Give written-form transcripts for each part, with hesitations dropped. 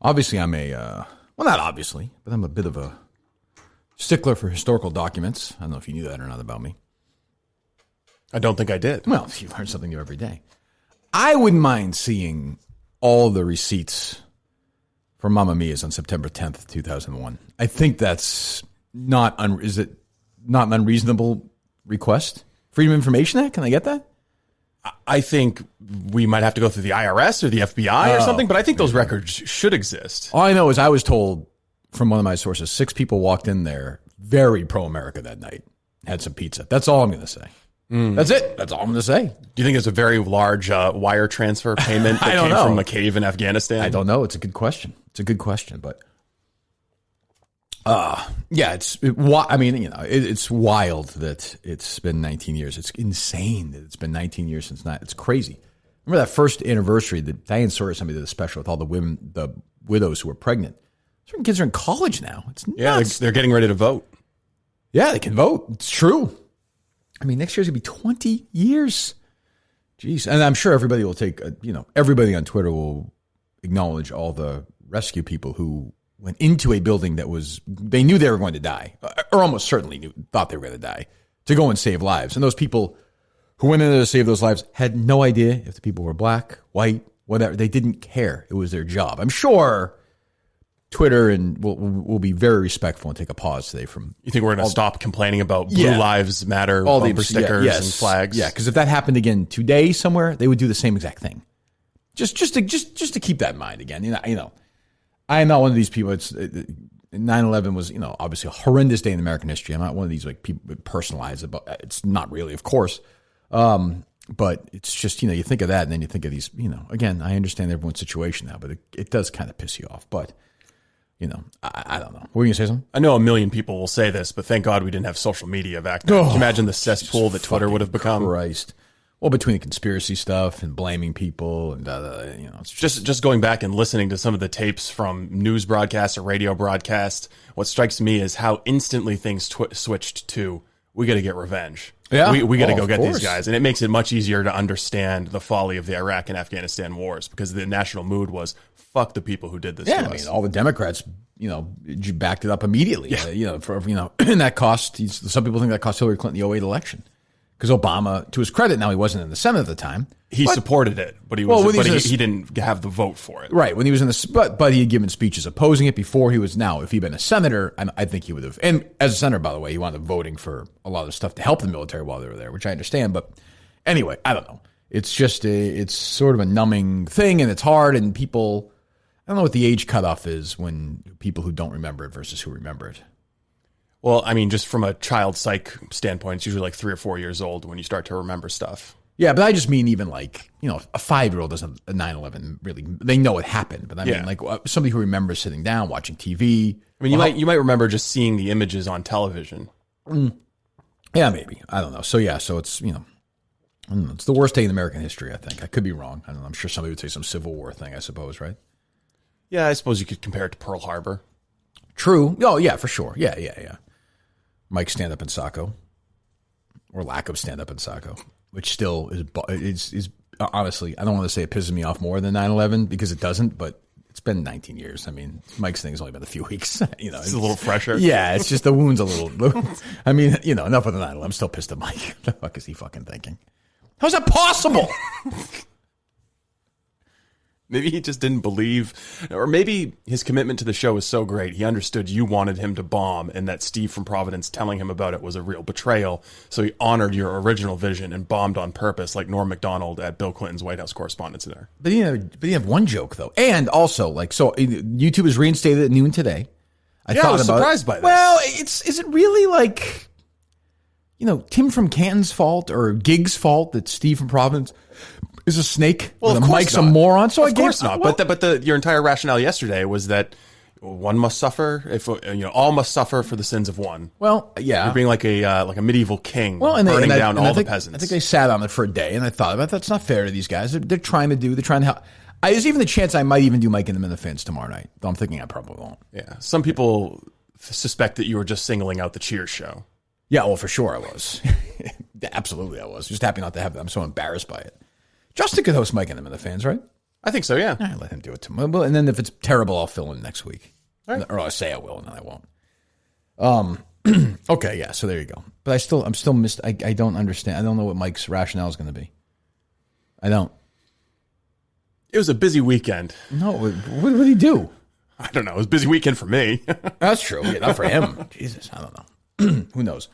Obviously, I'm well, not obviously, but I'm a bit of a stickler for historical documents. I don't know if you knew that or not about me. I don't think I did. Well, you learn something new every day. I wouldn't mind seeing all the receipts for Mamma Mia's on September 10th, 2001. I think that's is it not an unreasonable request? Freedom of Information Act? Can I get that? I think we might have to go through the IRS or the FBI or something, but I think those records should exist. All I know is I was told from one of my sources, 6 people walked in there very pro-America that night, had some pizza. That's all I'm going to say. That's it. That's all I'm going to say. Do you think it's a very large wire transfer payment that came from a cave in Afghanistan? I don't know. It's a good question. But yeah, it's wild that it's been 19 years. It's insane that it's been 19 years since that. It's crazy. Remember that first anniversary that Diane Sawyer sent me to the special with all the women, the widows who were pregnant. Certain kids are in college now. It's nuts. Yeah, they're getting ready to vote. Yeah, they can vote. It's true. I mean, next year's going to be 20 years. Jeez. And I'm sure everybody will take, everybody on Twitter will acknowledge all the rescue people who went into a building that they knew they were going to die, or almost certainly thought they were going to die, to go and save lives. And those people who went in there to save those lives had no idea if the people were black, white, whatever. They didn't care. It was their job. I'm sure Twitter and will be very respectful and take a pause today from. You think we're going to stop complaining about Blue Lives Matter all bumper stickers and flags? Yeah, because if that happened again today somewhere, they would do the same exact thing. Just to keep that in mind again. I am not one of these people. 9/11 was obviously a horrendous day in American history. I'm not one of these like people personalized about. It's not really, of course, but it's just you think of that and then you think of these. Again, I understand everyone's situation now, but it does kind of piss you off. But I don't know. Were you going to say something? I know a million people will say this, but thank God we didn't have social media back then. Can you imagine the cesspool that Twitter would have become? Christ. Well, between the conspiracy stuff and blaming people and, it's just going back and listening to some of the tapes from news broadcasts or radio broadcasts, what strikes me is how instantly things switched to, we got to get revenge. Yeah. We got to go get these guys. And it makes it much easier to understand the folly of the Iraq and Afghanistan wars because the national mood was, fuck the people who did this to us. I mean, all the Democrats, backed it up immediately. Yeah. And that cost, some people think that cost Hillary Clinton the 2008 election. Because Obama, to his credit, now he wasn't in the Senate at the time. He supported it, but he didn't have the vote for it. Right. When he was in but he had given speeches opposing it before he was. Now, if he'd been a senator, I think he would have. And as a senator, by the way, he wound up voting for a lot of stuff to help the military while they were there, which I understand. But anyway, I don't know. It's just it's sort of a numbing thing, and it's hard. And people, I don't know what the age cutoff is when people who don't remember it versus who remember it. Well, I mean, just from a child psych standpoint, it's usually like 3 or 4 years old when you start to remember stuff. Yeah, but I just mean even like, a 5-year-old doesn't, a 9/11 really, they know it happened. But I mean like somebody who remembers sitting down, watching TV. I mean, you might remember just seeing the images on television. Yeah, maybe. I don't know. So yeah, so it's, it's the worst day in American history, I think. I could be wrong. I don't know. I'm sure somebody would say some Civil War thing, I suppose, right? Yeah, I suppose you could compare it to Pearl Harbor. True. Oh, yeah, for sure. Yeah. Mike stand up in Saco, or lack of stand up in Saco, which still is honestly, I don't want to say it pisses me off more than 9/11 because it doesn't, but it's been 19 years. I mean, Mike's thing's only been a few weeks. It's a little fresher. Yeah, it's just the wound's a little. I mean, enough with the 9/11. I'm still pissed at Mike. What the fuck is he fucking thinking? How's that possible? Maybe he just didn't believe, or maybe his commitment to the show was so great, he understood you wanted him to bomb and that Steve from Providence telling him about it was a real betrayal. So he honored your original vision and bombed on purpose like Norm Macdonald at Bill Clinton's White House Correspondence Dinner. But he had one joke, though. And also, YouTube is reinstated at noon today. I was surprised by this. Well, is it really like, Tim from Canton's fault or Gig's fault that Steve from Providence is a snake? Well, of course Mike's not. a moron. So of course not. Well, but your entire rationale yesterday was that one must suffer. If all must suffer for the sins of one. Well, yeah, you're being like a medieval king, burning down all the peasants. I think they sat on it for a day, and I thought about that's not fair to these guys. They're trying to help. There's even the chance I might even do Mike and them in the Fins tomorrow night. Though I'm thinking I probably won't. Yeah, some people suspect that you were just singling out the Cheers show. Yeah, well, for sure I was. Absolutely, I was. Just happy not to have them. I'm so embarrassed by it. Justin could host Mike and them in the Fans, right? I think so, yeah. I let him do it tomorrow. And then if it's terrible, I'll fill in next week. All right. Or I'll say I will, and then I won't. Okay, yeah, so there you go. But I'm still missed. I don't understand. I don't know what Mike's rationale is going to be. I don't. It was a busy weekend. No, what did he do? I don't know. It was a busy weekend for me. That's true. Yeah, not for him. Jesus, I don't know. Who knows?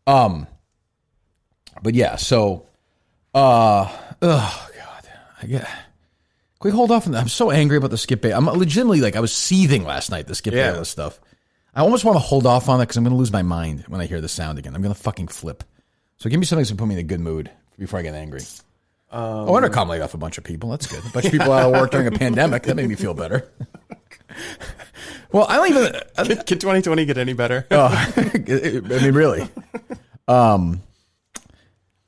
But yeah, so, oh God, can we hold off on that? I'm so angry about the Skip Bayless. I'm legitimately I was seething last night, the Skip Bayless stuff. I almost want to hold off on it because I'm going to lose my mind when I hear the sound again. I'm going to fucking flip. So give me something to put me in a good mood before I get angry. Entercom laid off a bunch of people. That's good. A bunch of people out of work during a pandemic. That made me feel better. Well, I don't even... Can 2020 get any better? I mean, really. Oh,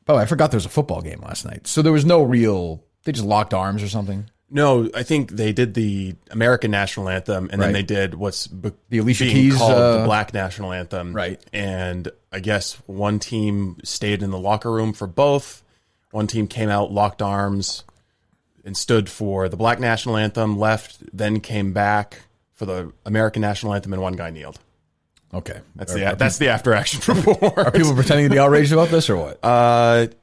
I forgot there was a football game last night. So there was no real... They just locked arms or something? No, I think they did the American national anthem, and then they did what's the Alicia being Keys called the Black national anthem. Right. And I guess one team stayed in the locker room for both. One team came out, locked arms, and stood for the Black national anthem, left, then came back for the American national anthem, and one guy kneeled. Okay. That's the after-action report. Are people pretending to be outraged about this or what?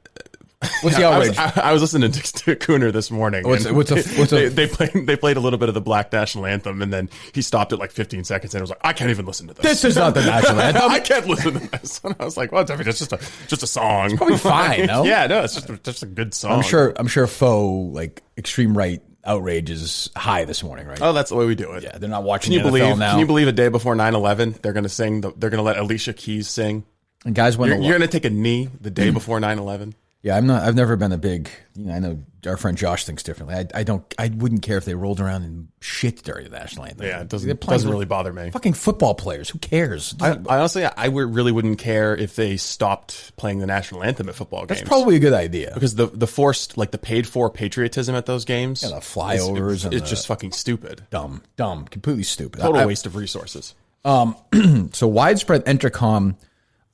What's the outrage? I was listening to Cooner this morning. They played a little bit of the Black national anthem, and then he stopped at like 15 seconds, and I was like, I can't even listen to this. This is not the national anthem. I can't listen to this. And I was like, well, it's just a song. It's probably fine, no? Yeah, no, it's just a good song. I'm sure faux extreme right outrage is high this morning, right? Oh, that's the way we do it. Yeah, they're not watching the NFL now. Can you believe a day before 9/11 they're going to they're going to let Alicia Keys sing? And guys, you're going to take a knee the day before 9/11? Yeah, I've never been a big. I know our friend Josh thinks differently. I wouldn't care if they rolled around and shit during the national anthem. Yeah, it doesn't really bother me. Fucking football players, who cares? I honestly, really wouldn't care if they stopped playing the national anthem at football games. That's probably a good idea because the forced, the paid for patriotism at those games, the flyovers, it's just fucking stupid, dumb, completely stupid, total waste of resources. So widespread Entercom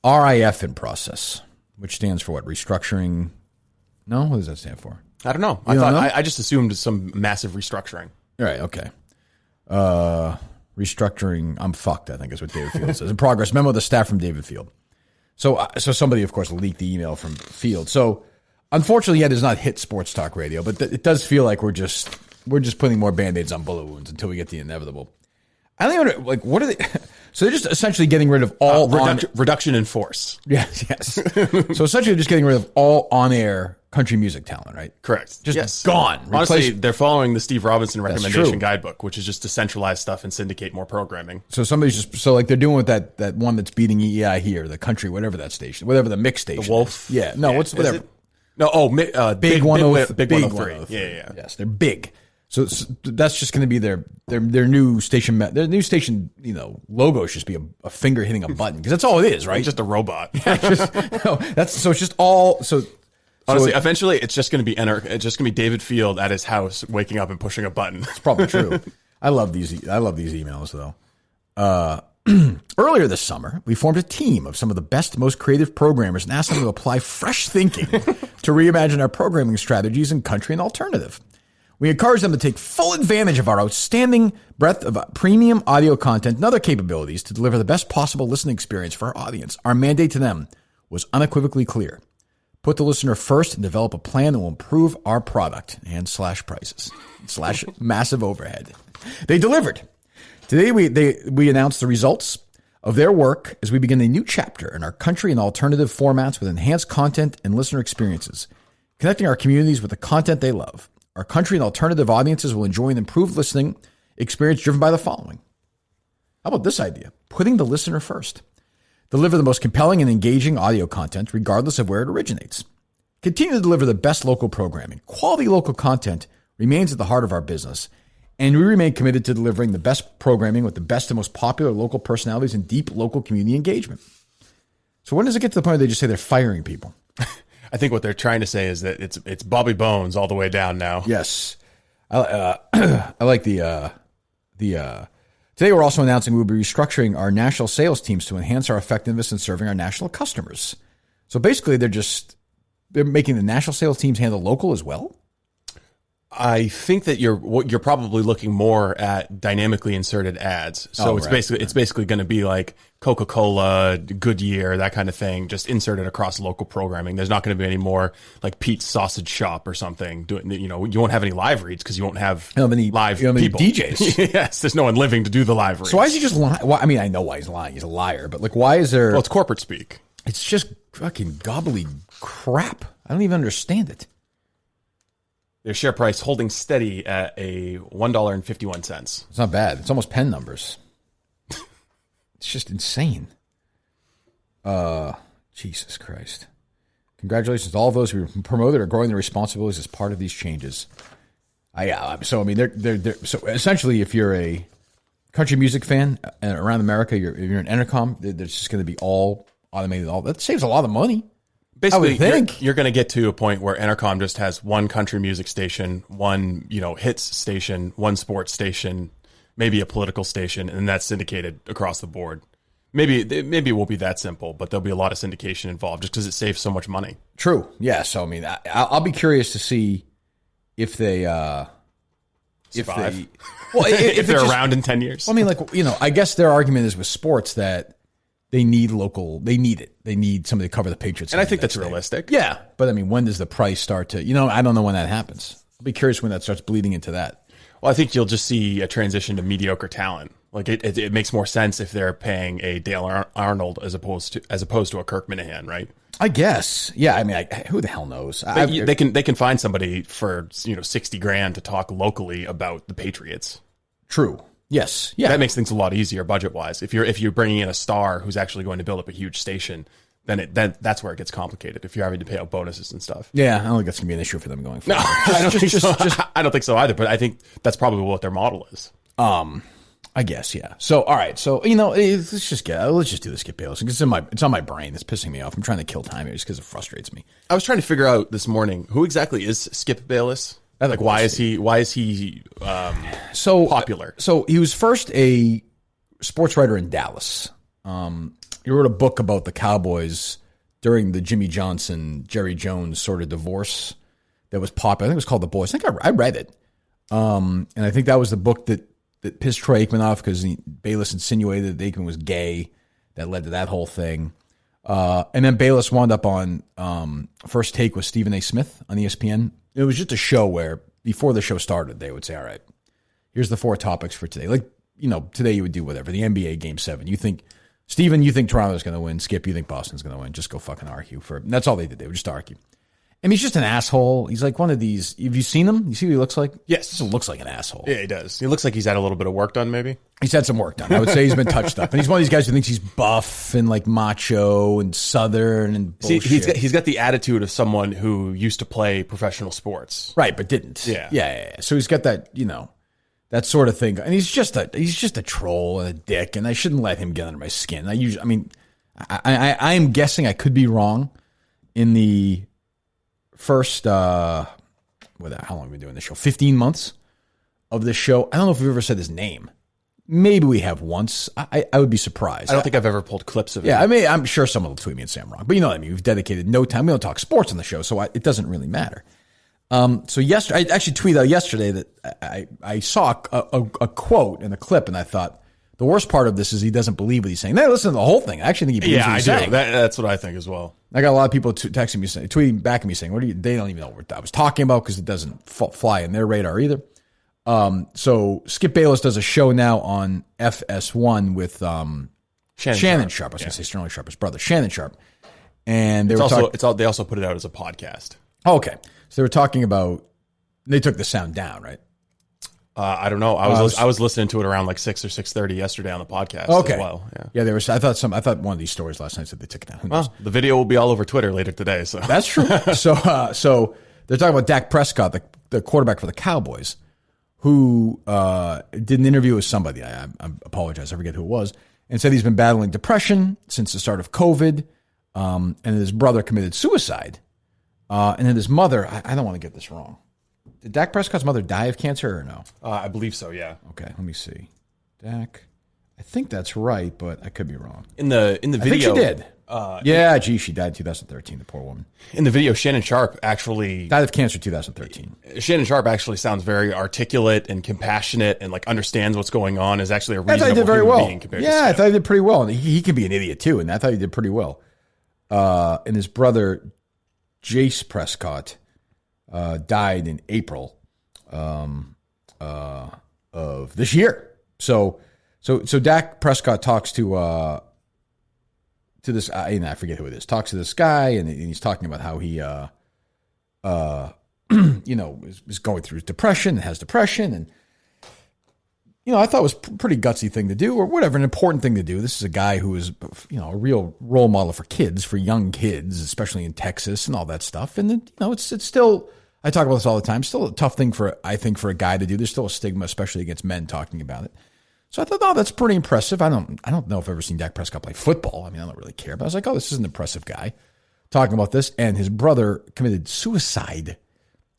RIF in process. Which stands for what? Restructuring? No? What does that stand for? I don't know. I just assumed some massive restructuring. All right, okay. Restructuring, I'm fucked, I think is what David Field says. In progress, memo to the staff from David Field. So somebody, of course, leaked the email from Field. So unfortunately, it does not hit sports talk radio, but it does feel like we're just putting more Band-Aids on bullet wounds until we get the inevitable. I don't even what are they? So they're just essentially getting rid of all reduction in force. Yes. So essentially, just getting rid of all on-air country music talent, right? Correct. Just gone. Honestly, they're following the Steve Robinson recommendation guidebook, which is just to centralize stuff and syndicate more programming. So somebody's they're doing with that one that's beating EEI here, the country, whatever that station, whatever the mix station, the Wolf. Is. Yeah. No, what's whatever. No. Big 103. Big 103. Yeah. Yes, they're big. So that's just going to be their new station. Their new station, logo should just be a finger hitting a button because that's all it is, right? It's just a robot. It's just all. So honestly, eventually, it's just going to be It's just going to be David Field at his house waking up and pushing a button. It's probably true. I love these emails though. Earlier this summer, we formed a team of some of the best, most creative programmers and asked them to apply fresh thinking to reimagine our programming strategies in country and alternative. We encourage them to take full advantage of our outstanding breadth of premium audio content and other capabilities to deliver the best possible listening experience for our audience. Our mandate to them was unequivocally clear. Put the listener first and develop a plan that will improve our product and /prices / massive overhead. They delivered. Today, we announced the results of their work as we begin a new chapter in our country and alternative formats with enhanced content and listener experiences, connecting our communities with the content they love. Our country and alternative audiences will enjoy an improved listening experience driven by the following. How about this idea? Putting the listener first. Deliver the most compelling and engaging audio content regardless of where it originates. Continue to deliver the best local programming. Quality local content remains at the heart of our business, and we remain committed to delivering the best programming with the best and most popular local personalities and deep local community engagement. So when does it get to the point where they just say they're firing people? I think what they're trying to say is that it's Bobby Bones all the way down now. Yes. I like the today we're also announcing we'll be restructuring our national sales teams to enhance our effectiveness in serving our national customers. So basically they're making the national sales teams handle local as well? I think that you're probably looking more at dynamically inserted ads. So it's basically going to be like Coca-Cola, Goodyear, that kind of thing, just inserted across local programming. There's not going to be any more like Pete's Sausage Shop or something doing. You won't have any live reads because you won't have live people. DJs. Yes, there's no one living to do the live reads. So why is he just lying? Well, I mean, I know why he's lying. He's a liar. But like, why is there? Well, it's corporate speak. It's just fucking gobbly crap. I don't even understand it. Their share price holding steady at a $1.51. It's not bad. It's almost pen numbers. It's just insane. Jesus Christ. Congratulations to all of those who were promoted or growing their responsibilities as part of these changes. So essentially, if you're a country music fan around America, if you're an Entercom, there's just going to be all automated. That saves a lot of money. Basically, you're going to get to a point where Entercom just has one country music station, one hits station, one sports station, maybe a political station, and that's syndicated across the board. Maybe it won't be that simple, but there'll be a lot of syndication involved just because it saves so much money. True. Yeah. So I mean, I'll be curious to see if they survive. If they're around in 10 years. I mean, I guess their argument is with sports that they need local. They need it. They need somebody to cover the Patriots. And I think that's realistic. Yeah. But I mean, when does the price start to, I don't know when that happens. I'll be curious when that starts bleeding into that. Well, I think you'll just see a transition to mediocre talent. Like it makes more sense if they're paying a Dale Arnold as opposed to a Kirk Minihane, right? I guess. Yeah. I mean, who the hell knows? They can find somebody for $60,000 to talk locally about the Patriots. True. Yes. Yeah. That makes things a lot easier budget wise. If you're bringing in a star who's actually going to build up a huge station, then that's where it gets complicated. If you're having to pay out bonuses and stuff. Yeah, I don't think that's gonna be an issue for them going forward. No, I don't think so. I don't think so either. But I think that's probably what their model is. I guess, yeah. So all right, so let's just do this. Skip Bayless. It's on my brain. It's pissing me off. I'm trying to kill time here just because it frustrates me. I was trying to figure out this morning who exactly is Skip Bayless. Like why is he so popular? So he was first a sports writer in Dallas. He wrote a book about the Cowboys during the Jimmy Johnson, Jerry Jones sort of divorce that was popular. I think it was called The Boys. I think I read it. And I think that was the book that pissed Troy Aikman off because Bayless insinuated that Aikman was gay. That led to that whole thing. And then Bayless wound up on First Take with Stephen A. Smith on ESPN. It was just a show where before the show started, they would say, all right, here's the 4 topics for today. Like, today you would do whatever. The NBA Game 7. You think Toronto's going to win. Skip, you think Boston's going to win. Just go fucking argue. That's all they did. They would just argue. I mean, he's just an asshole. He's like one of these. Have you seen him? You see what he looks like? Yes. He just looks like an asshole. Yeah, he does. He looks like he's had a little bit of work done, maybe. He's had some work done. I would say he's been touched up. And he's one of these guys who thinks he's buff and like macho and southern and bullshit. See, he's got the attitude of someone who used to play professional sports. Right, but didn't. Yeah. So he's got that, that sort of thing. And he's just a troll and a dick, and I shouldn't let him get under my skin. I am guessing, I could be wrong, in the first, how long have we been doing this show? 15 months of this show. I don't know if we've ever said his name. Maybe we have once. I would be surprised. I don't think I've ever pulled clips of it. Yeah, I'm sure someone will tweet me and say I'm wrong. But you know what I mean? We've dedicated no time. We don't talk sports on the show, so it doesn't really matter. So yesterday, I actually tweeted out yesterday that I saw a quote in a clip, and I thought, the worst part of this is he doesn't believe what he's saying. Hey, listen to the whole thing. I actually think he believes what he's saying. That's what I think as well. I got a lot of people texting me, tweeting back at me saying, they don't even know what I was talking about because it doesn't fly in their radar either. So Skip Bayless does a show now on FS1 with Shannon Sharp. I was going to say Sterling Sharp, his brother, Shannon Sharp. And they they also put it out as a podcast. Oh, okay. So they were talking about, they took the sound down, right? I don't know. I was listening to it around like 6 or 6:30 yesterday on the podcast. Okay. As well. Yeah. They were. I thought one of these stories last night said they took it down. Well, the video will be all over Twitter later today. So that's true. So they're talking about Dak Prescott, the quarterback for the Cowboys, who did an interview with somebody. I apologize. I forget who it was, and said he's been battling depression since the start of COVID, and his brother committed suicide, and then his mother. I don't want to get this wrong. Did Dak Prescott's mother die of cancer or no? I believe so, yeah. Okay, let me see. Dak. I think that's right, but I could be wrong. In the video, I think she did. She died in 2013, the poor woman. In the video, Shannon Sharp actually died of cancer 2013. Shannon Sharp actually sounds very articulate and compassionate and like understands what's going on, is actually a reasonable human being compared to Skip. I thought he did pretty well. And he can be an idiot too, and I thought he did pretty well. And his brother, Jace Prescott, died in April of this year. So Dak Prescott talks to this, I forget who it is, talks to this guy, and he's talking about how he, is going through depression and has depression. And, I thought it was a pretty gutsy thing to do, or whatever, an important thing to do. This is a guy who is, a real role model for kids, for young kids, especially in Texas and all that stuff. And, it's still, I talk about this all the time, still a tough thing for a guy to do. There's still a stigma, especially against men, talking about it. So I thought, that's pretty impressive. I don't know if I've ever seen Dak Prescott play football. I mean, I don't really care. But I was like, this is an impressive guy talking about this. And his brother committed suicide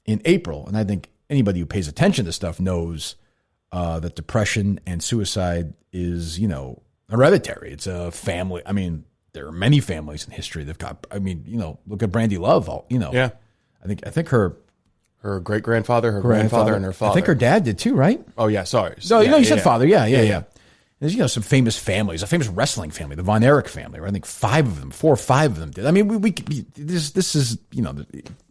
in April. And I think anybody who pays attention to stuff knows that depression and suicide is, hereditary. It's a family. I mean, there are many families in history that've got, look at Brandy Love. Yeah. I think her great-grandfather, her grandfather, and her father. I think her dad did too, right? Oh, yeah, sorry. No, you said father. Yeah. There's, some famous families, a famous wrestling family, the Von Erich family, right? I think 4 or 5 of them did. I mean, this is, a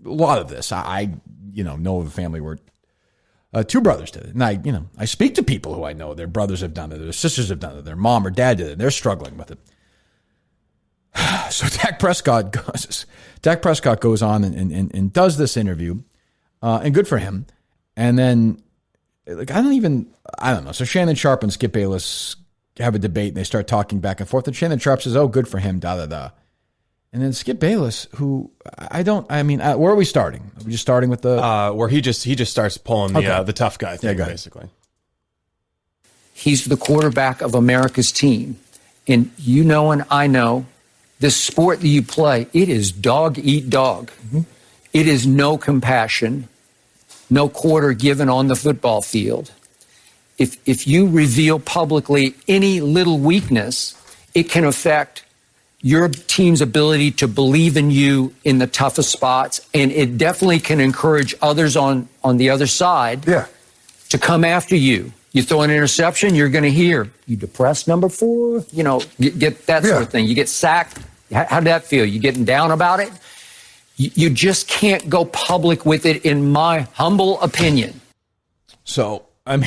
lot of this. I know of a family where 2 brothers did it. And I speak to people who I know, their brothers have done it, their sisters have done it, their mom or dad did it, and they're struggling with it. So Dak Prescott goes on and does this interview. And good for him. And then, I don't know. So Shannon Sharp and Skip Bayless have a debate, and they start talking back and forth. And Shannon Sharp says, good for him, da-da-da. And then Skip Bayless, who where are we starting? Are we just starting with the... where he just starts pulling the tough guy thing, basically. He's the quarterback of America's team. And and I know, this sport that you play, it is dog eat dog. Mm-hmm. It is no compassion, no quarter given on the football field. If you reveal publicly any little weakness, it can affect your team's ability to believe in you in the toughest spots, and it definitely can encourage others on the other side to come after you. You throw an interception, you're going to hear, you depressed number 4, get that sort of thing. You get sacked. How did that feel? You getting down about it? You just can't go public with it, in my humble opinion. So, we'll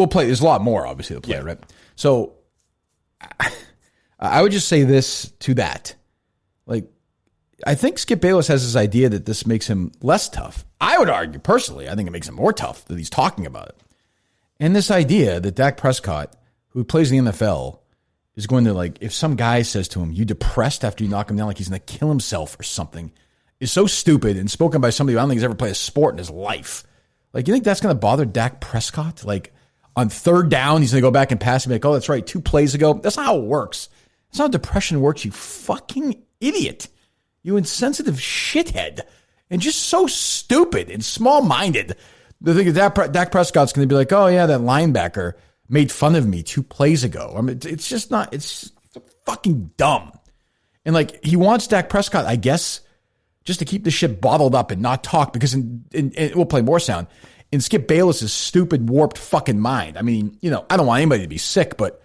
play. There's a lot more, obviously, to play, right? So, I would just say this to that. I think Skip Bayless has this idea that this makes him less tough. I would argue, personally, I think it makes him more tough that he's talking about it. And this idea that Dak Prescott, who plays in the NFL, is going to, if some guy says to him, you depressed after you knock him down, like he's going to kill himself or something, is so stupid and spoken by somebody who I don't think has ever played a sport in his life. You think that's going to bother Dak Prescott? On 3rd down, he's going to go back and pass and be like, that's right, 2 plays ago. That's not how it works. That's not how depression works, you fucking idiot. You insensitive shithead. And just so stupid and small-minded. The thing is, Dak Prescott's going to be like, that linebacker made fun of me 2 plays ago. It's just not, it's fucking dumb. And he wants Dak Prescott, I guess, just to keep the shit bottled up and not talk, because we'll play more sound. In Skip Bayless's stupid, warped fucking mind. I don't want anybody to be sick, but,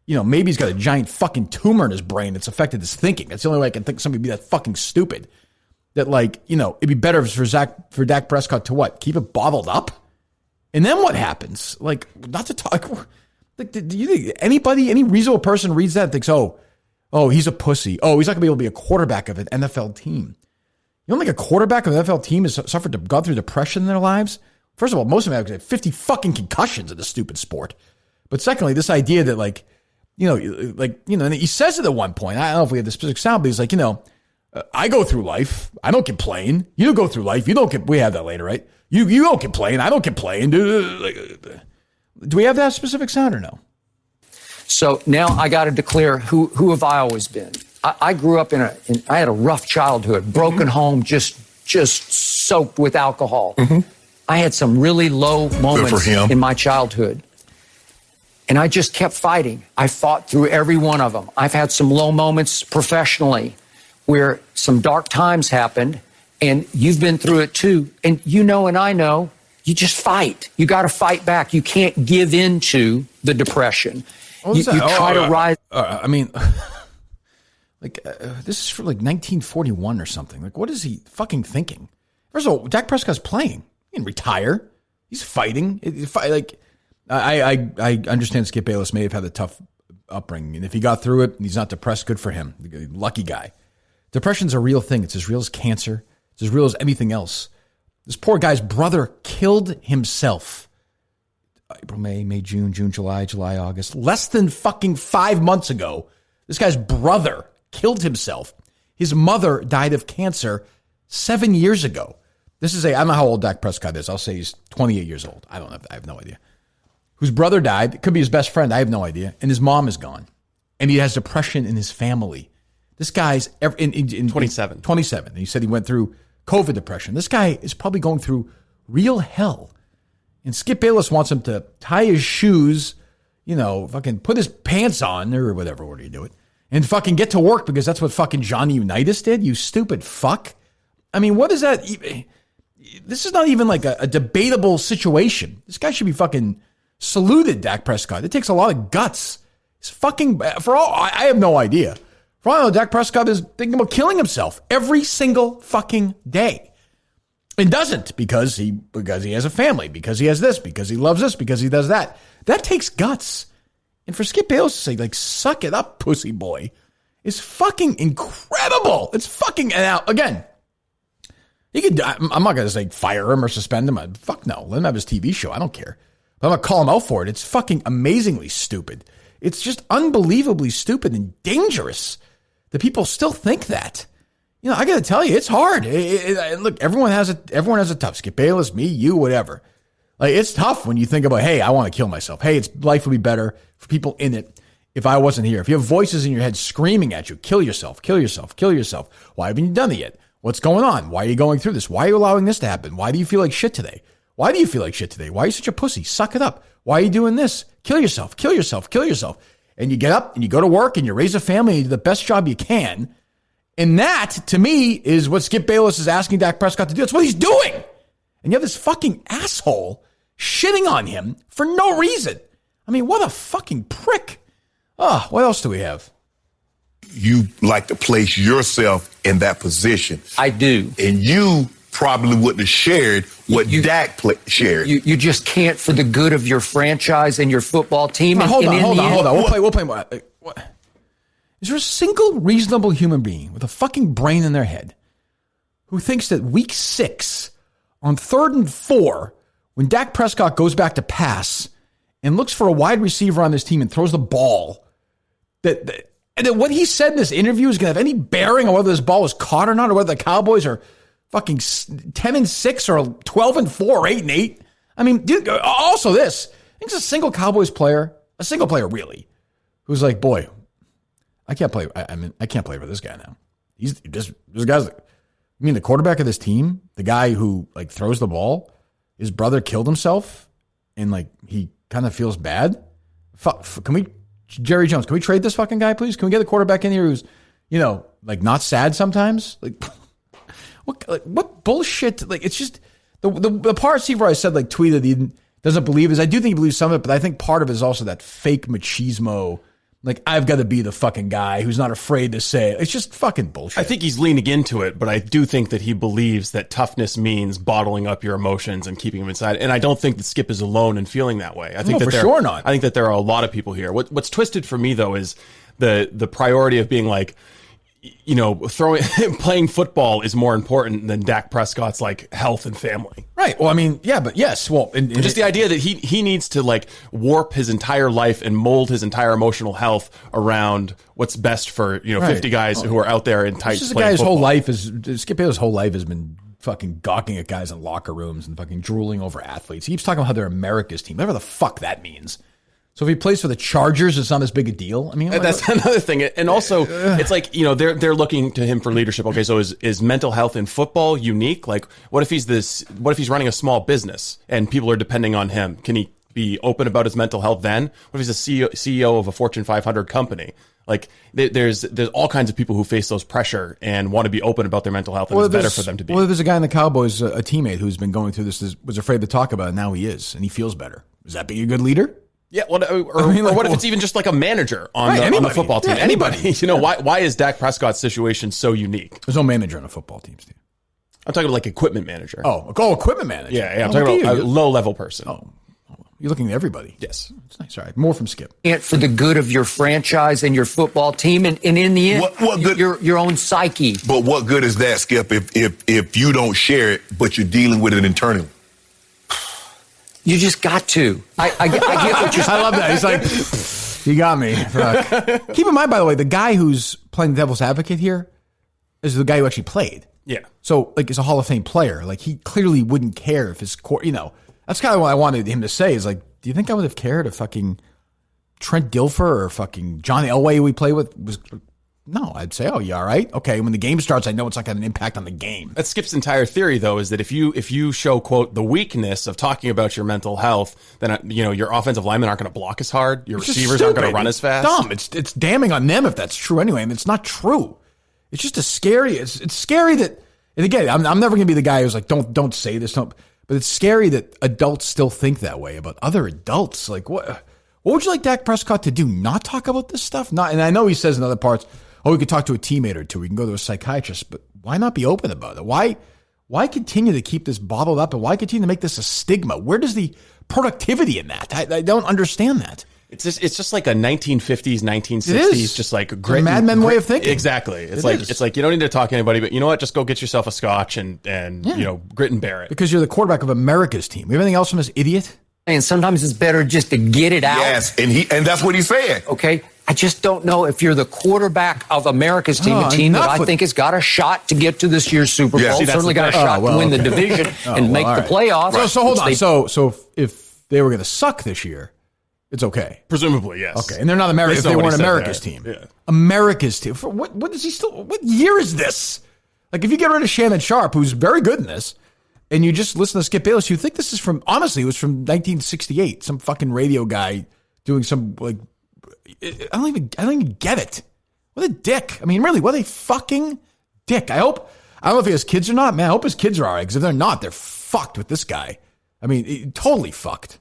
maybe he's got a giant fucking tumor in his brain that's affected his thinking. That's the only way I can think somebody be that fucking stupid. That it'd be better for Dak Prescott to what? Keep it bottled up? And then what happens? Not to talk. Do you think any reasonable person reads that and thinks, oh, he's a pussy. Oh, he's not going to be able to be a quarterback of an NFL team. You don't think a quarterback of an NFL team has gone through depression in their lives? First of all, most of them have 50 fucking concussions in this stupid sport. But secondly, this idea that and he says it at one point, I don't know if we have the specific sound, but he's I go through life. I don't complain. You go through life. We have that later, right? You don't complain. I don't complain. Do we have that specific sound or no? So now I got to declare who have I always been? I grew up I had a rough childhood, broken home, just soaked with alcohol. I had some really low moments in my childhood. And I just kept fighting. I fought through every one of them. I've had some low moments professionally where some dark times happened, and you've been through it too. And you know, and I know, you just fight. You got to fight back. You can't give in to the depression. You try to rise. This is for like 1941 or something. Like, what is he fucking thinking? First of all, Dak Prescott's playing. He didn't retire. He's fighting. I understand Skip Bayless may have had a tough upbringing, and if he got through it and he's not depressed, good for him. Lucky guy. Depression's a real thing. It's as real as cancer. It's as real as anything else. This poor guy's brother killed himself. April, May, June, July, August. Less than fucking 5 months ago, this guy's brother killed himself. His mother died of cancer 7 years ago. I don't know how old Dak Prescott is. I'll say he's 28 years old. I have no idea. Whose brother died. It could be his best friend. I have no idea. And his mom is gone. And he has depression in his family. This guy's in 27. 27. And he said he went through COVID depression. This guy is probably going through real hell. And Skip Bayless wants him to tie his shoes, fucking put his pants on or whatever order you do it, and fucking get to work because that's what fucking Johnny Unitas did, you stupid fuck. I mean, what is that? This is not even like a debatable situation. This guy should be fucking saluted, Dak Prescott. It takes a lot of guts. It's fucking, for all, I have no idea. For all I know, Dak Prescott is thinking about killing himself every single fucking day. And doesn't because he has a family, because he has this, because he loves this, because he does that. That takes guts. And for Skip Bayless to say, like, suck it up, pussy boy, is fucking incredible. It's fucking, and now, again, he could, I'm not going to say fire him or suspend him. Fuck no. Let him have his TV show. I don't care. But I'm going to call him out for it. It's fucking amazingly stupid. It's just unbelievably stupid and dangerous that people still think that. I got to tell you, it's hard. Look, everyone has it tough. Skip Bayless, me, you, whatever. Like, it's tough when you think about, hey, I want to kill myself. Hey, life would be better for people in it if I wasn't here. If you have voices in your head screaming at you, kill yourself, kill yourself, kill yourself. Why haven't you done it yet? What's going on? Why are you going through this? Why are you allowing this to happen? Why do you feel like shit today? Why do you feel like shit today? Why are you such a pussy? Suck it up. Why are you doing this? Kill yourself, kill yourself, kill yourself. And you get up and you go to work and you raise a family and you do the best job you can. And that, to me, is what Skip Bayless is asking Dak Prescott to do. That's what he's doing. And you have this fucking asshole shitting on him for no reason. I mean, what a fucking prick. Oh, what else do we have? You like to place yourself in that position. I do. And you probably wouldn't have shared what Dak shared. You just can't, for the good of your franchise and your football team. Hold on. We'll play more. What? Is there a single reasonable human being with a fucking brain in their head who thinks that week 6 on 3rd and 4, when Dak Prescott goes back to pass and looks for a wide receiver on this team and throws the ball, and that what he said in this interview is going to have any bearing on whether this ball was caught or not, or whether the Cowboys are fucking 10-6 or 12-4 or 8-8? I mean, dude, also this, I think it's a single Cowboys player, really, who's like, boy, I can't play. I can't play for this guy now. This guy's. The quarterback of this team, the guy who like throws the ball, his brother killed himself, and like he kind of feels bad. Can we, Jerry Jones? Can we trade this fucking guy, please? Can we get a quarterback in here who's, like not sad sometimes? Like, what bullshit? Like, it's just the part receiver I said like tweeted he doesn't believe is. I do think he believes some of it, but I think part of it is also that fake machismo. Like, I've got to be the fucking guy who's not afraid to say it. It's just fucking bullshit. I think he's leaning into it, but I do think that he believes that toughness means bottling up your emotions and keeping them inside. And I don't think that Skip is alone in feeling that way. I think that sure not. I think that there are a lot of people here. What's twisted for me, though, is the priority of being like, playing football is more important than Dak Prescott's like health and family. Right. Well, I mean, yeah, but yes. Well, and just the idea that he needs to like warp his entire life and mold his entire emotional health around what's best for 50 guys who are out there in tights. This is a guy whose whole life Skip Bayless' whole life has been fucking gawking at guys in locker rooms and fucking drooling over athletes. He keeps talking about how they're America's team, whatever the fuck that means. So if he plays for the Chargers, it's not as big a deal. I mean, that's another thing. And also, it's like, they're looking to him for leadership. Okay, so is mental health in football unique? Like, what if he's running a small business and people are depending on him? Can he be open about his mental health then? What if he's a CEO of a Fortune 500 company? Like there's all kinds of people who face those pressure and want to be open about their mental health, and it's better for them to be. Well, there's a guy in the Cowboys, a teammate who's been going through this, was afraid to talk about it. Now he is, and he feels better. Is that being a good leader? Yeah, or what if it's even just like a manager on the football team? Yeah, anybody. You know, why is Dak Prescott's situation so unique? There's no manager on a football team, Steve. I'm talking about like equipment manager. Oh, equipment manager. Yeah, I'm talking about a low-level person. Oh, you're looking at everybody. Yes. It's nice. All right, more from Skip. For the good of your franchise and your football team, and in the end, what good, your own psyche. But what good is that, Skip, if you don't share it, but you're dealing with it internally? You just got to. I get what you're saying. I love that. He's like, you got me. Fuck. Keep in mind, by the way, the guy who's playing the devil's advocate here is the guy who actually played. Yeah. So, like, he's a Hall of Fame player. Like, he clearly wouldn't care if his core, that's kind of what I wanted him to say is like, do you think I would have cared if fucking Trent Dilfer or fucking John Elway, who we play with, was... No, I'd say, oh, you all right? Okay, when the game starts, I know it's not going to have an impact on the game. That Skip's entire theory, though, is that if you show, quote, the weakness of talking about your mental health, then, your offensive linemen aren't going to block as hard. Your receivers aren't going to run as fast. Dumb. It's damning on them if that's true anyway. I mean, it's not true. It's just it's scary that, and again, I'm never going to be the guy who's like, don't say this, but it's scary that adults still think that way about other adults. Like, what would you like Dak Prescott to do? Not talk about this stuff? And I know he says in other parts, we could talk to a teammate or two. We can go to a psychiatrist, but why not be open about it? Why continue to keep this bottled up, and why continue to make this a stigma? Where does the productivity in that? I don't understand that. It's just like a 1950s, 1960s, just like a Mad Men way of thinking. Exactly. It's like you don't need to talk to anybody, but you know what? Just go get yourself a scotch and grit and bear it. Because you're the quarterback of America's team. We have anything else from this idiot? And sometimes it's better just to get it out. Yes, and that's what he said. Okay. I just don't know if you're the quarterback of America's team, a team that I think has got a shot to get to this year's Super Bowl. Certainly got a shot to win the division and make the playoffs. Right. So hold on. So if they were going to suck this year, it's okay. Presumably, yes. Okay, and they're not America. If they weren't America's team, America's team. For what is he still? What year is this? Like, if you get rid of Shannon Sharp, who's very good in this, and you just listen to Skip Bayless, you think this is from? Honestly, it was from 1968. Some fucking radio guy doing some like. I don't even get it. What a dick. I mean, really, what a fucking dick. I don't know if he has kids or not. Man, I hope his kids are all right, because if they're not, they're fucked with this guy. I mean, totally fucked.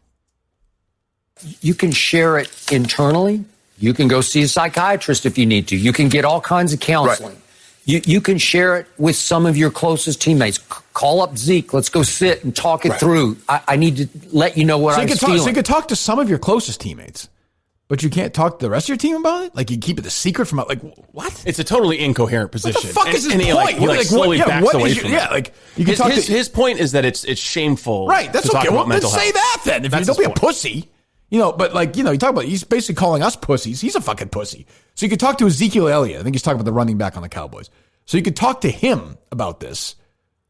You can share it internally. You can go see a psychiatrist if you need to. You can get all kinds of counseling. Right. You can share it with some of your closest teammates. Call up Zeke. Let's go sit and talk it through. I need to let you know what I'm feeling. So you can talk to some of your closest teammates. But you can't talk to the rest of your team about it? Like, you keep it a secret from, like, what? It's a totally incoherent position. What the fuck is his point? He slowly backs away from it. Yeah, like, you can talk to... His point is that it's shameful. Right, that's okay. Well, then say that then. If you don't be a pussy. But like, you talk about, he's basically calling us pussies. He's a fucking pussy. So you could talk to Ezekiel Elliott. I think he's talking about the running back on the Cowboys. So you could talk to him about this,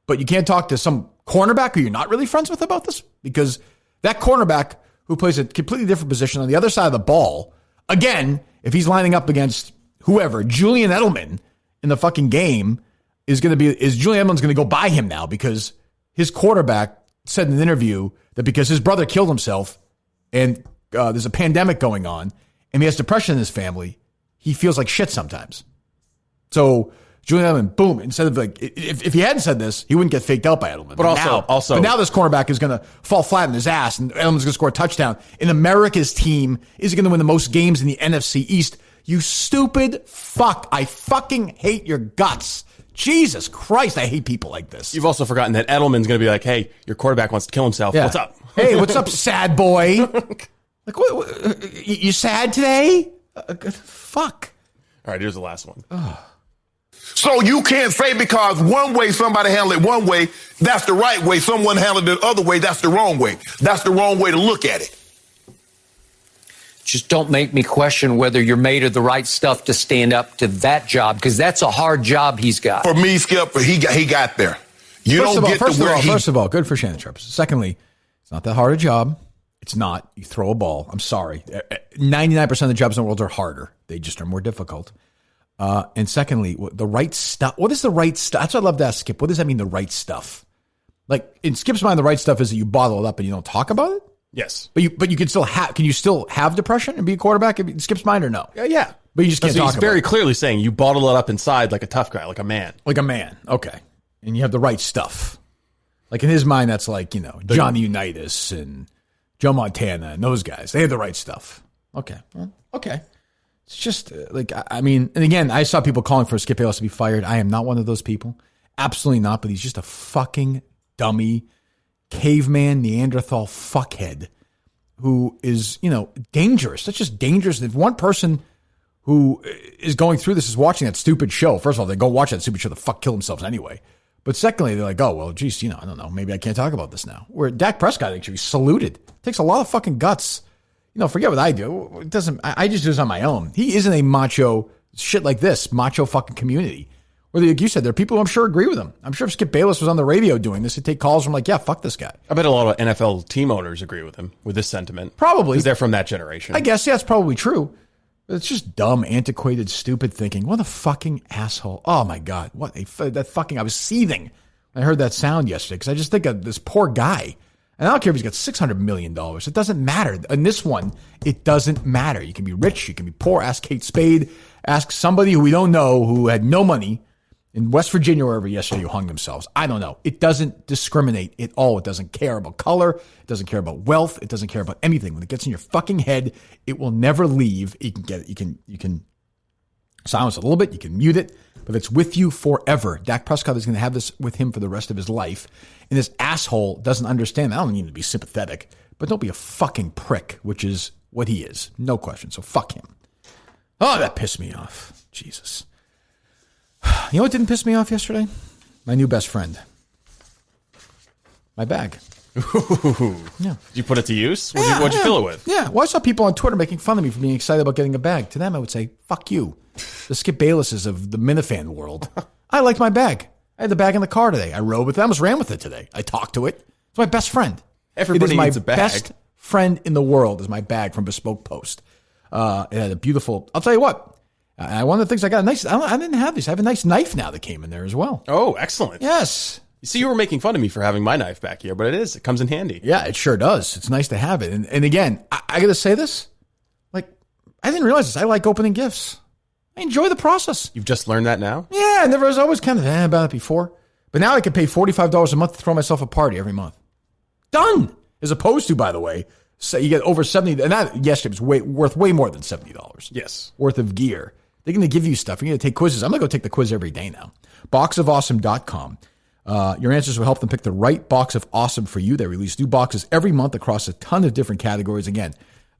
but you can't talk to some cornerback who you're not really friends with about this, because that cornerback who plays a completely different position on the other side of the ball, again, if he's lining up against whoever, Julian Edelman in the fucking game, is Julian Edelman's going to go by him now, because his quarterback said in an interview that because his brother killed himself and there's a pandemic going on and he has depression in his family, he feels like shit sometimes. So Julian Edelman, boom, instead of like, if he hadn't said this, he wouldn't get faked out by Edelman. But now this cornerback is going to fall flat in his ass, and Edelman's going to score a touchdown. And America's team is going to win the most games in the NFC East. You stupid fuck. I fucking hate your guts. Jesus Christ, I hate people like this. You've also forgotten that Edelman's going to be like, hey, your quarterback wants to kill himself. Yeah. What's up? Hey, what's up, sad boy? Like, what, you sad today? Fuck. All right, here's the last one. So you can't say because one way somebody handled it one way, that's the right way. Someone handled it the other way, that's the wrong way. That's the wrong way to look at it. Just don't make me question whether you're made of the right stuff to stand up to that job, because that's a hard job he's got. For me, Skip, he got there. First of all, good for Shannon Sharp. Secondly, it's not that hard a job. It's not. You throw a ball. I'm sorry. 99% of the jobs in the world are harder. They just are more difficult. And secondly, the right stuff. What is the right stuff? That's what I love to ask Skip. What does that mean, the right stuff? Like, in Skip's mind, the right stuff is that you bottle it up and you don't talk about it? Yes. But you can still have. Can you still have depression and be a quarterback in Skip's mind or no? Yeah. But you just can't talk He's about very it. clearly saying you bottle it up inside like a tough guy, like a man. Like a man. Okay. And you have the right stuff. Like in his mind, that's like, Johnny Unitas and Joe Montana and those guys. They have the right stuff. Okay. Well, okay. It's just and again, I saw people calling for Skip Bayless to be fired. I am not one of those people. Absolutely not. But he's just a fucking dummy, caveman, Neanderthal fuckhead who is, dangerous. That's just dangerous. If one person who is going through this is watching that stupid show, first of all, they go watch that stupid show, the fuck kill themselves anyway. But secondly, they're like, oh, well, geez, I don't know. Maybe I can't talk about this now. Where Dak Prescott, I think, should be saluted. It takes a lot of fucking guts. Forget what I do. It doesn't. I just do this on my own. He isn't a macho shit like this, macho fucking community. Where, like you said, there are people who I'm sure agree with him. I'm sure if Skip Bayless was on the radio doing this, he'd take calls from like, yeah, fuck this guy. I bet a lot of NFL team owners agree with him, with this sentiment. Probably. Because they're from that generation. I guess, yeah, it's probably true. But it's just dumb, antiquated, stupid thinking. What a fucking asshole. Oh, my God. I was seething when I heard that sound yesterday because I just think of this poor guy. And I don't care if he's got $600 million. It doesn't matter. In this one, it doesn't matter. You can be rich. You can be poor. Ask Kate Spade. Ask somebody who we don't know who had no money in West Virginia or wherever yesterday who hung themselves. I don't know. It doesn't discriminate at all. It doesn't care about color. It doesn't care about wealth. It doesn't care about anything. When it gets in your fucking head, it will never leave. You can get it. You can silence it a little bit. You can mute it, but it's with you forever. Dak Prescott is going to have this with him for the rest of his life. And this asshole doesn't understand. I don't need to be sympathetic, but don't be a fucking prick, which is what he is. No question. So fuck him. Oh, that pissed me off. Jesus. You know what didn't piss me off yesterday? My new best friend. My bag. Ooh. Yeah. Did you put it to use? What'd you fill it with? Yeah. Well, I saw people on Twitter making fun of me for being excited about getting a bag. To them, I would say, fuck you. The Skip Baylesses of the Minifan world. I liked my bag. I had the bag in the car today. I rode with it. I almost ran with it today. I talked to it. It's my best friend. Everybody needs a bag. Best friend in the world is my bag from Bespoke Post. It had a beautiful, I'll tell you what. One of the things I got a nice, I didn't have this. I have a nice knife now that came in there as well. Oh, excellent. Yes. You see, you were making fun of me for having my knife back here, but it comes in handy. Yeah, it sure does. It's nice to have it. And again, I got to say this. Like, I didn't realize this. I like opening gifts. I enjoy the process. You've just learned that now? Yeah, I was always kind of about it before. But now I can pay $45 a month to throw myself a party every month. Done. As opposed to, by the way, so you get over 70, and that yesterday was worth way more than $70. Yes. Worth of gear. They're going to give you stuff. You're going to take quizzes. I'm going to go take the quiz every day now. Boxofawesome.com. Your answers will help them pick the right box of awesome for you. They release new boxes every month across a ton of different categories. Again,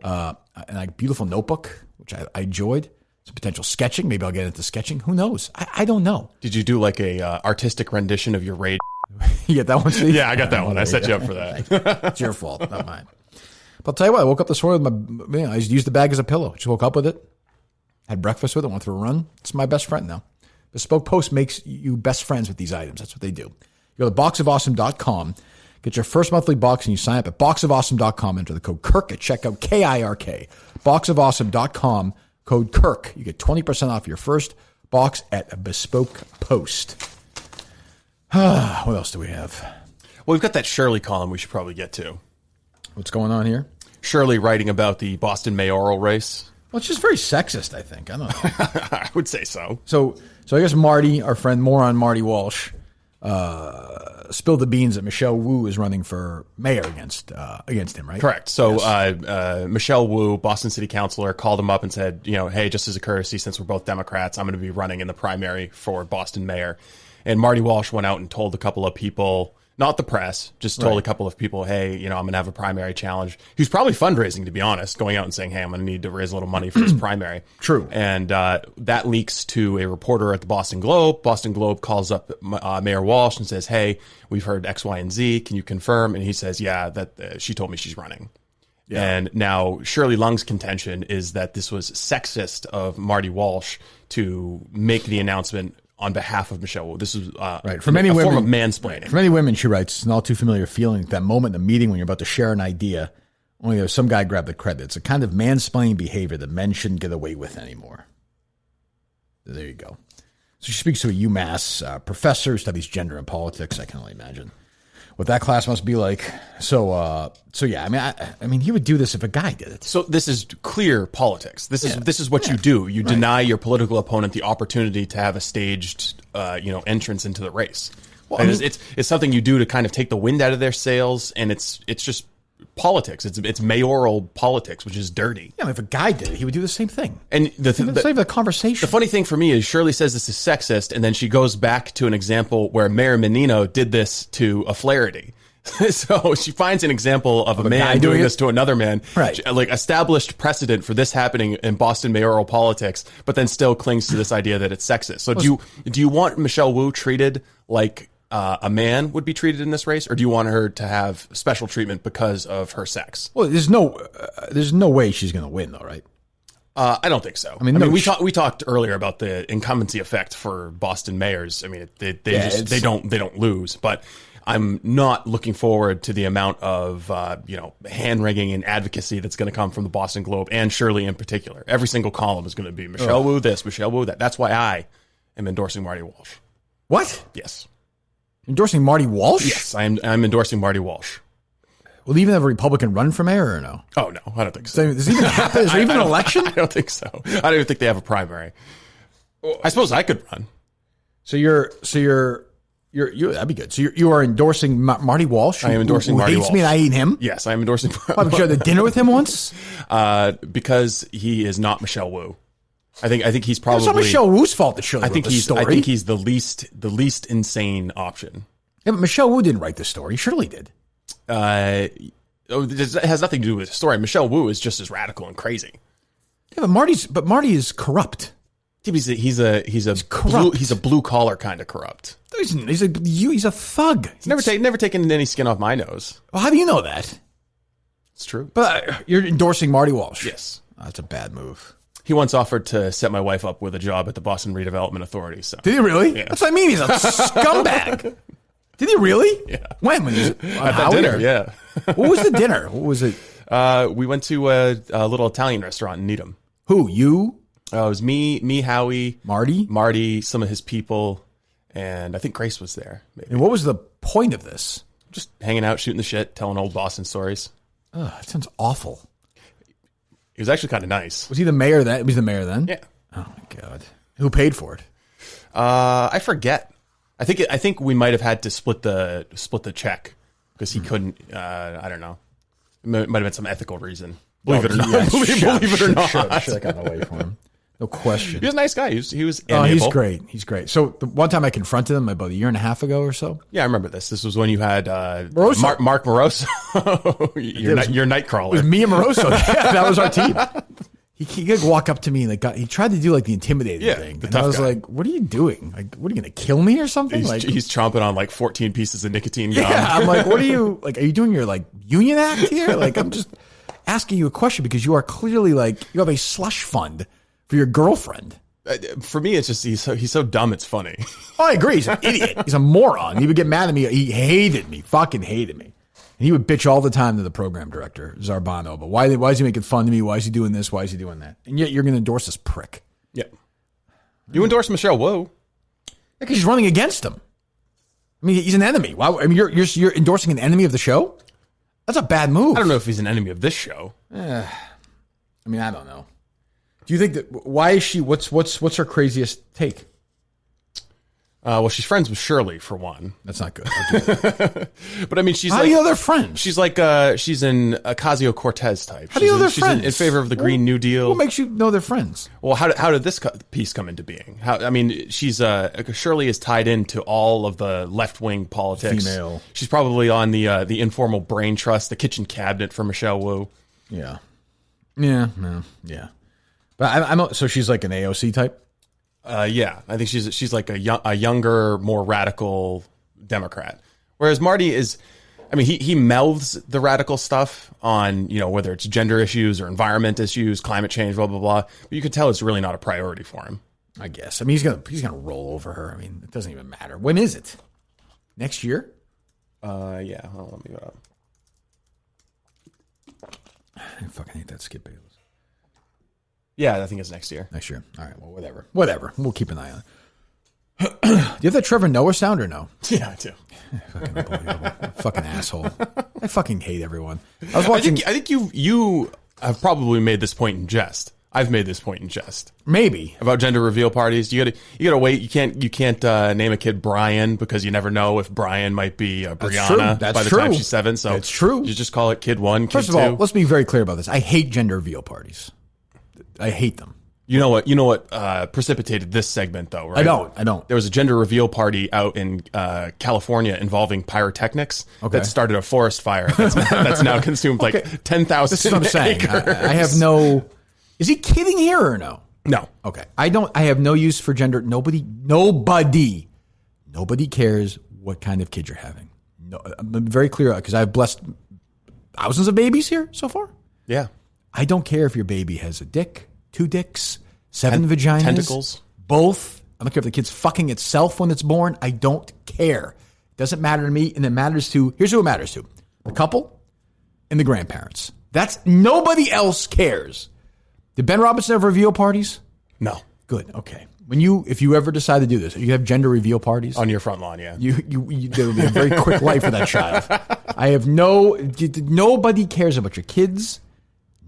and a beautiful notebook, which I enjoyed. Some potential sketching. Maybe I'll get into sketching. Who knows? I don't know. Did you do like a artistic rendition of your raid? You get that one, Steve? Yeah, I got that one. I set you up for that. It's your fault, not mine. But I'll tell you what, I woke up this morning with I used the bag as a pillow. Just woke up with it. Had breakfast with it, went for a run. It's my best friend now. Bespoke Post makes you best friends with these items. That's what they do. You go to boxofawesome.com, get your first monthly box, and you sign up at boxofawesome.com. Enter the code KIRK at checkout, KIRK. Boxofawesome.com, code KIRK. You get 20% off your first box at Bespoke Post. What else do we have? Well, we've got that Shirley column we should probably get to. What's going on here? Shirley writing about the Boston mayoral race. Well, it's just very sexist, I think. I don't know. I would say so. So I guess Marty, our friend, moron Marty Walsh, spilled the beans that Michelle Wu is running for mayor against him, right? Correct. So yes. Michelle Wu, Boston City Councilor, called him up and said, hey, just as a courtesy, since we're both Democrats, I'm going to be running in the primary for Boston mayor. And Marty Walsh went out and told a couple of people, not the press, just told a couple of people, hey, I'm going to have a primary challenge. He was probably fundraising, to be honest, going out and saying, hey, I'm going to need to raise a little money for this primary. True. And that leaks to a reporter at the Boston Globe. Boston Globe calls up Mayor Walsh and says, hey, we've heard X, Y, and Z. Can you confirm? And he says, yeah, that she told me she's running. Yeah. And now Shirley Leung's contention is that this was sexist of Marty Walsh to make the announcement on behalf of Michelle Wu. This is right. For many women, form of mansplaining. For many women, she writes, it's an all too familiar feeling. That moment in the meeting when you're about to share an idea, only there's some guy grab the credit. It's a kind of mansplaining behavior that men shouldn't get away with anymore. There you go. So she speaks to a UMass professor who studies gender and politics. I can only imagine. what that class must be like. So yeah, I mean, he would do this if a guy did it. So this is clear politics. This is what you do. You deny your political opponent the opportunity to have a staged, entrance into the race. Well, I mean, it's something you do to kind of take the wind out of their sails, and it's just politics. It's mayoral politics, which is dirty. Yeah, if a guy did it, he would do the same thing. And save the conversation. The funny thing for me is Shirley says this is sexist, and then she goes back to an example where Mayor Menino did this to a Flaherty. So she finds an example of a man doing this to another man, right? Like established precedent for this happening in Boston mayoral politics, but then still clings to this idea that it's sexist. So do you want Michelle Wu treated like a man would be treated in this race, or do you want her to have special treatment because of her sex? Well, there's no way she's going to win, though, right? I don't think so. I mean, we talked earlier about the incumbency effect for Boston mayors. I mean, they don't lose, but I'm not looking forward to the amount of hand wringing and advocacy that's going to come from the Boston Globe and Shirley in particular. Every single column is going to be Michelle Wu this, Michelle Wu that. That's why I am endorsing Marty Walsh. What? Yes. Endorsing Marty Walsh? Yes, I'm endorsing Marty Walsh. Will he even have a Republican run for mayor or no? Oh, no, I don't think so. Does it even happen? Is there even an election? I don't think so. I don't even think they have a primary. I suppose I could run. So you're that'd be good. So you are endorsing Marty Walsh? I am endorsing Marty Walsh. Who hates me and I hate him? Yes, I am endorsing Why, because you had dinner with him once? Because he is not Michelle Wu. I think he's probably. It's not Michelle Wu's fault that Shirley wrote the story. I think he's the least insane option. Yeah, but Michelle Wu didn't write the story. Shirley did. It has nothing to do with the story. Michelle Wu is just as radical and crazy. Yeah, but Marty is corrupt. He's a blue collar kind of corrupt. He's a thug. He's never taken any skin off my nose. Well, how do you know that? It's true. But you're endorsing Marty Walsh. Yes, that's a bad move. He once offered to set my wife up with a job at the Boston Redevelopment Authority. So did he really? Yeah. That's what I mean. He's a scumbag. Did he really? Yeah. When he was at that dinner? Yeah. What was the dinner? What was it? We went to a little Italian restaurant in Needham. Who? You? It was me, Howie, Marty, some of his people, and I think Grace was there. Maybe. And what was the point of this? Just hanging out, shooting the shit, telling old Boston stories. Oh, that sounds awful. He was actually kind of nice. Was he the mayor then? Was he the mayor then? Yeah. Oh my God. Who paid for it? I forget. I think we might have had to split the check because he couldn't. I don't know. It might have been some ethical reason. Believe it or not. Yeah, believe it or not. Should have gotten away from him. No question. He was a nice guy. He was amiable. He's great. He's great. So the one time I confronted him about a year and a half ago or so. Yeah, I remember this. This was when you had Mark Moroso, your Nightcrawler. It was me and Moroso. Yeah, that was our team. He could walk up to me and he tried to do like the intimidating thing. And I was like, what are you doing? Like, what are you going to kill me or something? He's chomping on like 14 pieces of nicotine gum. Yeah, I'm like, what are you like? Are you doing your like union act here? Like, I'm just asking you a question because you are clearly like you have a slush fund for your girlfriend. For me, it's just he's so dumb. It's funny. Oh, I agree. He's an idiot. He's a moron. He would get mad at me. He hated me. Fucking hated me. And he would bitch all the time to the program director, Zarbano. But why is he making fun of me? Why is he doing this? Why is he doing that? And yet you're going to endorse this prick. Yeah. You endorse Michelle Wu. Yeah, because she's running against him. I mean, he's an enemy. Why? I mean, you're endorsing an enemy of the show? That's a bad move. I don't know if he's an enemy of this show. I mean, I don't know. Do you think that? Why is she? What's her craziest take? Well, she's friends with Shirley for one. That's not good. But I mean, she's how like, do you know they're friends? She's like she's an Ocasio-Cortez type. How do you know they're friends? She's in favor of the Green New Deal. What makes you know they're friends? Well, how did this piece come into being? She's Shirley is tied into all of the left wing politics. Female. She's probably on the informal brain trust, the kitchen cabinet for Michelle Wu. Yeah. But so she's like an AOC type. Yeah, I think she's like a younger, more radical Democrat. Whereas Marty is, I mean, he melds the radical stuff on, whether it's gender issues or environment issues, climate change, blah, blah, blah. But you could tell it's really not a priority for him. I guess. I mean, he's gonna roll over her. I mean, it doesn't even matter. When is it? Next year? Yeah. Hold on, let me go up. I fucking hate that Skip Bayless. Yeah, I think it's next year. Next year. All right. Well, whatever. We'll keep an eye on it. Do you have that Trevor Noah sound or no? Yeah, I do. Fucking unbelievable. Fucking asshole. I fucking hate everyone. I was watching. I think you have probably made this point in jest. I've made this point in jest. Maybe About gender reveal parties. You gotta wait. You can't name a kid Brian because you never know if Brian might be Brianna by the time she's 7. So it's true. You just call it kid 1, kid 2. First of all, let's be very clear about this. I hate gender reveal parties. I hate them. You know what precipitated this segment though, right? I don't. There was a gender reveal party out in California involving pyrotechnics that started a forest fire that's now consumed like 10,000 This is what I'm saying. acres. I have no. Is he kidding here or no? No. Okay. I have no use for gender. Nobody cares what kind of kid you're having. No, I'm very clear because I've blessed thousands of babies here so far. Yeah. I don't care if your baby has a dick, 2 dicks, 7 vaginas, tentacles, both. I don't care if the kid's fucking itself when it's born. I don't care. It doesn't matter to me, and it matters to. Here's who it matters to: the couple and the grandparents. That's nobody else cares. Did Ben Robinson have reveal parties? No. Good. Okay. If you ever decide to do this, you have gender reveal parties On your front lawn, yeah. there will be a very quick life for that child. I have nobody cares about your kids.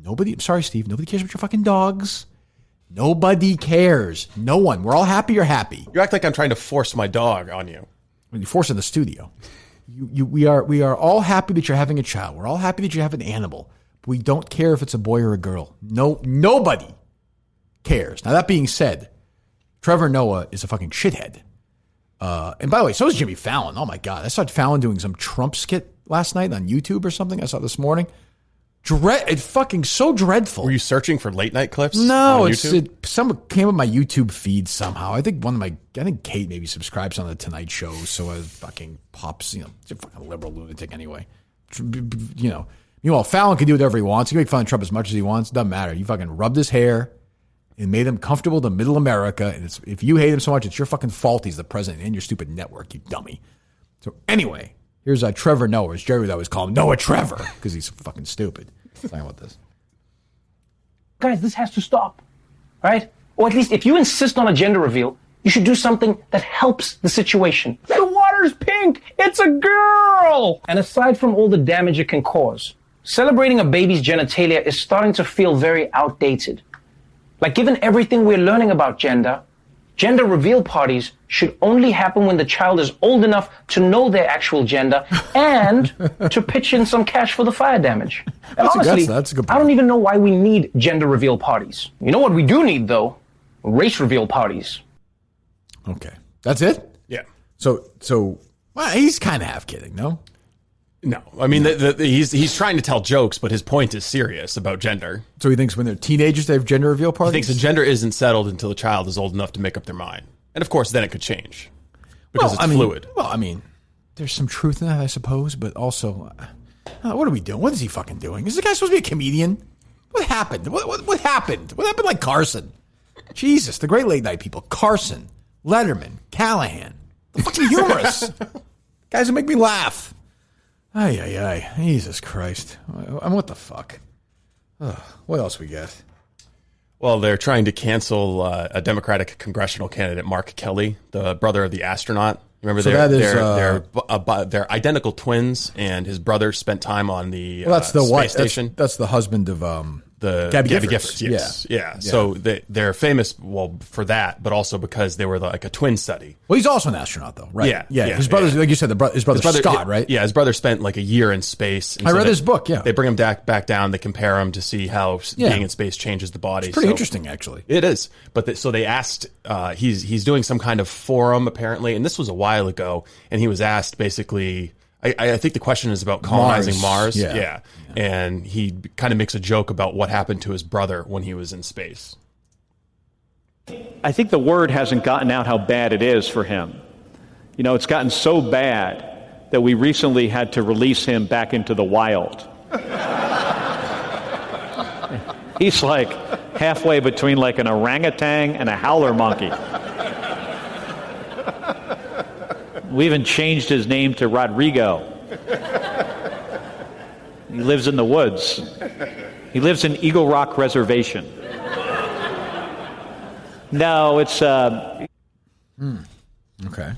I'm sorry, Steve. Nobody cares about your fucking dogs. Nobody cares. No one. We're all happy you're happy. You act like I'm trying to force my dog on you. When you force in the studio. We are all happy that you're having a child. We're all happy that you have an animal. But we don't care if it's a boy or a girl. No, nobody cares. Now, that being said, Trevor Noah is a fucking shithead. And by the way, so is Jimmy Fallon. Oh, my God. I saw Fallon doing some Trump skit last night on YouTube or something. I saw it this morning. It's fucking so dreadful. Were you searching for late night clips? No, on YouTube? Someone came with my YouTube feed somehow. I think Kate maybe subscribes on the Tonight Show, so it fucking pops. She's a fucking liberal lunatic anyway. Meanwhile, Fallon can do whatever he wants. He can make fun of Trump as much as he wants. Doesn't matter. You fucking rubbed his hair and made him comfortable to middle America. And if you hate him so much, it's your fucking fault he's the president and your stupid network, you dummy. So anyway, here's Trevor Noah, as Jerry would always call him, Noah Trevor, because he's fucking stupid. Talking about this. Guys, this has to stop, right? Or at least if you insist on a gender reveal, you should do something that helps the situation. The water's pink! It's a girl! And aside from all the damage it can cause, celebrating a baby's genitalia is starting to feel very outdated. Like, given everything we're learning about gender reveal parties should only happen when the child is old enough to know their actual gender and to pitch in some cash for the fire damage. And honestly, that's a good point. I don't even know why we need gender reveal parties. You know what we do need, though? Race reveal parties. Okay. That's it? Yeah. So well, he's kind of half kidding, no? No. I mean, he's trying to tell jokes, but his point is serious about gender. So he thinks when they're teenagers, they have gender reveal He parties? thinks the gender isn't settled until the child is old enough to make up their mind. And of course, then it could change because it's fluid. Well, I mean, there's some truth in that, I suppose, but also, what are we doing? What is he fucking doing? Is the guy supposed to be a comedian? What happened? What happened? What happened like Carson? Jesus, the great late night people. Carson, Letterman, Callahan. They're fucking humorous. Guys who make me laugh. Ay. Jesus Christ. What the fuck? What else we got? Well, they're trying to cancel a Democratic congressional candidate, Mark Kelly, the brother of the astronaut. Remember, they're identical twins, and his brother spent time on the space station. That's the husband of the Gabby Giffords. Yes. Yeah. So they're famous, for that, but also because they were like a twin study. Well, he's also an astronaut, though, right? Yeah. His brother's, like you said, his brother Scott, right? Yeah, his brother spent like a year in space. I read his book, yeah. They bring him back down, they compare him to see how being in space changes the body. It's pretty interesting, actually. It is. But so they asked, he's doing some kind of forum, apparently, and this was a while ago, and he was asked basically... I think the question is about colonizing Mars. Yeah. And he kind of makes a joke about what happened to his brother when he was in space. I think the word hasn't gotten out how bad it is for him. You know, it's gotten so bad that we recently had to release him back into the wild. He's like halfway between like an orangutan and a howler monkey. We even changed his name to Rodrigo. He lives in the woods. He lives in Eagle Rock Reservation. No, it's... Okay.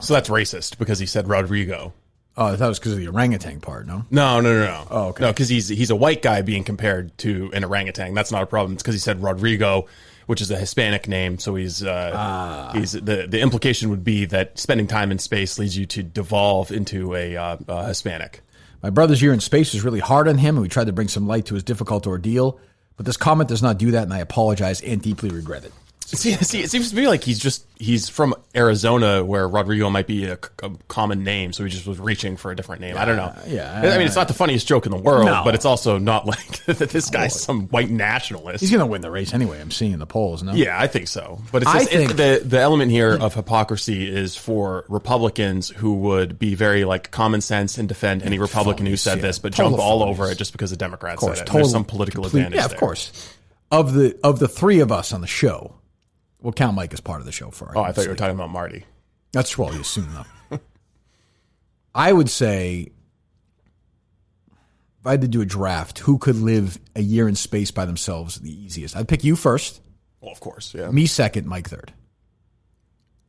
So that's racist because he said Rodrigo. Oh, I thought it was because of the orangutan part, no? No. Oh, okay. No, because he's a white guy being compared to an orangutan. That's not a problem. It's because he said Rodrigo, which is a Hispanic name. So he's the implication would be that spending time in space leads you to devolve into a Hispanic. My brother's year in space was really hard on him, and we tried to bring some light to his difficult ordeal. But this comment does not do that, and I apologize and deeply regret it. See, it seems to me like he's from Arizona, where Rodrigo might be a common name, so he just was reaching for a different name. I don't know. I mean, it's not the funniest joke in the world, but it's also not like this guy's some white nationalist. He's going to win the race anyway. I'm seeing in the polls. No, yeah, I think so. But it's just, the element here of hypocrisy is for Republicans who would be very like common sense and defend any Republican who said this, but jump all over it just because the Democrats said it. There's some political advantage. Yeah, of course. Of the three of us on the show. We'll count Mike as part of the show for I thought you were talking about Marty. That's well, soon enough. I would say, if I had to do a draft, who could live a year in space by themselves the easiest? I'd pick you first. Well, of course, yeah. Me second, Mike third.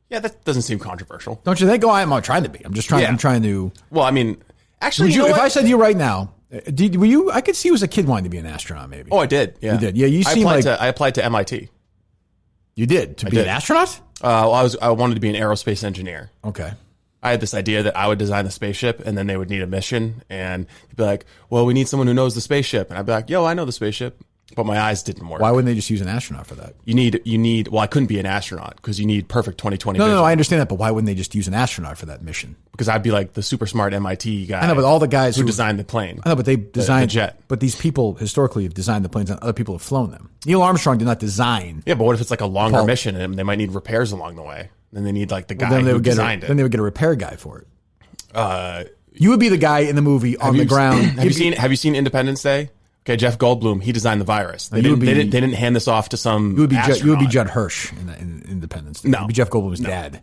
Yeah, that doesn't seem controversial. Don't you think? Oh, I'm not trying to be. I'm just trying. Yeah. I'm trying to. Well, I mean, actually, if I said to you right now, were you? I could see you as a kid wanting to be an astronaut. Maybe. Oh, I did. Yeah, you did. Yeah, you seem like I applied to MIT. You did to be an astronaut? I wanted to be an aerospace engineer. Okay. I had this idea that I would design the spaceship, and then they would need a mission, and they'd be like, "Well, we need someone who knows the spaceship," and I'd be like, "Yo, I know the spaceship," but my eyes didn't work. Why wouldn't they just use an astronaut for that? You need. Well, I couldn't be an astronaut because you need perfect 20/20 vision. No, I understand that, but why wouldn't they just use an astronaut for that mission? Because I'd be like the super smart MIT guy. I know, but all the guys who designed the plane. I know, but they designed the jet. But these people historically have designed the planes, and other people have flown them. Neil Armstrong did not design. Yeah, but what if it's like a longer mission and they might need repairs along the way? Then they need like the guy who designed it. Then they would get a repair guy for it. You would be the guy in the movie on the ground. Have you seen Independence Day? Okay, Jeff Goldblum, he designed the virus. They didn't hand this off to some astronaut. You would be Judd Hirsch in Independence Day. No. You'd be Jeff Goldblum's dad.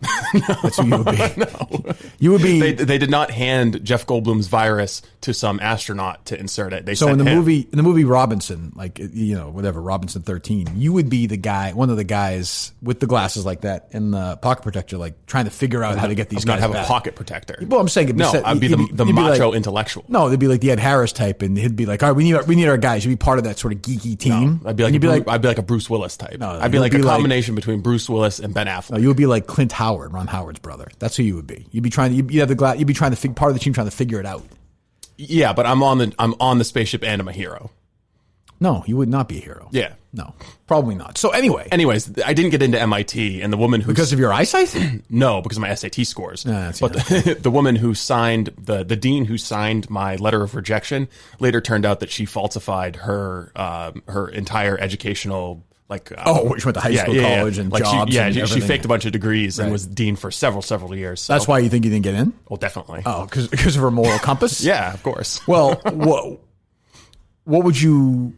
That's who you would be. No. You would be. They did not hand Jeff Goldblum's virus to some astronaut to insert it. So in the movie Robinson, like Robinson 13, you would be the guy, one of the guys with the glasses like that and the pocket protector, like trying to figure out how to get these guys not have back. a pocket protector. Well, I'm saying I'd be the macho intellectual. No, they'd be like the Ed Harris type, and he'd be like, all right, we need our guys. You'd be part of that sort of geeky team. No, I'd be like a Bruce Willis type. No, I'd be like a combination between Bruce Willis and Ben Affleck. No, you would be like Clint Howard, Ron Howard's brother. That's who you would be. You'd be trying to part of the team trying to figure it out. Yeah, but I'm on the spaceship and I'm a hero. No, you would not be a hero. Yeah. No, probably not. So anyways, I didn't get into MIT, and the woman who because of your eyesight? No, because of my SAT scores. But the woman who signed the dean who signed my letter of rejection later turned out that she falsified her entire educational which went to high school, college, and jobs. She faked a bunch of degrees and was dean for several years. So. That's why you think you didn't get in? Well, definitely. Oh, because of her moral compass? Yeah, of course. Well, what would you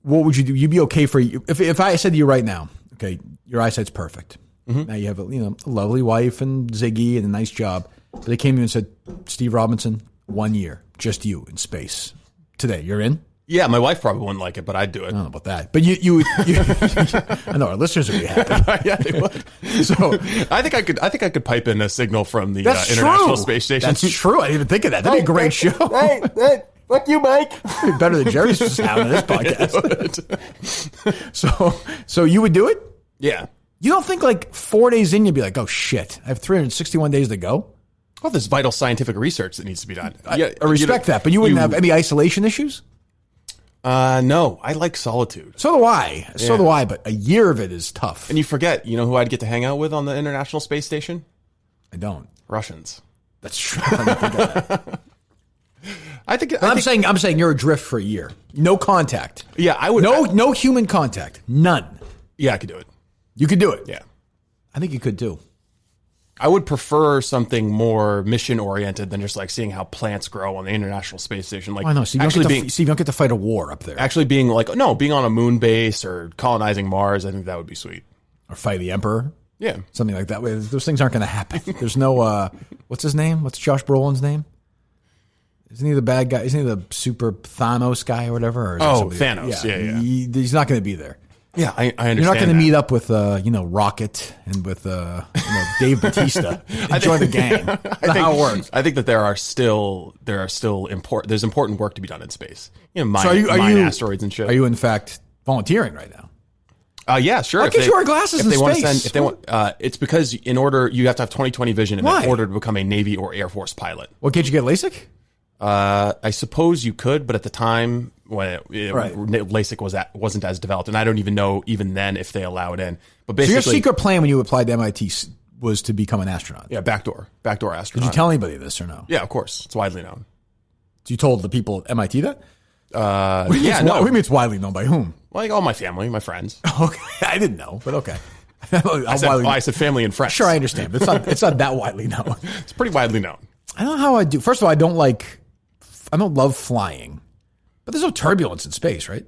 do? You'd be okay for if I said to you right now, okay, your eyesight's perfect. Mm-hmm. Now you have a lovely wife and Ziggy and a nice job. But they came to you and said, Steve Robinson, 1 year, just you in space. Today, you're in? Yeah, my wife probably wouldn't like it, but I'd do it. I don't know about that. But you I know our listeners would be happy. Yeah, they would. So I think I could pipe in a signal from the International Space Station. That's true. I didn't even think of that. That'd be a great show. Hey, fuck you, Mike. Better than Jerry's sound on this podcast. So you would do it? Yeah. You don't think like 4 days in you'd be like, oh shit, I have 361 days to go? Well, there's vital scientific research that needs to be done. I respect that, but you wouldn't have any isolation issues? No, I like solitude. So do I. So do I, but a year of it is tough. And you forget, who I'd get to hang out with on the International Space Station? I don't. Russians. That's true. I didn't think of that. I'm saying you're adrift for a year. No contact. Yeah, I would. No human contact. None. Yeah, I could do it. You could do it. Yeah. I think you could too. I would prefer something more mission oriented than just like seeing how plants grow on the International Space Station. Like, I know. So you don't get to fight a war up there. Actually being being on a moon base or colonizing Mars, I think that would be sweet. Or fight the Emperor. Yeah. Something like that. Those things aren't going to happen. There's no, what's his name? What's Josh Brolin's name? Isn't he the bad guy? Isn't he the super Thanos guy or whatever? Or Thanos. Yeah. He's not going to be there. Yeah, I understand. You're not going to meet up with Rocket and with Dave Bautista and join the gang. That's how it works. I think that there's important work to be done in space. Mine asteroids and shit. Are you in fact volunteering right now? Yeah, sure. Why can't you wear glasses in space? It's because you have to have 20/20 vision in order to become a Navy or Air Force pilot. Well, can't you get LASIK? I suppose you could, but at the time when LASIK wasn't as developed, and I don't even know even then if they allow it in. But basically, so your secret plan when you applied to MIT was to become an astronaut. Yeah, backdoor astronaut. Did you tell anybody this or no? Yeah, of course, it's widely known. So you told the people at MIT that? No. What do you mean it's widely known by whom? Like all my family, my friends. Okay, I didn't know, but okay. I said family and friends. Sure, I understand, but it's not that widely known. It's pretty widely known. I don't know how I do. First of all, I don't love flying, but there's no turbulence in space, right?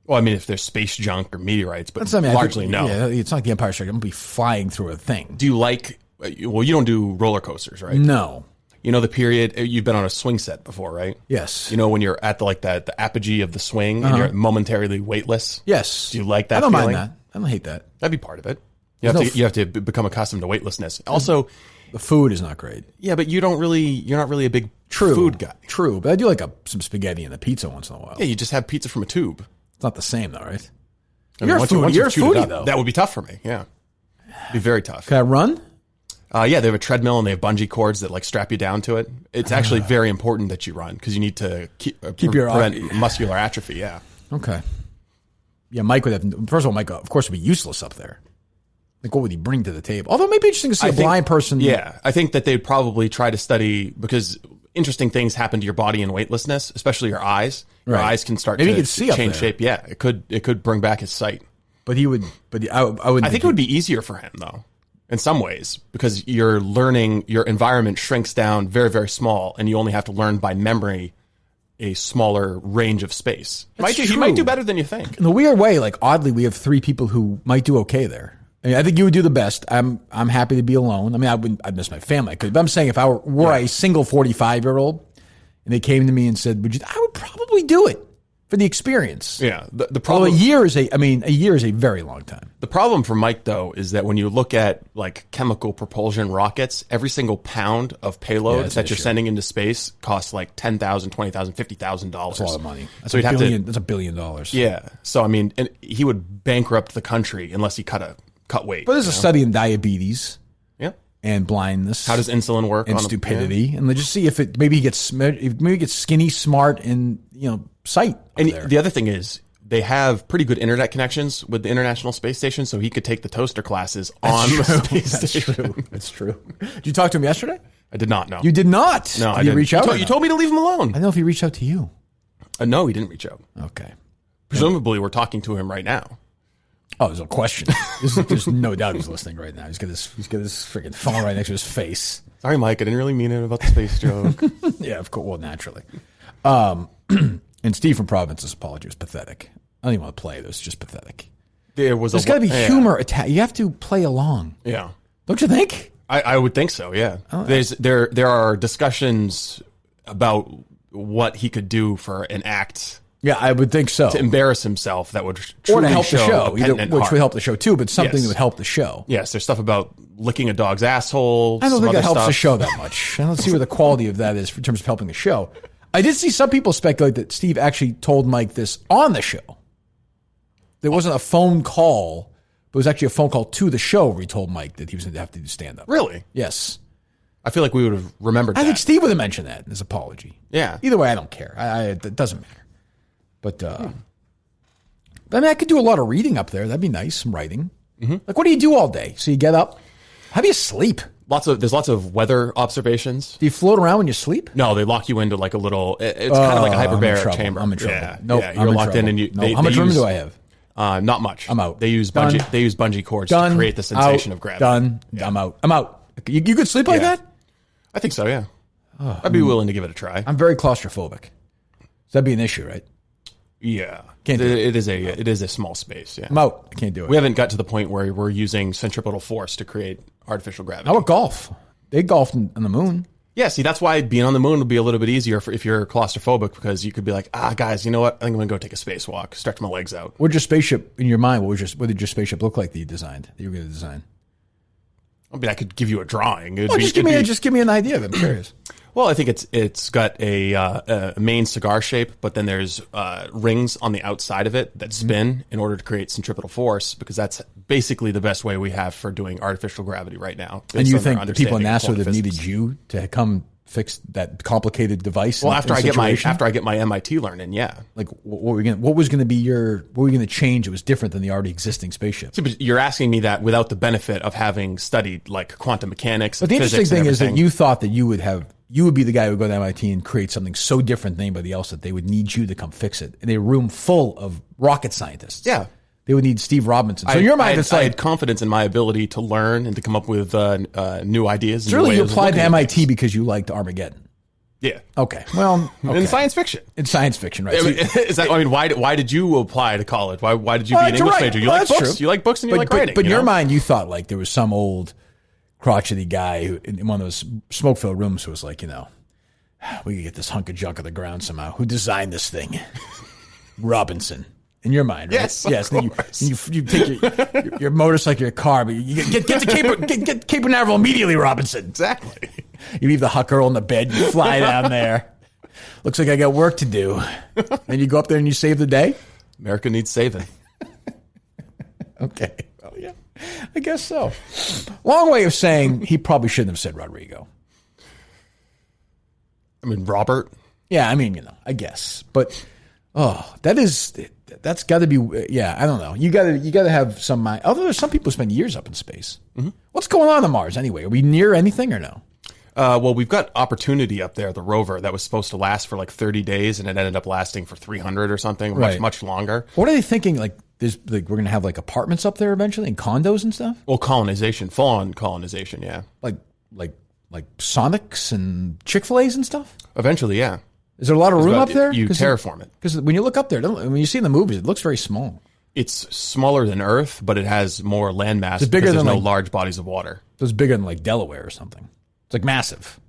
Well, I mean, if there's space junk or meteorites, but largely no. Yeah, it's not like the Empire State. I'm going to be flying through a thing. Do you you don't do roller coasters, right? No. The period, you've been on a swing set before, right? Yes. When you're at the apogee of the swing and you're momentarily weightless? Yes. Do you like that feeling? I feeling? don't mind that. I don't hate that. That'd be part of it. You have to become accustomed to weightlessness. Also, the food is not great. Yeah, but you're not really a big food guy. True, but I do like some spaghetti and a pizza once in a while. Yeah, you just have pizza from a tube. It's not the same though, right? You're a foodie though. That would be tough for me, yeah. It'd be very tough. Can I run? Yeah, they have a treadmill and they have bungee cords that strap you down to it. It's actually very important that you run because you need to prevent muscular atrophy. Yeah. Okay. Yeah, Mike would have. First of all, Mike, of course, would be useless up there. Like, what would he bring to the table? Although, it may be interesting to see a blind person. Yeah, I think that they'd probably try to study because interesting things happen to your body in weightlessness, especially your eyes. Your eyes can start to change shape. Yeah, it could bring back his sight. But he would. But I would. I think it would be easier for him though. In some ways, because you're learning, your environment shrinks down very, very small, and you only have to learn by memory a smaller range of space. He might do better than you think. In a weird way, oddly, we have three people who might do okay there. I think you would do the best. I'm happy to be alone. I mean, I'd miss my family. But I'm saying if I were a single 45-year-old and they came to me and said, I would probably do it for the experience. Yeah. The problem, a year is a very long time. The problem for Mike though is that when you look at chemical propulsion rockets, every single pound of payload that you're sending into space costs $10,000, $20,000, $50,000. That's a lot of money. That's that's $1 billion. Yeah. So I mean, and he would bankrupt the country unless he cut weight. But there's a study in diabetes. Yeah. And blindness. How does insulin work? And stupidity. And they just see if it maybe he gets skinny, smart, and sight. And the other thing is they have pretty good internet connections with the International Space Station, so he could take the toaster classes on the space station. That's true. Did you talk to him yesterday? I did not. No. You did not. No, did he reach out? You told me to leave him alone. I don't know if he reached out to you. No, he didn't reach out. Okay. Presumably, we're talking to him right now. Oh, there's a question. There's no doubt he's listening right now. He's got his freaking phone right next to his face. Sorry, Mike. I didn't really mean it about the space joke. Yeah, of course. Well, naturally. And Steve from Providence's apology was pathetic. I don't even want to play this. Just pathetic. There's got to be humor attached. You have to play along. Yeah. Don't you think? I would think so. Yeah. There are discussions about what he could do for an act. Yeah, I would think so. To embarrass himself that would or to help the show, which would help the show too, but something that would help the show. Yes, there's stuff about licking a dog's asshole. I don't think that helps the show that much. I don't see where the quality of that is in terms of helping the show. I did see some people speculate that Steve actually told Mike this on the show. There wasn't a phone call, but it was actually a phone call to the show where he told Mike that he was going to have to do stand-up. Really? Yes. I feel like we would have remembered that. I think Steve would have mentioned that in his apology. Yeah. Either way, I don't care. It doesn't matter. But I mean, I could do a lot of reading up there. That'd be nice, some writing. Mm-hmm. What do you do all day? So you get up. How do you sleep? There's lots of weather observations. Do you float around when you sleep? No, they lock you into a little. It's kind of like a hyperbaric chamber. I'm in trouble. Yeah, nope, yeah, you're locked in, and you. Nope. How much room do I have? Not much. I'm out. They use bungee cords to create the sensation of gravity. Done. Yeah. I'm out. You could sleep like that? I think so. Yeah. I'd be willing to give it a try. I'm very claustrophobic. So that'd be an issue, right? Yeah. Can't do it is a small space. Yeah. I'm out. I can't do it. We haven't got to the point where we're using centripetal force to create artificial gravity. How about golf? They golfed on the moon. Yeah, see, that's why being on the moon would be a little bit easier if you're claustrophobic, because you could be like, guys, you know what? I think I'm going to go take a spacewalk, stretch my legs out. What'd your spaceship, in your mind, what did your spaceship look like that you designed, that you were going to design? I mean, I could give you a drawing. Just give me an idea. I'm curious. Well, I think it's got a main cigar shape, but then there's rings on the outside of it that spin in order to create centripetal force, because that's basically the best way we have for doing artificial gravity right now. And you think the people at NASA would have needed you to come fix that complicated device? Well, after I get my MIT learning, yeah. Like, what was going to change? It was different than the already existing spaceship. See, but you're asking me that without the benefit of having studied like quantum mechanics. But the interesting thing is that you thought that you would be the guy who would go to MIT and create something so different than anybody else that they would need you to come fix it in a room full of rocket scientists. Yeah. They would need Steve Robinson. So in your mind, I had confidence in my ability to learn and to come up with new ideas. So really, you applied to MIT because you liked Armageddon. Yeah. Okay. Well, in science fiction. In science fiction, right? Why did you apply to college? Why did you be an English major? You like books. You like books and you like writing. But in your mind, you thought like there was some old crotchety guy who, in one of those smoke-filled rooms, who was like, we could get this hunk of junk on the ground somehow. Who designed this thing? Robinson. In your mind, right? Yes. Then you take your motorcycle, your car, but you get to Cape Canaveral immediately, Robinson. Exactly. You leave the hot girl in the bed, you fly down there. Looks like I got work to do. Then you go up there and you save the day? America needs saving. Okay. Well, yeah, I guess so. Long way of saying he probably shouldn't have said Rodrigo. I mean, Robert. Yeah, I guess. But, that's got to be, yeah, I don't know. You got to have some mind. Although there's some people who spend years up in space. Mm-hmm. What's going on Mars anyway? Are we near anything or no? Well, we've got Opportunity up there, the rover, that was supposed to last for like 30 days, and it ended up lasting for 300 or something, much longer. What are they thinking? Like, we're going to have like apartments up there eventually and condos and stuff? Well, colonization, full-on colonization, yeah. Like Sonics and Chick-fil-A's and stuff? Eventually, yeah. Is there a lot of room up there? You terraform it. Because when you look up there, when you see in the movies, it looks very small. It's smaller than Earth, but it has more land mass. It's bigger because than there's no large bodies of water. So it's bigger than like Delaware or something. It's like massive.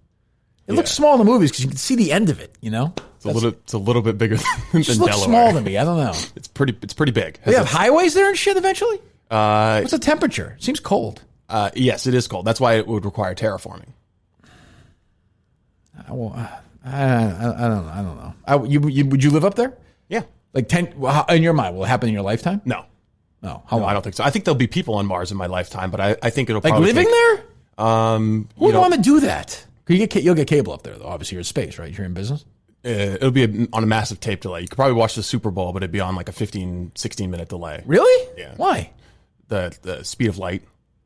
It looks small in the movies because you can see the end of it. It's a little bit bigger than Delaware. It looks small to me. I don't know. It's pretty big. They have highways there and shit eventually. What's the temperature? It seems cold. Yes, it is cold. That's why it would require terraforming. I don't know. Would you live up there? Yeah. Like 10 in your mind, will it happen in your lifetime? No. No. How long? I don't think so. I think there'll be people on Mars in my lifetime, but I think it'll like probably living there? Who would want to do that? You'll get cable up there though. Obviously, you're in space, right? You're in business. It'll be on a massive tape delay. You could probably watch the Super Bowl, but it'd be on like a 15, 16-minute delay. Really? Yeah. Why? The speed of light.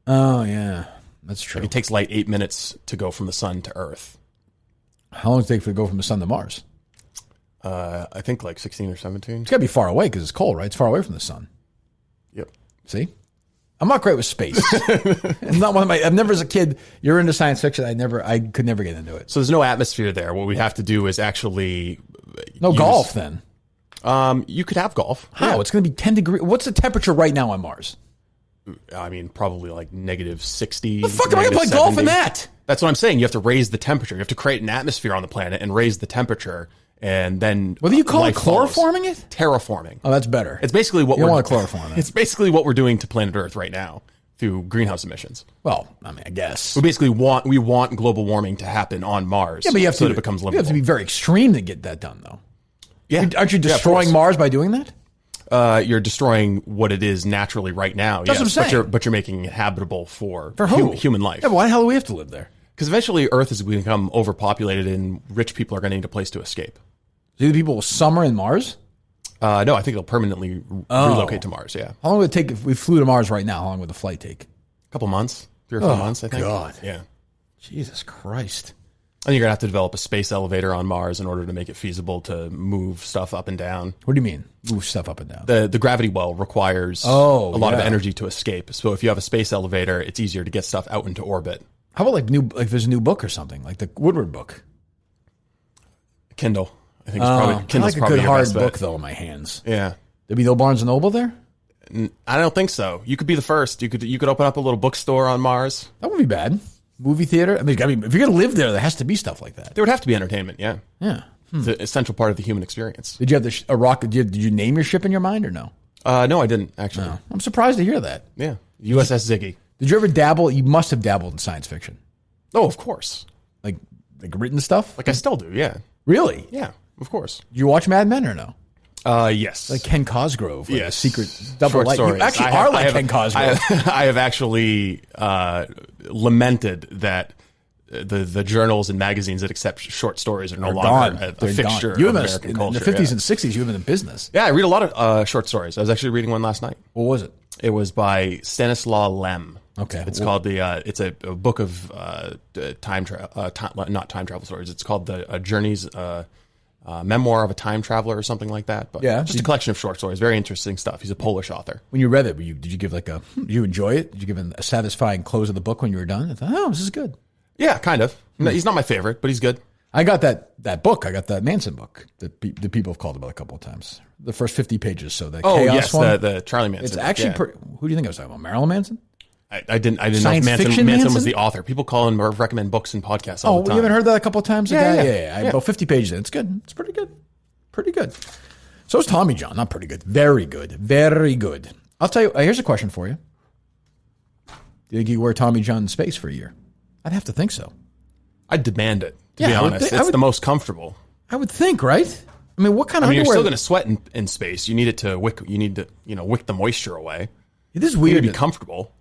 Oh yeah, that's true. It takes light 8 minutes to go from the sun to Earth. How long does it take to go from the sun to Mars? I think like 16 or 17. It's got to be far away because it's cold, right? It's far away from the sun. Yep. See? I'm not great with space. I'm not one of I've never as a kid, you're into science fiction. I could never get into it. So there's no atmosphere there. What we have to do is actually golf then. You could have golf. How? Yeah. It's going to be 10 degrees. What's the temperature right now on Mars? I mean, probably like negative 60. The fuck am I going to play golf in that? That's what I'm saying. You have to raise the temperature. You have to create an atmosphere on the planet and raise the temperature. And then what do you call it? Chloroforming it? Terraforming. Oh, that's better. It's basically what you don't want to chloroform it. It's basically what we're doing to planet Earth right now through greenhouse emissions. Well, I mean, I guess we basically want global warming to happen on Mars. Yeah, but you have so that it becomes livable. You have to be very extreme to get that done, though. Yeah, aren't you destroying Mars by doing that? You're destroying what it is naturally right now. That's what I'm saying. But you're making it habitable for human life. Yeah, but why the hell do we have to live there? Because eventually Earth has become overpopulated and rich people are going to need a place to escape. Do the people summer in Mars? No, I think they'll permanently relocate to Mars, yeah. How long would it take if we flew to Mars right now? How long would the flight take? A couple months. 3 or 4 months, I think. God. Yeah. Jesus Christ. And you're going to have to develop a space elevator on Mars in order to make it feasible to move stuff up and down. What do you mean, move stuff up and down? The gravity well requires a lot of energy to escape. So if you have a space elevator, it's easier to get stuff out into orbit. How about like there's a new book or something, like the Woodward book? Kindle. I think it's probably Kindle's like probably a good your hard best bet. book though in my hands. Yeah. There'd be no Barnes and Noble there? I don't think so. You could be the first. You could open up a little bookstore on Mars. That wouldn't be bad. movie theater. I mean, if you're gonna live there has to be stuff like that. There would have to be entertainment. Yeah. Yeah. It's an essential part of the human experience. Did you have a rocket? Did you name your ship in your mind or no? No, I didn't actually. No. I'm surprised to hear that. Yeah. USS Ziggy. Did you ever dabble? You must have dabbled in science fiction. Oh, of course. Like written stuff? Like I still do, yeah. Really? Yeah, of course. Did you watch Mad Men or no? Yes. Like Ken Cosgrove. Like yes. A secret double Short life. stories. You actually are like Ken Cosgrove. I have actually lamented that the journals and magazines that accept short stories are no longer a fixture of American culture. In the 50s and 60s, you were in business. Yeah, I read a lot of short stories. I was actually reading one last night. What was it? It was by Stanislaw Lem. Okay. It's called it's a book of not time travel stories. It's called the Journeys, Memoir of a Time Traveler or something like that. But yeah. Just a collection of short stories. Very interesting stuff. He's a Polish author. When you read it, did you give did you enjoy it? Did you give a satisfying close of the book when you were done? I thought, oh, this is good. Yeah, kind of. He's not my favorite, but he's good. I got that book. I got that Manson book that the people have called about a couple of times. The first 50 pages. So the chaos one. The Charlie Manson. It's actually who do you think I was talking about? Marilyn Manson? I didn't know Manson was the author. People call him or recommend books and podcasts all the time. You haven't heard that a couple of times? Yeah. About 50 pages in. It's good. It's pretty good. Pretty good. So is Tommy John. Not pretty good. Very good. Very good. I'll tell you, here's a question for you. Do you think you wear Tommy John in space for a year? I'd have to think so. I'd demand it, to be honest. It's the most comfortable. I would think, right? I mean, what kind of underwear? You're still going to sweat in space. You need it to wick. You need to, wick the moisture away. It is weird. You need to be comfortable.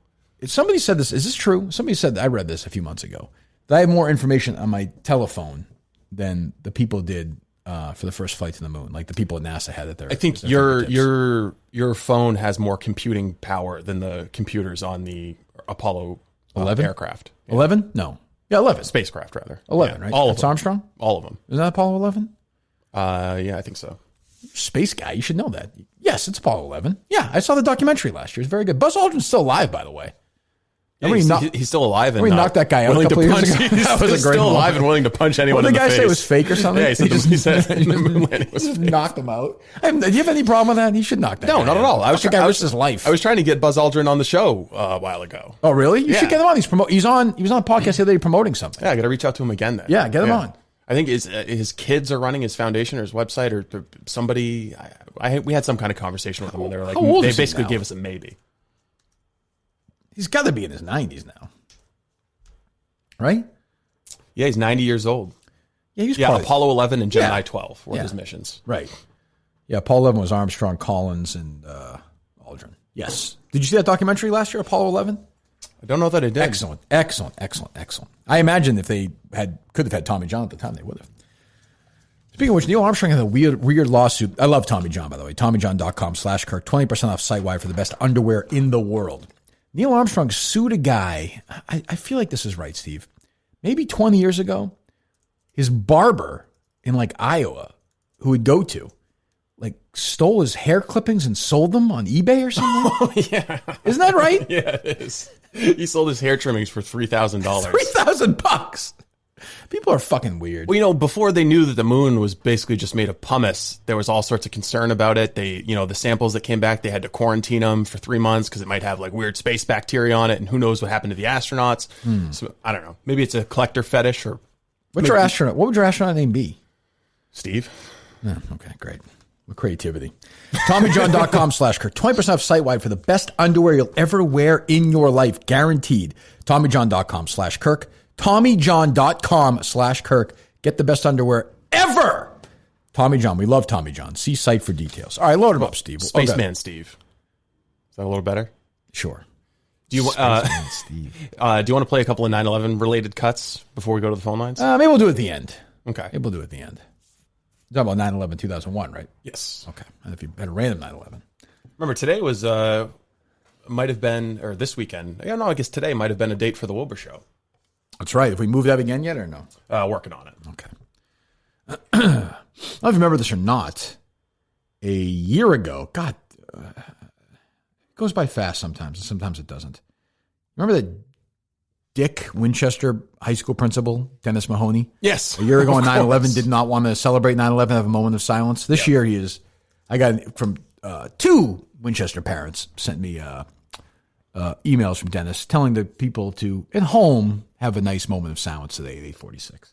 Somebody said this. Is this true? Somebody said, I read this a few months ago, that I have more information on my telephone than the people did for the first flight to the moon. Like the people at NASA had it there. I think your phone has more computing power than the computers on the Apollo 11 aircraft. 11? No. Yeah, 11. Spacecraft, rather. 11, yeah. right? All That's of them. Armstrong? All of them. Is that Apollo 11? Yeah, I think so. Space guy, you should know that. Yes, it's Apollo 11. Yeah, I saw the documentary last year. It's very good. Buzz Aldrin's still alive, by the way. Yeah, he's still alive and we knocked that guy out a couple of years ago. That was a great still alive and willing to punch anyone in the face. What did the guy say? It was fake or something? Yeah, he said the moon landing was fake. Knocked him out. Do you have any problem with that? He should knock that guy not at all. I risked his life. I was trying to get Buzz Aldrin on the show a while ago. Oh, really? You should get him on. He was on a podcast the other day promoting something. Yeah, I got to reach out to him again then. Yeah, get him on. I think his kids are running his foundation or his website or somebody. We had some kind of conversation with them and they were like, they basically gave us a maybe. He's got to be in his 90s now. Right? Yeah, he's 90 years old. Yeah, he was Apollo 11 and Gemini 12 were his missions. Right. Yeah, Apollo 11 was Armstrong, Collins, and Aldrin. Yes. Did you see that documentary last year, Apollo 11? I don't know that I did. Excellent. I imagine if they could have had Tommy John at the time, they would have. Speaking of which, Neil Armstrong had a weird lawsuit. I love Tommy John, by the way. TommyJohn.com/Kirk. 20% off site-wide for the best underwear in the world. Neil Armstrong sued a guy. I feel like this is right, Steve. Maybe 20 years ago, his barber in Iowa, who would go to, stole his hair clippings and sold them on eBay or something. Oh, yeah. Isn't that right? Yeah, it is. He sold his hair trimmings for $3,000. $3,000. People are fucking weird. Well, before they knew that the moon was basically just made of pumice, there was all sorts of concern about it. They, the samples that came back, they had to quarantine them for 3 months because it might have weird space bacteria on it, and who knows what happened to the astronauts. So I don't know. Maybe it's a collector fetish or. What would your astronaut name be? Steve. Oh, okay, great. With creativity. TommyJohn.com/Kirk. 20% off site-wide for the best underwear you'll ever wear in your life. Guaranteed. TommyJohn.com/Kirk. TommyJohn.com/Kirk. Get the best underwear ever. Tommy John. We love Tommy John. See site for details. All right, load him up, Steve. Spaceman Steve. Is that a little better? Sure. Do you want to play a couple of 9/11 related cuts before we go to the phone lines? Maybe we'll do it at the end. Okay. Maybe we'll do it at the end. You're talking about 9/11, 2001, right? Yes. Okay. And if you had a random 9/11. Remember, today was, might have been, or this weekend. Yeah, no, I guess today might have been a date for the Wilbur Show. That's right. Have we moved that again yet or no? Working on it. Okay. I don't know if you remember this or not. A year ago, God, it goes by fast sometimes, and sometimes it doesn't. Remember that Dick Winchester High School principal, Dennis Mahoney? Yes. A year ago on 9/11 did not want to celebrate 9/11, have a moment of silence. This year he is. I got from two Winchester parents sent me emails from Dennis telling the people to, at home, have a nice moment of silence today at 8:46.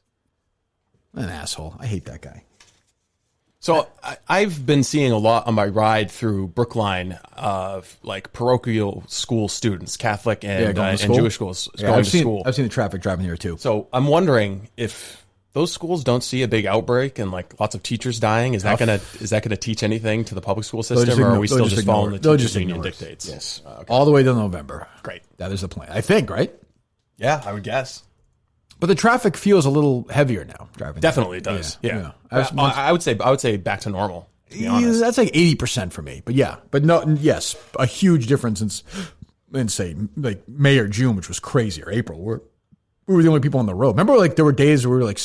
An asshole. I hate that guy. So I've been seeing a lot on my ride through Brookline of like parochial school students, Catholic and Jewish schools going to school. I've seen the traffic driving here too. So I'm wondering if those schools don't see a big outbreak and like lots of teachers dying, is that gonna teach anything to the public school system, or are we still just following the teachers' union dictates? Yes, all the way to November. Great, that is the plan. I think, right? Yeah, I would guess. But the traffic feels a little heavier now. Driving, definitely it does. Yeah. I would say back to normal. To be honest. That's like 80% for me. But yes, a huge difference in say like May or June, which was crazy, or April. We were the only people on the road. Remember, like there were days where we were like,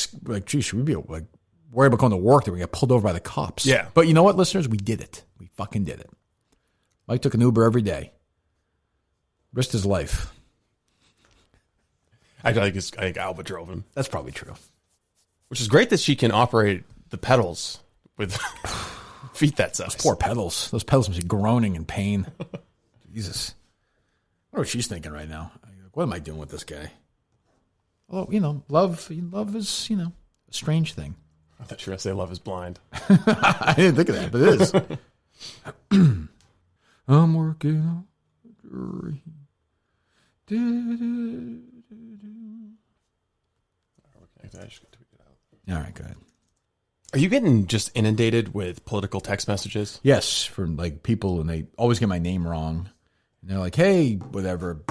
geez, should we be like worried about going to work that we got pulled over by the cops? Yeah. But you know what, listeners? We did it. We fucking did it. Mike took an Uber every day. Risked his life. I think Alba drove him. That's probably true. Which is great that she can operate the pedals with feet that size. Those poor pedals. Those pedals must be groaning in pain. Jesus. I wonder what she's thinking right now. What am I doing with this guy? Well, love is, a strange thing. I thought you were going to say love is blind. I didn't think of that, but it is. I'm working on a dream. All right, go ahead. Are you getting just inundated with political text messages? Yes, from like people, and they always get my name wrong. And they're like, hey, whatever,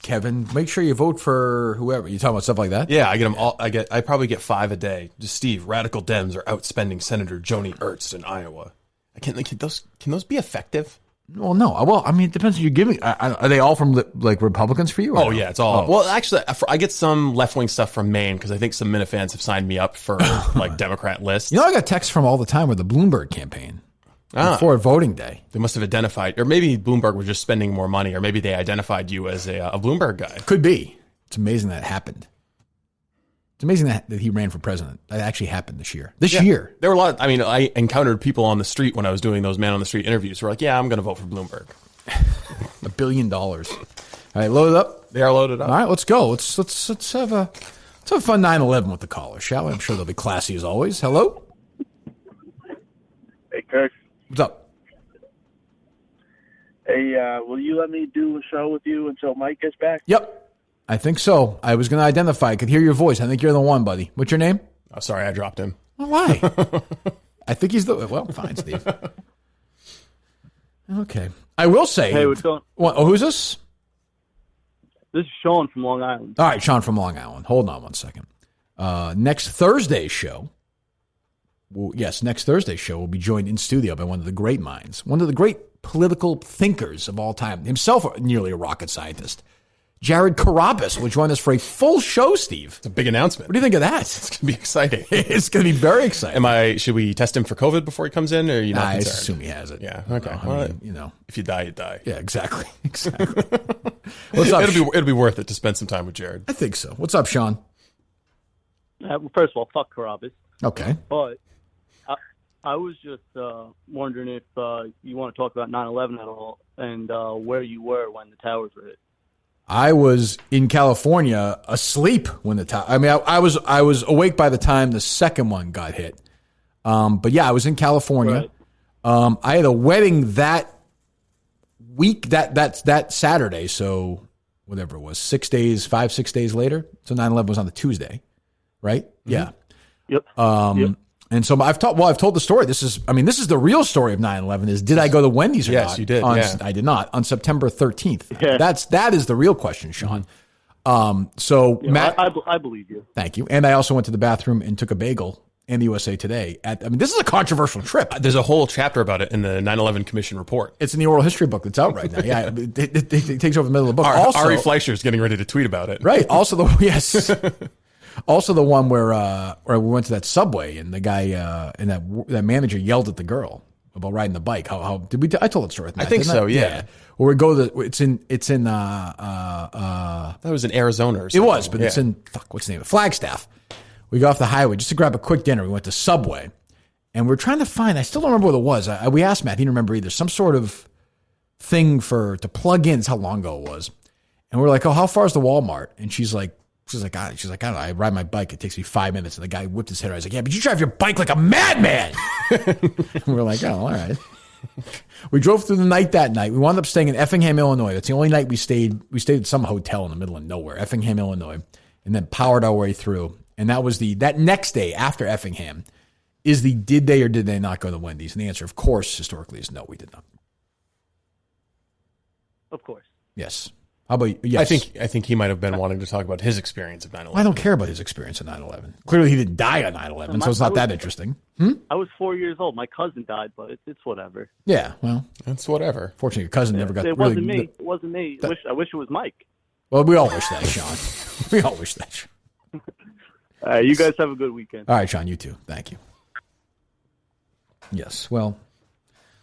Kevin, make sure you vote for whoever. You talking about stuff like that? Yeah, I get them all. I probably get 5 a day. Just Steve, radical Dems are outspending Senator Joni Ernst in Iowa. I can't. Can those be effective? Well, no. Well, I mean, it depends who you're giving. Are they all from like Republicans for you? Oh, yeah, it's all. Well, actually, I get some left-wing stuff from Maine because I think some Minifans have signed me up for like Democrat lists. I got texts from all the time with the Bloomberg campaign before voting day. They must have identified, or maybe Bloomberg was just spending more money, or maybe they identified you as a Bloomberg guy. Could be. It's amazing that happened. It's amazing that he ran for president. That actually happened this year. This year. There were a lot. I mean, I encountered people on the street when I was doing those man on the street interviews who were like, yeah, I'm going to vote for Bloomberg. $1 billion. All right, load it up. They are loaded up. All right, let's go. Let's have a fun 9/11 with the caller, shall we? I'm sure they'll be classy as always. Hello? Hey, Kirk. What's up? Hey, will you let me do a show with you until Mike gets back? Yep. I think so. I was going to identify. I could hear your voice. I think you're the one, buddy. What's your name? Oh, sorry, I dropped him. Well, why? I think he's the... Well, fine, Steve. Okay. I will say... Hey, what's going on? Who's this? This is Sean from Long Island. All right, Sean from Long Island. Hold on one second. Next Thursday's show... next Thursday's show will be joined in studio by one of the great minds, one of the great political thinkers of all time, himself nearly a rocket scientist. Jared Carabas will join us for a full show, Steve. It's a big announcement. What do you think of that? It's going to be exciting. It's going to be very exciting. Should we test him for COVID before he comes in, or are you not concerned? I assume he has it. Yeah, okay. I mean, if you die, you die. Yeah, exactly. What's up? It'll be worth it to spend some time with Jared. I think so. What's up, Sean? First of all, fuck Carabas. Okay. But I was just wondering if you want to talk about 9/11 at all, and where you were when the towers were hit. I was in California asleep when the tower. I mean, I was awake by the time the second one got hit. But yeah, I was in California. Right. I had a wedding that week, that Saturday. So whatever it was, 6 days later. So 9/11 was on the Tuesday, right? Mm-hmm. Yeah. Yep. Yep. And so I've told the story. This is the real story of 9/11 is, did I go to Wendy's or not? Yes, you did. I did not. On September 13th. Yeah. That is the real question, Sean. Matt, I believe you. Thank you. And I also went to the bathroom and took a bagel in the USA Today. This is a controversial trip. There's a whole chapter about it in the 9/11 Commission report. It's in the oral history book that's out right now. Yeah, it takes over the middle of the book. Ari Fleischer is getting ready to tweet about it. Right. Also, Also, the one where we went to that Subway and the guy and that manager yelled at the girl about riding the bike. How did we? I told that story with Matt. I think so. Yeah. Where we go to it's in. That was in Arizona or something. It was, but it's in what's the name? Flagstaff. We got off the highway just to grab a quick dinner. We went to Subway, and we're trying to find. I still don't remember what it was. We asked Matt. He didn't remember either. Some sort of thing to plug in. That's how long ago it was. And we're like, oh, how far is the Walmart? And she's like, I don't know. I ride my bike. It takes me 5 minutes. And the guy whipped his head around. I was like, yeah, but you drive your bike like a madman. And we're like, oh, all right. We drove through the night that night. We wound up staying in Effingham, Illinois. That's the only night we stayed. We stayed at some hotel in the middle of nowhere, Effingham, Illinois, and then powered our way through. And that was that next day after Effingham is did they or did they not go to Wendy's? And the answer, of course, historically is no, we did not. Of course. Yes. How about you? Yes. I think he might have been wanting to talk about his experience of 9/11. I don't care about his experience of 9/11. Clearly, he didn't die on 9/11, so it's not that interesting. I was 4 years old. My cousin died, but it's whatever. Yeah, well, it's whatever. Fortunately, your cousin never got. It wasn't me. It wasn't me. I wish it was Mike. Well, we all wish that, Sean. We all wish that. You guys have a good weekend. All right, Sean. You too. Thank you. Yes. Well,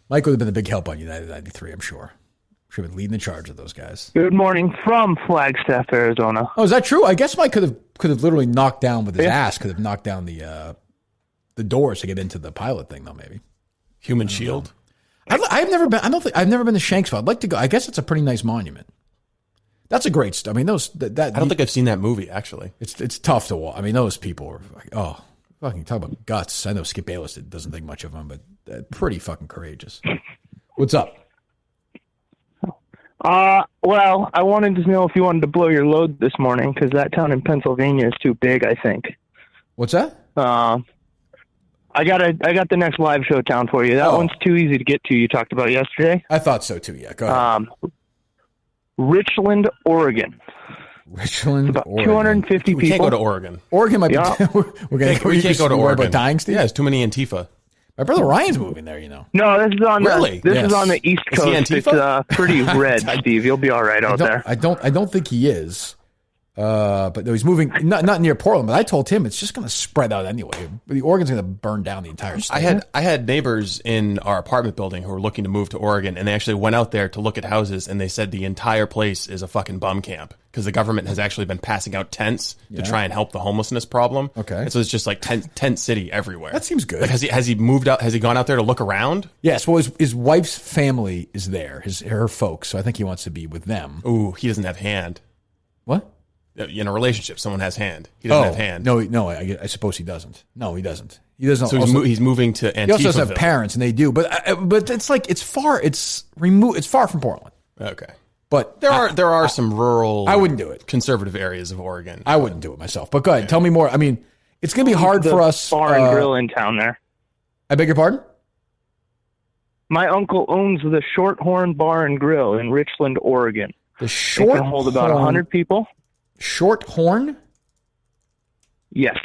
Mike would have been a big help on United 93, I'm sure. Should have been leading the charge of those guys. Good morning from Flagstaff, Arizona. Oh, is that true? I guess Mike could have literally knocked down with his ass. Could have knocked down the doors to get into the pilot thing, though. Maybe human shield. I've never been. I've never been to Shanksville. I'd like to go. I guess it's a pretty nice monument. That's a great. I mean, I don't think I've seen that movie actually. It's tough to watch. I mean, those people are like, oh, fucking talk about guts. I know Skip Bayless doesn't think much of them, but they're pretty fucking courageous. What's up? Well, I wanted to know if you wanted to blow your load this morning because that town in Pennsylvania is too big, I think. What's that? I got the next live show town for you. That one's too easy to get to. You talked about yesterday. I thought so too. Yeah, go ahead. Richland, Oregon. Richland, about Oregon. 250 people. We can't go to Oregon. Oregon might be. We can't go to Oregon. About dying, Steve? Yeah, it's too many Antifa. My brother Ryan's moving there, you know. No, this is on Yes. is on the East Coast. It's pretty red, Steve. You'll be all right out there. I don't think he is. But no, he's moving not near Portland. But I told him it's just going to spread out anyway. The Oregon's going to burn down the entire state. I had neighbors in our apartment building who were looking to move to Oregon, and they actually went out there to look at houses, and they said the entire place is a fucking bum camp because the government has actually been passing out tents to try and help the homelessness problem. Okay, and so it's just like tent city everywhere. That seems good. Like, has he moved out? Has he gone out there to look around? Yes. Well, his wife's family is there. Her folks. So I think he wants to be with them. Ooh, he doesn't have hand. What? In a relationship, someone has hand. He doesn't have hand. No. I suppose he doesn't. No, he doesn't. He doesn't. So he's moving to Antifa. He also doesn't have parents, and they do. But it's like it's far. It's removed. It's far from Portland. Okay. But there are some rural. I wouldn't do it. Conservative areas of Oregon. I wouldn't do it myself. But go ahead. Tell me more. I mean, it's going to be hard for us. Bar and grill in town there. I beg your pardon? My uncle owns the Shorthorn Bar and Grill in Richland, Oregon. The Shorthorn. It can hold about 100 people. Shorthorn? Yes.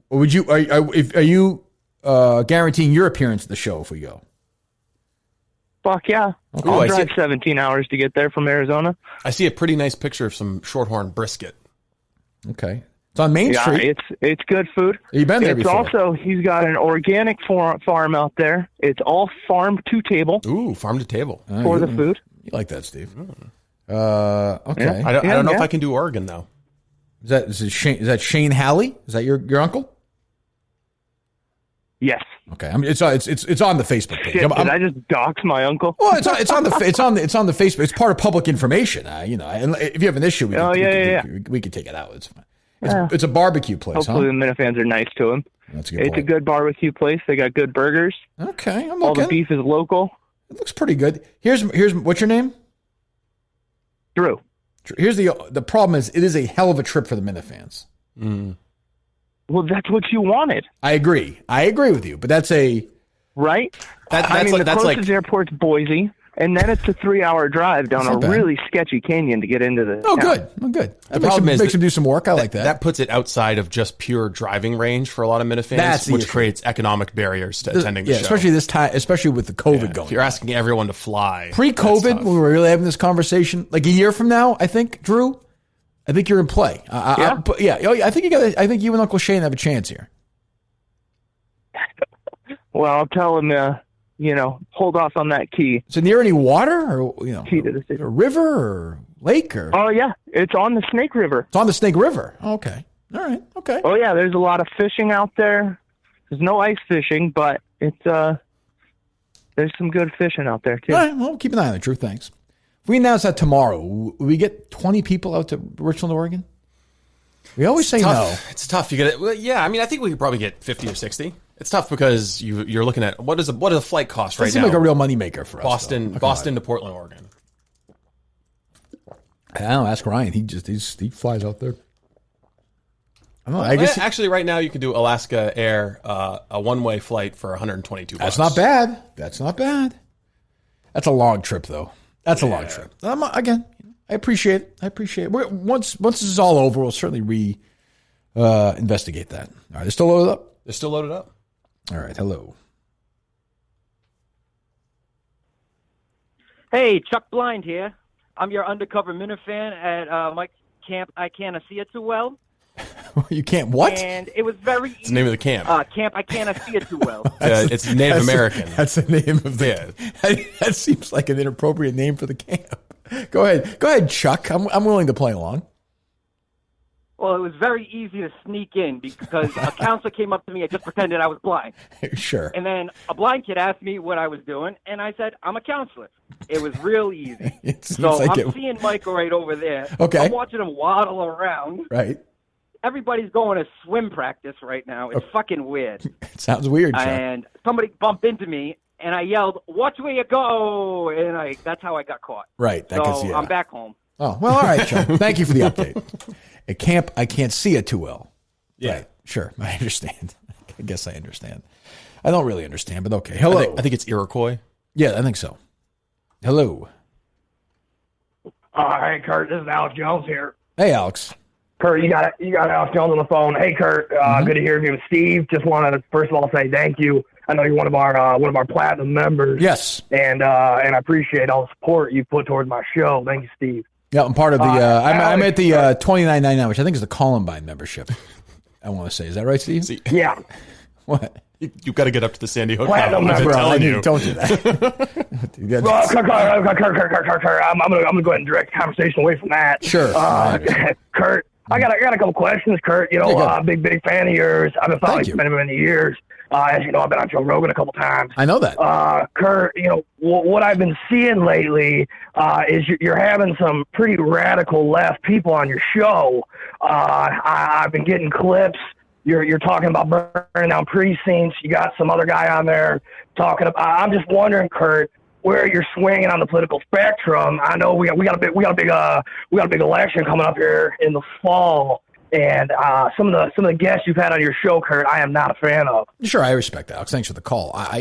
Would you? Are you guaranteeing your appearance at the show if we go? Fuck yeah! Okay. I'll drive 17 hours to get there from Arizona. I see a pretty nice picture of some Shorthorn brisket. Okay, it's on Main Street. It's good food. Have you been there before? Also, he's got an organic farm out there. It's all farm to table. Ooh, farm to table for the food. You like that, Steve? Okay. Yeah. I don't know if I can do Oregon though. Is that Shane Halley? Is that your uncle? Yes. Okay. I mean, it's on the Facebook page. Shit, did I just dox my uncle? Well, it's on the Facebook. It's part of public information. And if you have an issue, we can take it out. It's fine. It's a barbecue place. Hopefully the Minifans are nice to him. That's a good It's a good barbecue place. They got good burgers. Okay, I'm looking. All the beef is local. It looks pretty good. Here's what's your name? Drew. Here's the problem is it is a hell of a trip for the Minifans. Well, that's what you wanted. I agree with you, but that's a right. The closest airport's Boise, and then it's a 3-hour drive down a really sketchy canyon to get into the. Oh, town. Good. That makes him do some work. I like that. That puts it outside of just pure driving range for a lot of Minifans, which creates economic barriers to attending the show. Especially this time, especially with the COVID going. If you're asking everyone to fly pre-COVID, when we were really having this conversation, like a year from now, I think, Drew. I think you're in play. I think you and Uncle Shane have a chance here. Well, I'll tell him, hold off on that key. Is it near any water or, key to the city. A river or lake or? Oh, yeah. It's on the Snake River. It's on the Snake River. Okay. All right. Okay. Oh, yeah. There's a lot of fishing out there. There's no ice fishing, but it's there's some good fishing out there too. All right, well, keep an eye on it, Drew. Thanks. If we announce that tomorrow, will we get 20 people out to Richland, Oregon? We always say no. It's tough. You get it. Well, yeah, I mean, I think we could probably get 50 or 60. It's tough because you're looking at what does a flight cost right now? Seems like a real moneymaker for us. Boston to Portland, Oregon. I don't know. Ask Ryan. He flies out there. I don't know. I guess actually, right now you could do Alaska Air, a one-way flight for $122. That's not bad. That's not bad. That's a long trip, though. That's a long trip. Again, I appreciate it. Once this is all over, we'll certainly investigate that. All right, they're still loaded up? They're still loaded up. All right, hello. Hey, Chuck Blind here. I'm your undercover Minifan at Mike's camp. I can't see it too well. You can't what? And it was very easy. It's the name of the camp. Camp I can't see it too well. It's Native American. That's the name of the That seems like an inappropriate name for the camp. Go ahead, Chuck. I'm willing to play along. Well, it was very easy to sneak in because a counselor came up to me. I just pretended I was blind. Sure. And then a blind kid asked me what I was doing, and I said, I'm a counselor. It was real easy. I'm seeing Michael right over there. Okay. I'm watching him waddle around. Right. Everybody's going to swim practice right now. It's fucking weird. It sounds weird, Chuck. And somebody bumped into me, and I yelled, "Watch where you go!" And that's how I got caught. Right. I'm back home. Oh, well, all right, Chuck. Thank you for the update. At camp, I can't see it too well. Yeah. Right. Sure. I understand. I guess I understand. I don't really understand, but okay. Hello. I think it's Iroquois. Yeah, I think so. Hello. Hey, Kurt. This is Alex Jones here. Hey, Alex. Kurt, you got Alex Jones on the phone. Hey, Kurt. Good to hear from you. Steve, just wanted to first of all say thank you. I know you're one of our platinum members. Yes. And I appreciate all the support you put towards my show. Thank you, Steve. Yeah, I'm part of the. I'm at the $29.99, which I think is the Columbine membership. I want to say, is that right, Steve? Yeah. What? You've got to get up to the Sandy Hook. Platinum member. Don't do that. Kurt, I'm gonna go ahead and direct the conversation away from that. Sure. Kurt, I got a couple questions, Kurt. You know, big fan of yours. I've been following you for many years. As you know, I've been on Joe Rogan a couple times. I know that. Kurt, you know, what I've been seeing lately is you're having some pretty radical left people on your show. I've been getting clips. You're talking about burning down precincts. You got some other guy on there talking about. I'm just wondering, Kurt, where you're swinging on the political spectrum. I know we got a big election coming up here in the fall. And some of the guests you've had on your show, Kurt, I am not a fan of. Sure, I respect that, Alex. Thanks for the call. I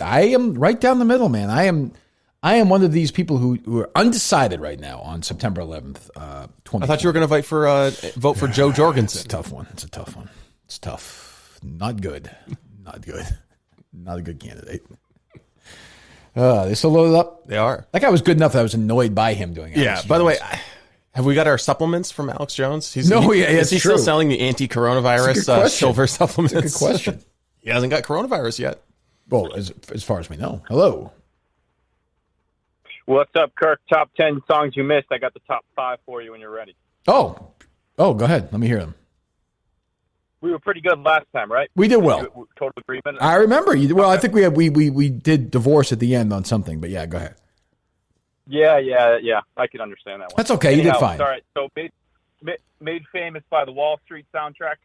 am right down the middle, man. I am one of these people who are undecided right now on September 11th. I thought you were going to vote for Joe Jorgensen. It's a tough one. It's tough. Not good. Not a good candidate. They still loaded up? They are. That guy was good enough that I was annoyed by him doing it. Yeah, by the way, have we got our supplements from Alex Jones? Is he still selling the anti-coronavirus silver supplements? That's a good question. He hasn't got coronavirus yet. Well, as far as we know. Hello. What's up, Kirk? Top 10 songs you missed. I got the top 5 for you when you're ready. Oh, go ahead. Let me hear them. We were pretty good last time, right? We did well. Total agreement. I remember you. Well, I think we did divorce at the end on something, but yeah, go ahead. Yeah. I can understand that one. That's okay. You did fine. All right. So made famous by the Wall Street soundtrack.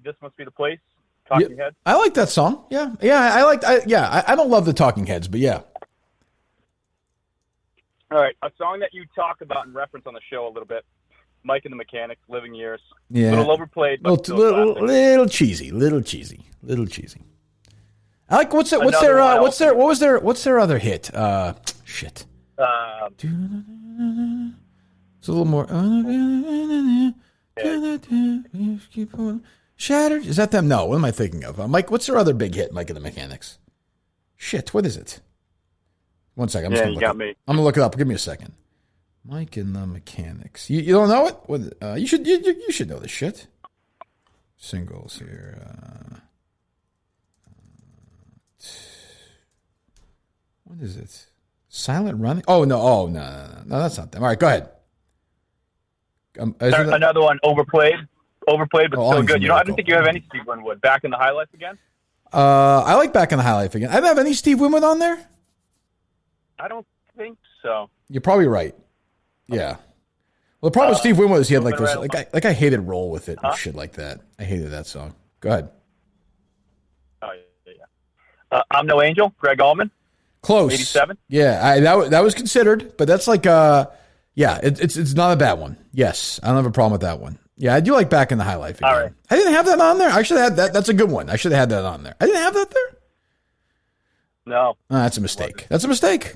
This Must Be the Place. Talking Heads. I like that song. Yeah. I don't love the Talking Heads, but yeah. All right. A song that you talk about and reference on the show a little bit. Mike and the Mechanics, Living Years. Yeah. A little overplayed, but little cheesy. I like what's their other hit? Shit. It's a little more. Shattered. Is that them? No. What am I thinking of? Mike, what's their other big hit? Mike and the Mechanics. Shit. What is it? One second. You got me. I'm gonna look it up. Give me a second. Mike and the Mechanics. You don't know it? What? You should know this shit. Singles here. What is it? Silent Running? Oh no! No, that's not them. All right, go ahead. Another one, overplayed, but still good. I didn't think you have any Steve Winwood. Back in the Highlights again. I like Back in the High Life again. I didn't have any Steve Winwood on there. I don't think so. You're probably right. Yeah. Well, the problem with Steve Winwood is he had like this, like I hated Roll With It and shit like that. I hated that song. Go ahead. Oh yeah. I'm No Angel. Greg Allman. Close. 87. Yeah, that was considered, but that's like it's not a bad one. Yes, I don't have a problem with that one. Yeah, I do like Back in the High Life again. All right. I didn't have that on there. I should have had that. That's a good one. I should have had that on there. I didn't have that there. No. Oh, that's a mistake. That's a mistake.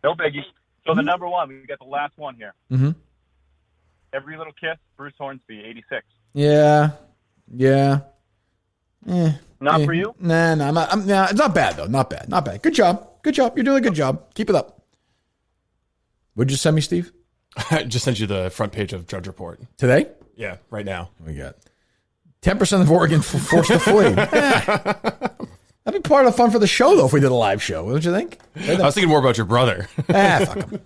No biggie. So the number one, we got the last one here. Mm-hmm. Every Little Kiss, Bruce Hornsby, 86. Yeah. Not for you? Nah, it's not bad though. Not bad. Good job. You're doing a good job. Keep it up. What'd you send me, Steve? I just sent you the front page of Drudge Report. Today? Yeah, right now. We got 10% of Oregon forced to flee. That'd be part of the fun for the show, though, if we did a live show. Don't you think? I was thinking more about your brother. Fuck him.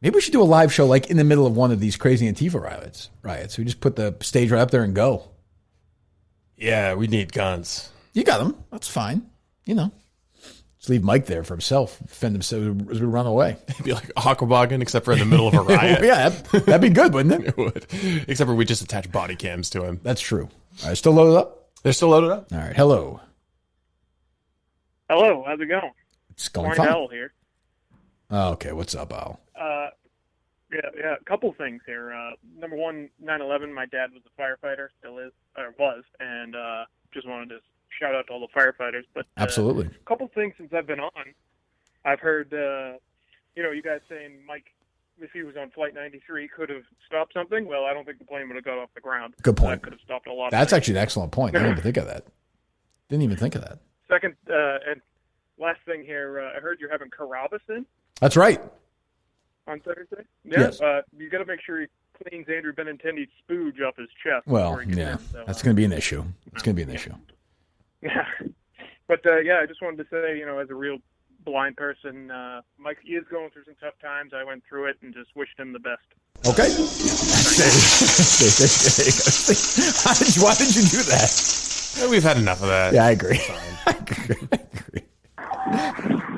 Maybe we should do a live show like in the middle of one of these crazy Antifa riots. We just put the stage right up there and go. Yeah, we need guns. You got them. That's fine. Just leave Mike there for himself. Defend himself as we run away. It'd be like Aquaboggin, except for in the middle of a riot. Yeah, that'd be good, wouldn't it? It would. Except for we just attach body cams to him. That's true. All right, still loaded up? They're still loaded up? All right, hello. Hello, how's it going? It's going fine. Al here. Oh, okay, what's up, Al? Yeah, a couple things here. Number one, 9/11, my dad was a firefighter, still is, or was, and just wanted to shout out to all the firefighters. But absolutely. A couple things since I've been on. I've heard, you guys saying Mike, if he was on Flight 93, could have stopped something. Well, I don't think the plane would have got off the ground. Good point. That could have stopped a lot. That's actually an excellent point. I didn't even think of that. Second, and last thing here, I heard you're having Carabas in. That's right. On Thursday? Yeah. Yes. You got to make sure he cleans Andrew Benintendi's spooge off his chest. Well, yeah. That's going to be an issue. It's going to be an issue. Yeah. But, I just wanted to say, as a real blind person, Mike is going through some tough times. I went through it and just wished him the best. Okay. Why did you do that? We've had enough of that. Yeah, I agree.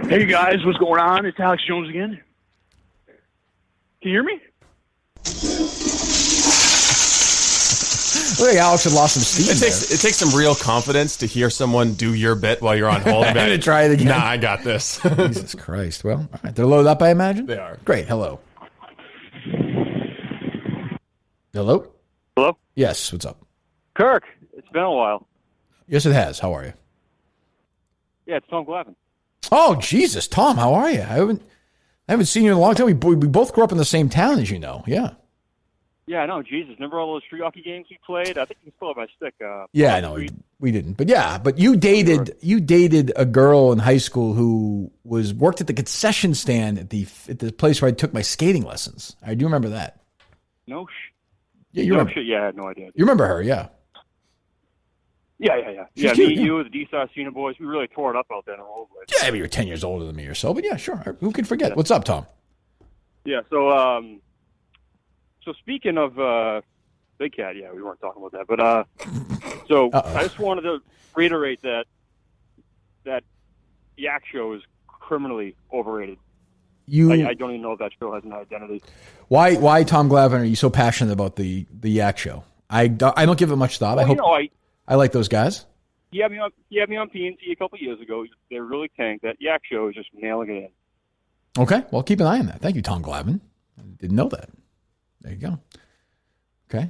Hey, guys, what's going on? It's Alex Jones again. Can you hear me? Look like Alex had lost some steam. It takes some real confidence to hear someone do your bit while you're on hold. I'm going to try it again. Nah, I got this. Jesus Christ. Well, all right. They're loaded up, I imagine? They are. Great. Hello. Hello? Hello? Yes. What's up? Kirk, it's been a while. Yes, it has. How are you? Yeah, it's Tom Glavine. Oh, Jesus. Tom, how are you? I haven't seen you in a long time. We both grew up in the same town, as you know. Yeah. Yeah, I know. Jesus, remember all those street hockey games we played? I think you can still have my stick. Yeah, I know. We didn't. But yeah, but you dated a girl in high school who worked at the concession stand at the place where I took my skating lessons. I do remember that. Yeah, you remember. Shit, yeah, I had no idea. You remember her, yeah. Yeah. She's Yeah, cute, me, you, the D-Star Senior boys, we really tore it up out there in the whole place. Yeah, I mean, you're 10 years older than me or so, but yeah, sure. Who can forget? Yeah. What's up, Tom? Yeah, so speaking of Big Cat, yeah, we weren't talking about that, but I just wanted to reiterate that Yak Show is criminally overrated. I don't even know if that show has an identity. Why, Tom Glavine, are you so passionate about the Yak Show? I don't give it much thought. Well, I like those guys. He had me on PNC a couple years ago. They really tanked. That Yak Show is just nailing it in. Okay, well, keep an eye on that. Thank you, Tom Glavine. I didn't know that. There you go. Okay.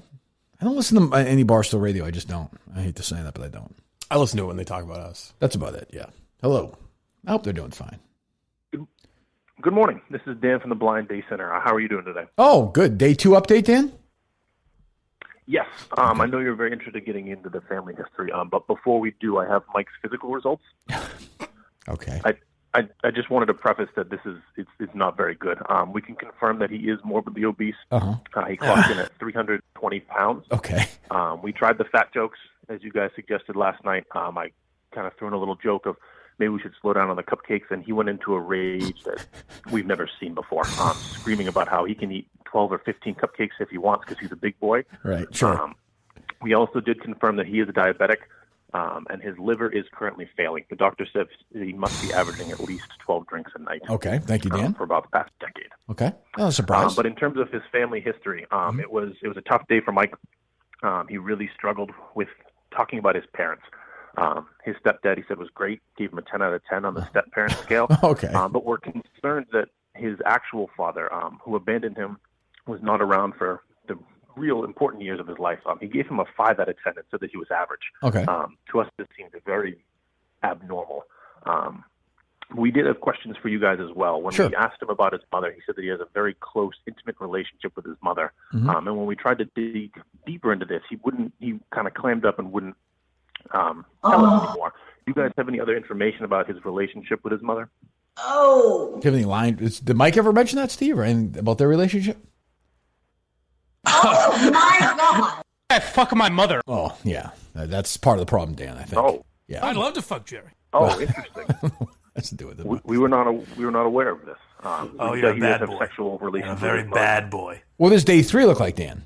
I don't listen to any Barstool Radio. I just don't. I hate to say that, but I don't. I listen to it when they talk about us. That's about it, yeah. Hello. I hope they're doing fine. Good morning. This is Dan from the Blind Day Center. How are you doing today? Oh, good. Day 2 update, Dan? Yes. I know you're very interested in getting into the family history, but before we do, I have Mike's physical results. Okay. I just wanted to preface that it's not very good. We can confirm that he is morbidly obese. He clocked in at 320 pounds. Okay. We tried the fat jokes, as you guys suggested last night. I kind of threw in a little joke of maybe we should slow down on the cupcakes, and he went into a rage that we've never seen before, screaming about how he can eat 12 or 15 cupcakes if he wants because he's a big boy. Right, sure. We also did confirm that he is a diabetic. and his liver is currently failing. The doctor says he must be averaging at least 12 drinks a night. Okay, thank you, Dan. For about the past decade. Okay, oh, surprise. But in terms of his family history, it was a tough day for Mike. He really struggled with talking about his parents. His stepdad, he said, was great. Gave him a 10 out of 10 on the step-parent scale. Okay. But we're concerned that his actual father, who abandoned him, was not around for the real important years of his life. He gave him a 5 out of 10 and said that he was average. Okay. To us, this seems very abnormal. We did have questions for you guys as well. When we asked him about his mother, he said that he has a very close, intimate relationship with his mother. And when we tried to dig deeper into this, he kind of clammed up and wouldn't tell us anymore. Do you guys have any other information about his relationship with his mother? Do you have any line? Did Mike ever mention that, Steve, or anything about their relationship? Oh my God! I fuck my mother. Oh yeah, that's part of the problem, Dan. I think. Oh yeah, I'd love to fuck Jerry. Oh, interesting. Let's do it. We were not aware of this. You're a bad boy. Sexual relationship. A very bad boy. What does day 3 look like, Dan?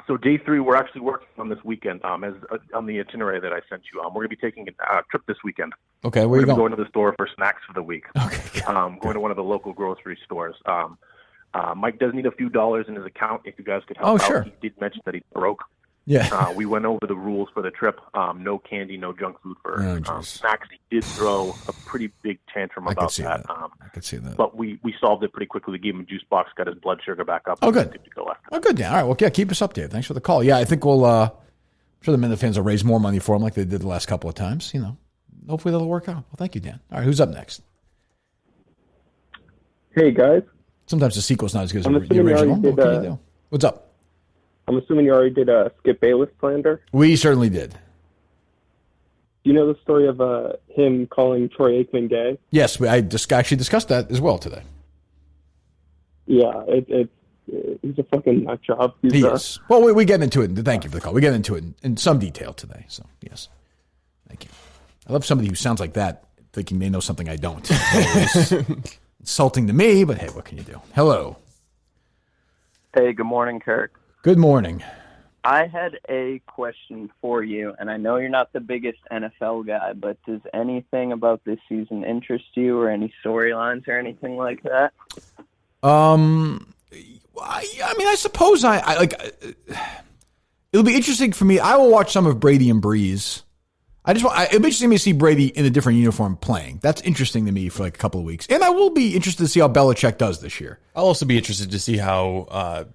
So day 3, we're actually working on this weekend. As on the itinerary that I sent you, we're going to be taking a trip this weekend. Okay, where are you going? Going to the store for snacks for the week. Okay. Going to one of the local grocery stores. Mike does need a few dollars in his account. If you guys could help out, he did mention that he's broke. Yeah. We went over the rules for the trip. No candy, no junk food for snacks. He did throw a pretty big tantrum about that. I could see that. But we solved it pretty quickly. We gave him a juice box, got his blood sugar back up. Oh, good. Good to go after. Oh, good, Dan. All right. Well, yeah, keep us updated. Thanks for the call. Yeah, I think we'll. I'm sure the Minute fans will raise more money for him like they did the last couple of times. You know, hopefully that'll work out. Well, thank you, Dan. All right, who's up next? Hey guys. Sometimes the sequel's not as good as the original. What can you do? What's up? I'm assuming you already did a Skip Bayless slander. We certainly did. Do you know the story of him calling Troy Aikman gay? Yes, I actually discussed that as well today. Yeah, he's a fucking nut job. He is. Well, we get into it. Thank you for the call. We get into it in some detail today. So, yes. Thank you. I love somebody who sounds like that, thinking they know something I don't. Insulting to me, but hey, what can you do? Hello. Hey, good morning, Kirk. Good morning. I had a question for you, and I know you're not the biggest NFL guy, but does anything about this season interest you, or any storylines or anything like that? I mean, I suppose I like. It'll be interesting for me. I will watch some of Brady and Breeze. It'll be interesting to see Brady in a different uniform playing. That's interesting to me for like a couple of weeks. And I will be interested to see how Belichick does this year. I'll also be interested to see how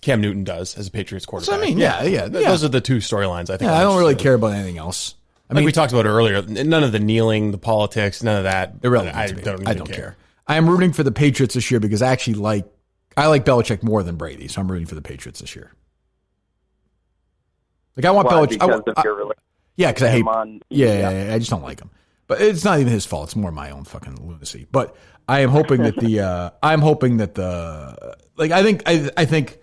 Cam Newton does as a Patriots quarterback. That's what I mean. Yeah. Those are the two storylines, I think. Yeah, I don't really care about anything else. I mean, we talked about it earlier. None of the kneeling, the politics, none of that. I don't care. I am rooting for the Patriots this year because I actually like Belichick more than Brady, so I'm rooting for the Patriots this year. Like I want Belichick. Yeah, because I hate. I just don't like him. But it's not even his fault. It's more my own fucking lunacy. But I am hoping that I think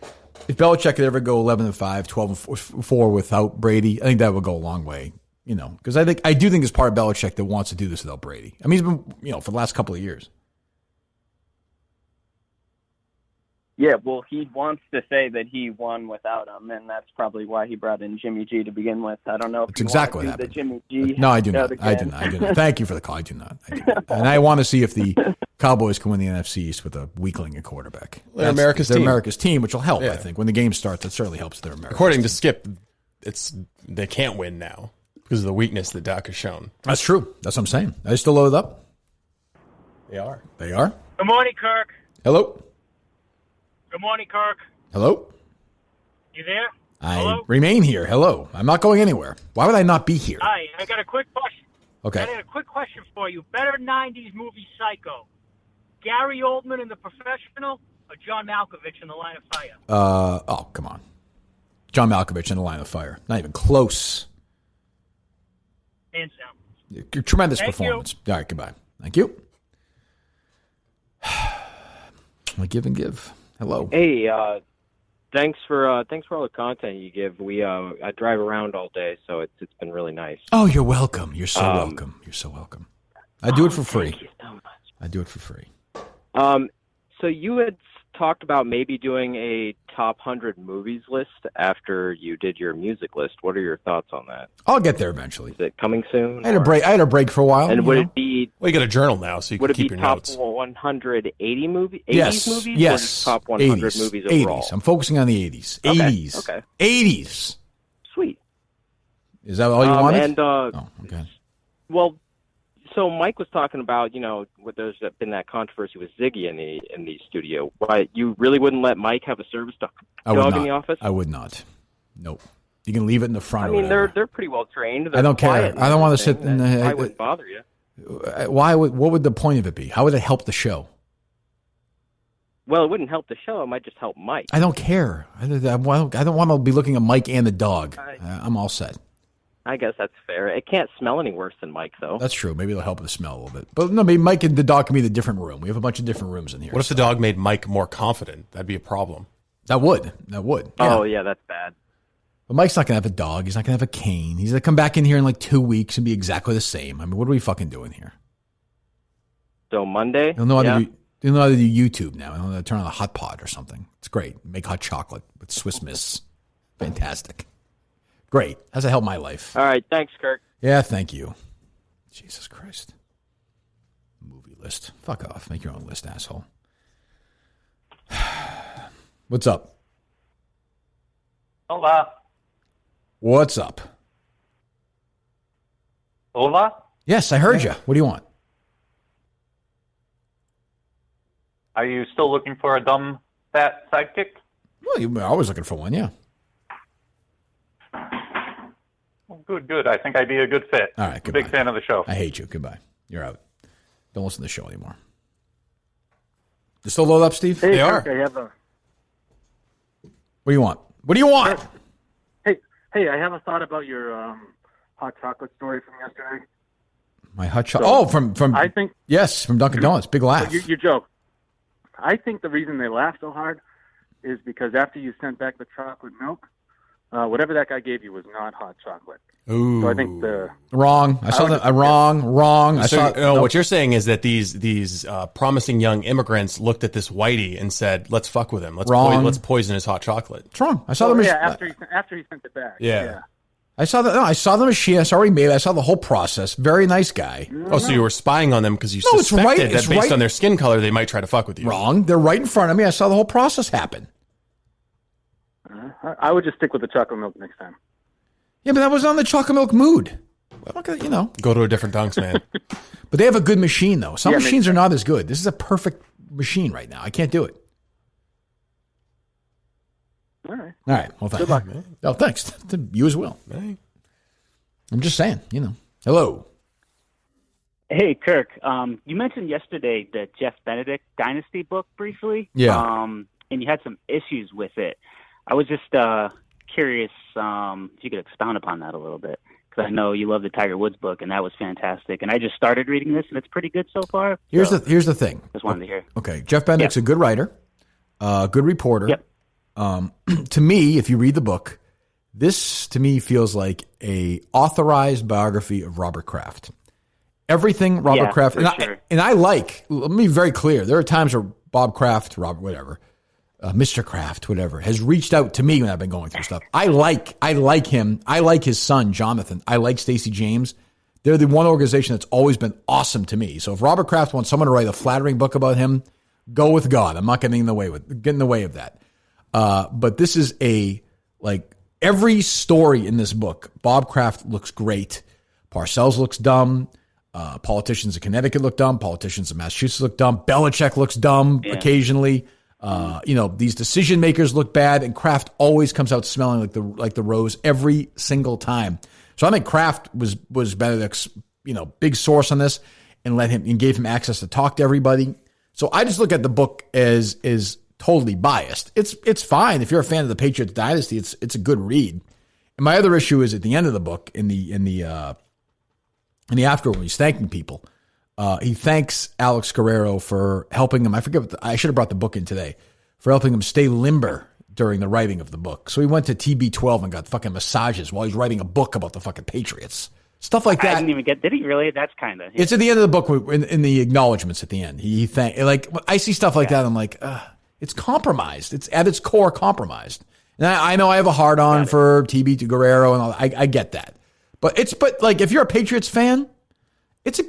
if Belichick could ever go 11-5, 12-4 without Brady, I think that would go a long way. You know, because I do think there's part of Belichick that wants to do this without Brady. I mean, he's been for the last couple of years. Yeah, well, he wants to say that he won without him, and that's probably why he brought in Jimmy G to begin with. I don't know if that's exactly what happened. The Jimmy G. No, I do not. I do not. Thank you for the call. I do not. And I want to see if the Cowboys can win the NFC East with a weakling at quarterback. They're America's team, which will help. Yeah. I think when the game starts, it certainly helps their America's According to team. Skip, they can't win now because of the weakness that Dak has shown. That's true. That's what I'm saying. Are they still loaded up? They are. They are. Good morning, Kirk. Hello. Good morning, Kirk. Hello? You there? I remain here. Hello. I'm not going anywhere. Why would I not be here? Hi, I got a quick question. Okay. I got a quick question for you. Better 90s movie Psycho. Gary Oldman in The Professional or John Malkovich in The Line of Fire? Oh, come on. John Malkovich in The Line of Fire. Not even close. Hands down. Tremendous Thank performance. All right, goodbye. Thank you. I give and give. Hello. Hey, thanks for all the content you give. I drive around all day, so it's been really nice. Oh, you're welcome. You're so welcome. You're so welcome. I do it for free. Thank you so much. I do it for free. So you had talked about maybe doing a top 100 movies list after you did your music list. What are your thoughts on that? I'll get there eventually. Is it coming soon? I had a break for a while. And would it be? Well, you got a journal now, so you can keep your notes. Would it be top 180 movies? 80s Yes. movies? Yes. Or just top 100 80s. movies overall? 80s. I'm focusing on the 80s. Okay. 80s. Okay. 80s. Sweet. Is that all you wanted? And okay. Well, so Mike was talking about, there's been that controversy with Ziggy in the studio. Why you really wouldn't let Mike have a service dog in the office? I would not. Nope. You can leave it in the front. I mean, they're pretty well trained. I don't care. I don't want to sit in the. I wouldn't bother you. Why? What would the point of it be? How would it help the show? Well, it wouldn't help the show. It might just help Mike. I don't care. I don't want to be looking at Mike and the dog. I'm all set. I guess that's fair. It can't smell any worse than Mike, though. That's true. Maybe it'll help the smell a little bit. But no, maybe Mike and the dog can be the different room. We have a bunch of different rooms in here. What if the dog made Mike more confident? That'd be a problem. That would. Yeah. Oh, yeah, that's bad. But Mike's not going to have a dog. He's not going to have a cane. He's going to come back in here in like 2 weeks and be exactly the same. I mean, what are we fucking doing here? So Monday? He'll know how to do YouTube now. He'll know how to turn on a hot pot or something. It's great. Make hot chocolate with Swiss Miss. Fantastic. Great. How's it help my life? All right. Thanks, Kirk. Yeah, thank you. Jesus Christ. Movie list. Fuck off. Make your own list, asshole. What's up? Hola. What's up? Hola? Yes, I heard you. What do you want? Are you still looking for a dumb, fat sidekick? Well, you're always looking for one, yeah. Well, good. I think I'd be a good fit. All right, goodbye. Big fan of the show. I hate you. Goodbye. You're out. Don't listen to the show anymore. You still load up, Steve? Hey, they Kirk, are. I have a... What do you want? What do you want? Hey, I have a thought about your hot chocolate story from yesterday. My hot chocolate. From I think yes, from Dunkin' Donuts. Big laugh. Your joke. I think the reason they laughed so hard is because after you sent back the chocolate milk, whatever that guy gave you was not hot chocolate. Ooh. So I think the wrong. I saw that. Wrong. What you're saying is that these promising young immigrants looked at this whitey and said, "Let's fuck with him. Let's poison his hot chocolate." It's wrong. I saw them. Yeah, after he sent it back. Yeah. I saw that. No, I saw the machine. It's already made. I saw the whole process. Very nice guy. Oh, so you were spying on them because you suspected that based on their skin color, they might try to fuck with you. Wrong. They're right in front of me. I saw the whole process happen. I would just stick with the chocolate milk next time. Yeah, but that was on the chocolate milk mood. You know, go to a different Dunks, man. But they have a good machine though. Some machines are not as good. This is a perfect machine right now. I can't do it. All right. Well, thanks. Good luck, man. Oh, thanks. You as well. Hey. I'm just saying. Hello. Hey, Kirk. You mentioned yesterday the Jeff Benedict Dynasty book briefly. Yeah. And you had some issues with it. I was just curious if you could expound upon that a little bit, because I know you love the Tiger Woods book, and that was fantastic. And I just started reading this, and it's pretty good so far. Here's the thing. Just wanted to hear. Okay, Jeff Benedict's a good writer, good reporter. Yep. To me, if you read the book, this to me feels like a authorized biography of Robert Kraft. Everything Robert Kraft, and I like. Let me be very clear. There are times where Bob Kraft, Robert, whatever. Mr. Kraft, whatever, has reached out to me when I've been going through stuff. I like him. I like his son, Jonathan. I like Stacey James. They're the one organization that's always been awesome to me. So if Robert Kraft wants someone to write a flattering book about him, go with God. I'm not getting in the way of that. But this is every story in this book. Bob Kraft looks great. Parcells looks dumb. Politicians in Connecticut look dumb. Politicians in Massachusetts look dumb. Belichick looks dumb occasionally. These decision makers look bad, and Kraft always comes out smelling like the rose every single time. So I think Kraft was Benedict's big source on this, and gave him access to talk to everybody. So I just look at the book as totally biased. It's fine if you're a fan of the Patriots dynasty. It's a good read. And my other issue is at the end of the book in the after when he's thanking people. He thanks Alex Guerrero for helping him. I forget. I should have brought the book in today, for helping him stay limber during the writing of the book. So he went to TB12 and got fucking massages while he's writing a book about the fucking Patriots. Stuff like that. I didn't even get. Did he really? That's kind of. It's at the end of the book in the acknowledgments at the end. He thanked. I see stuff like that. I'm like, It's compromised. It's at its core compromised. And I know I have a hard on for TB to Guerrero and all. I get that, but like if you're a Patriots fan, it's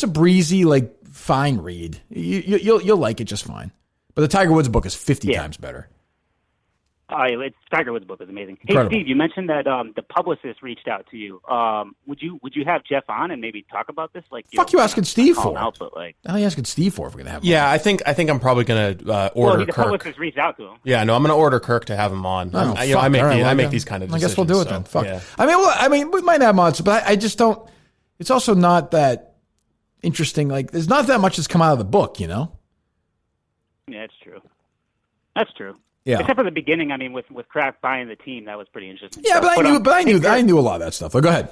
a breezy, like fine read. You'll like it just fine. But the Tiger Woods book is 50 times better. Tiger Woods book is amazing. Incredible. Hey, Steve, you mentioned that the publicist reached out to you. Would you have Jeff on and maybe talk about this? Like, you asking Steve for? Out, but like, how are you asking Steve for if we're gonna have him? Yeah, I think I'm probably gonna order the Kirk. publicist reached out to him. Yeah, no, I'm gonna order Kirk to have him on. I make these kind of decisions. I guess we'll do it then. Fuck. Yeah. I mean, we might have him on, but I just don't. It's also not that interesting. Like, there's not that much that's come out of the book, you know. Yeah, that's true. That's true. Yeah. Except for the beginning, I mean, with Kraft buying the team, that was pretty interesting. Yeah, but I knew a lot of that stuff. But go ahead.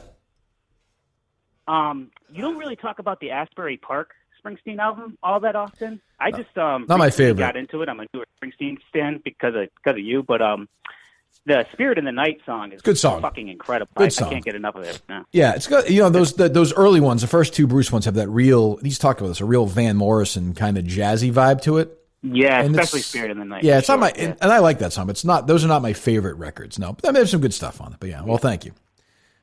You don't really talk about the Asbury Park Springsteen album all that often. I just not my favorite. Got into it. I'm a newer Springsteen fan because of you, but the Spirit in the Night song is good song. Fucking incredible. Good song. I can't get enough of it. No. Yeah, it's got those early ones. The first two Bruce ones have that real. He's talked about this, a real Van Morrison kind of jazzy vibe to it. Yeah, and especially Spirit in the Night. Yeah, it's not my, and I like that song. But it's not; those are not my favorite records. No, but there's some good stuff on it. But yeah, well, thank you.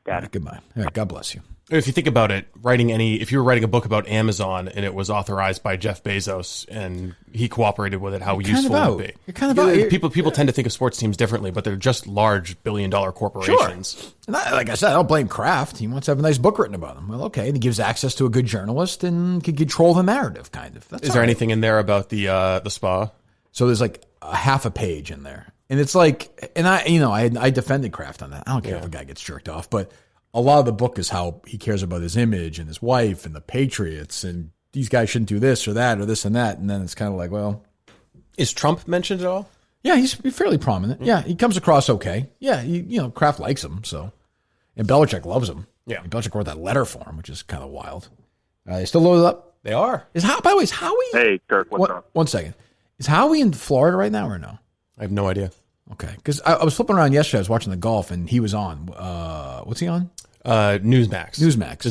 Got it. Goodbye. All right, God bless you. If you think about it, if you were writing a book about Amazon and it was authorized by Jeff Bezos and he cooperated with it, how useful would it be? You're kind of out. People tend to think of sports teams differently, but they're just large billion-dollar corporations. Sure. And like I said, I don't blame Kraft. He wants to have a nice book written about him. Well, okay, and he gives access to a good journalist and can control the narrative, kind of. Is there anything in there about the spa? So there's like a half a page in there, and it's like, and I defended Kraft on that. I don't care if a guy gets jerked off, but a lot of the book is how he cares about his image and his wife and the Patriots, and these guys shouldn't do this or that or this and that. And then it's kind of like, well, is Trump mentioned at all? Yeah, he's fairly prominent. Mm-hmm. Yeah, he comes across okay. Yeah, Kraft likes him, so, and Belichick loves him. Yeah, Belichick wrote that letter for him, which is kind of wild. They still loaded up. They are. By the way, is Howie? Hey, Kirk, what's up? 1 second. Is Howie in Florida right now or no? I have no idea. Okay, because I was flipping around yesterday. I was watching the golf, and he was on. What's he on? Newsmax. Newsmax.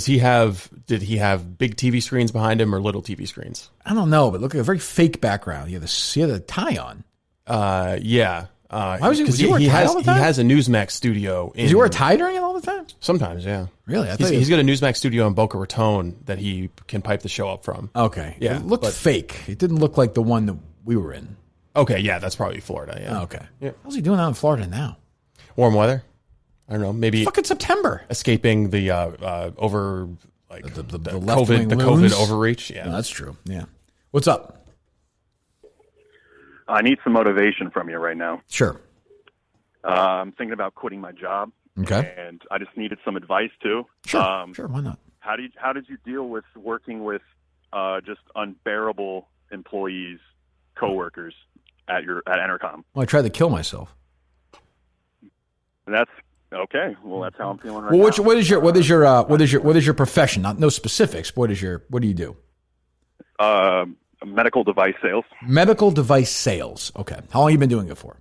Did he have big TV screens behind him or little TV screens? I don't know, but look at a very fake background. He had a tie on. Yeah. Why was he wear a tie all the time? He has a Newsmax studio. Does he wear a tie during it all the time? Sometimes, yeah. Really? He's got a Newsmax studio in Boca Raton that he can pipe the show up from. Okay. Yeah. It looked fake. It didn't look like the one that we were in. Okay, yeah, that's probably Florida, yeah. Oh, okay. Yeah. How's he doing out in Florida now? Warm weather? I don't know, maybe fucking September. Escaping the the COVID overreach. Yeah, no, that's true. Yeah. What's up? I need some motivation from you right now. Sure. I'm thinking about quitting my job. Okay. And I just needed some advice too. Sure. Sure. Why not? How did you deal with working with just unbearable employees, coworkers at Entercom? Well, I tried to kill myself. That's okay. Well, that's how I'm feeling right now. Well, what is your profession? No specifics. What do you do? Medical device sales. Medical device sales. Okay. How long have you been doing it for?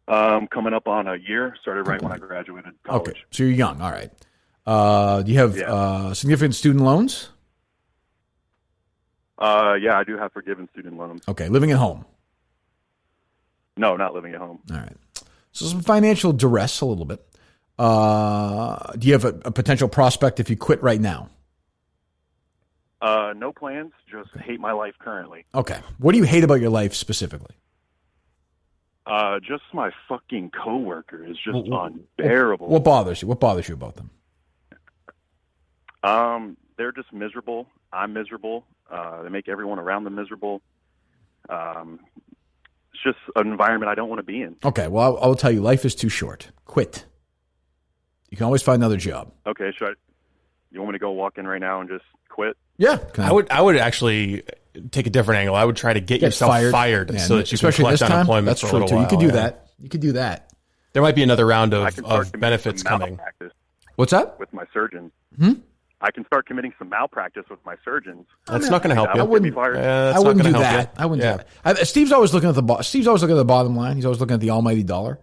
Coming up on a year. Started right when I graduated college. Okay. So you're young. All right. Do you have significant student loans? Yeah, I do have forgiven student loans. Okay. Living at home? No, not living at home. All right. So some financial duress a little bit. Do you have a potential prospect if you quit right now? No plans. Just hate my life currently. Okay. What do you hate about your life specifically? Just my fucking coworker is just unbearable. What bothers you? What bothers you about them? They're just miserable. I'm miserable. They make everyone around them miserable. It's just an environment I don't want to be in. Okay. Well, I'll tell you, life is too short. Quit. You can always find another job. Okay. You want me to go walk in right now and just quit? Yeah. I would actually take a different angle. I would try to get yourself fired yeah, so that you can collect unemployment that's for a true little too. while. You could do that. You could do that. There might be another round of benefits coming. What's that? With my surgeons. Hmm? I can start committing some malpractice with my surgeons. That's not going to help you. I wouldn't do that. I wouldn't do that. Steve's always looking at the bottom line. He's always looking at the almighty dollar.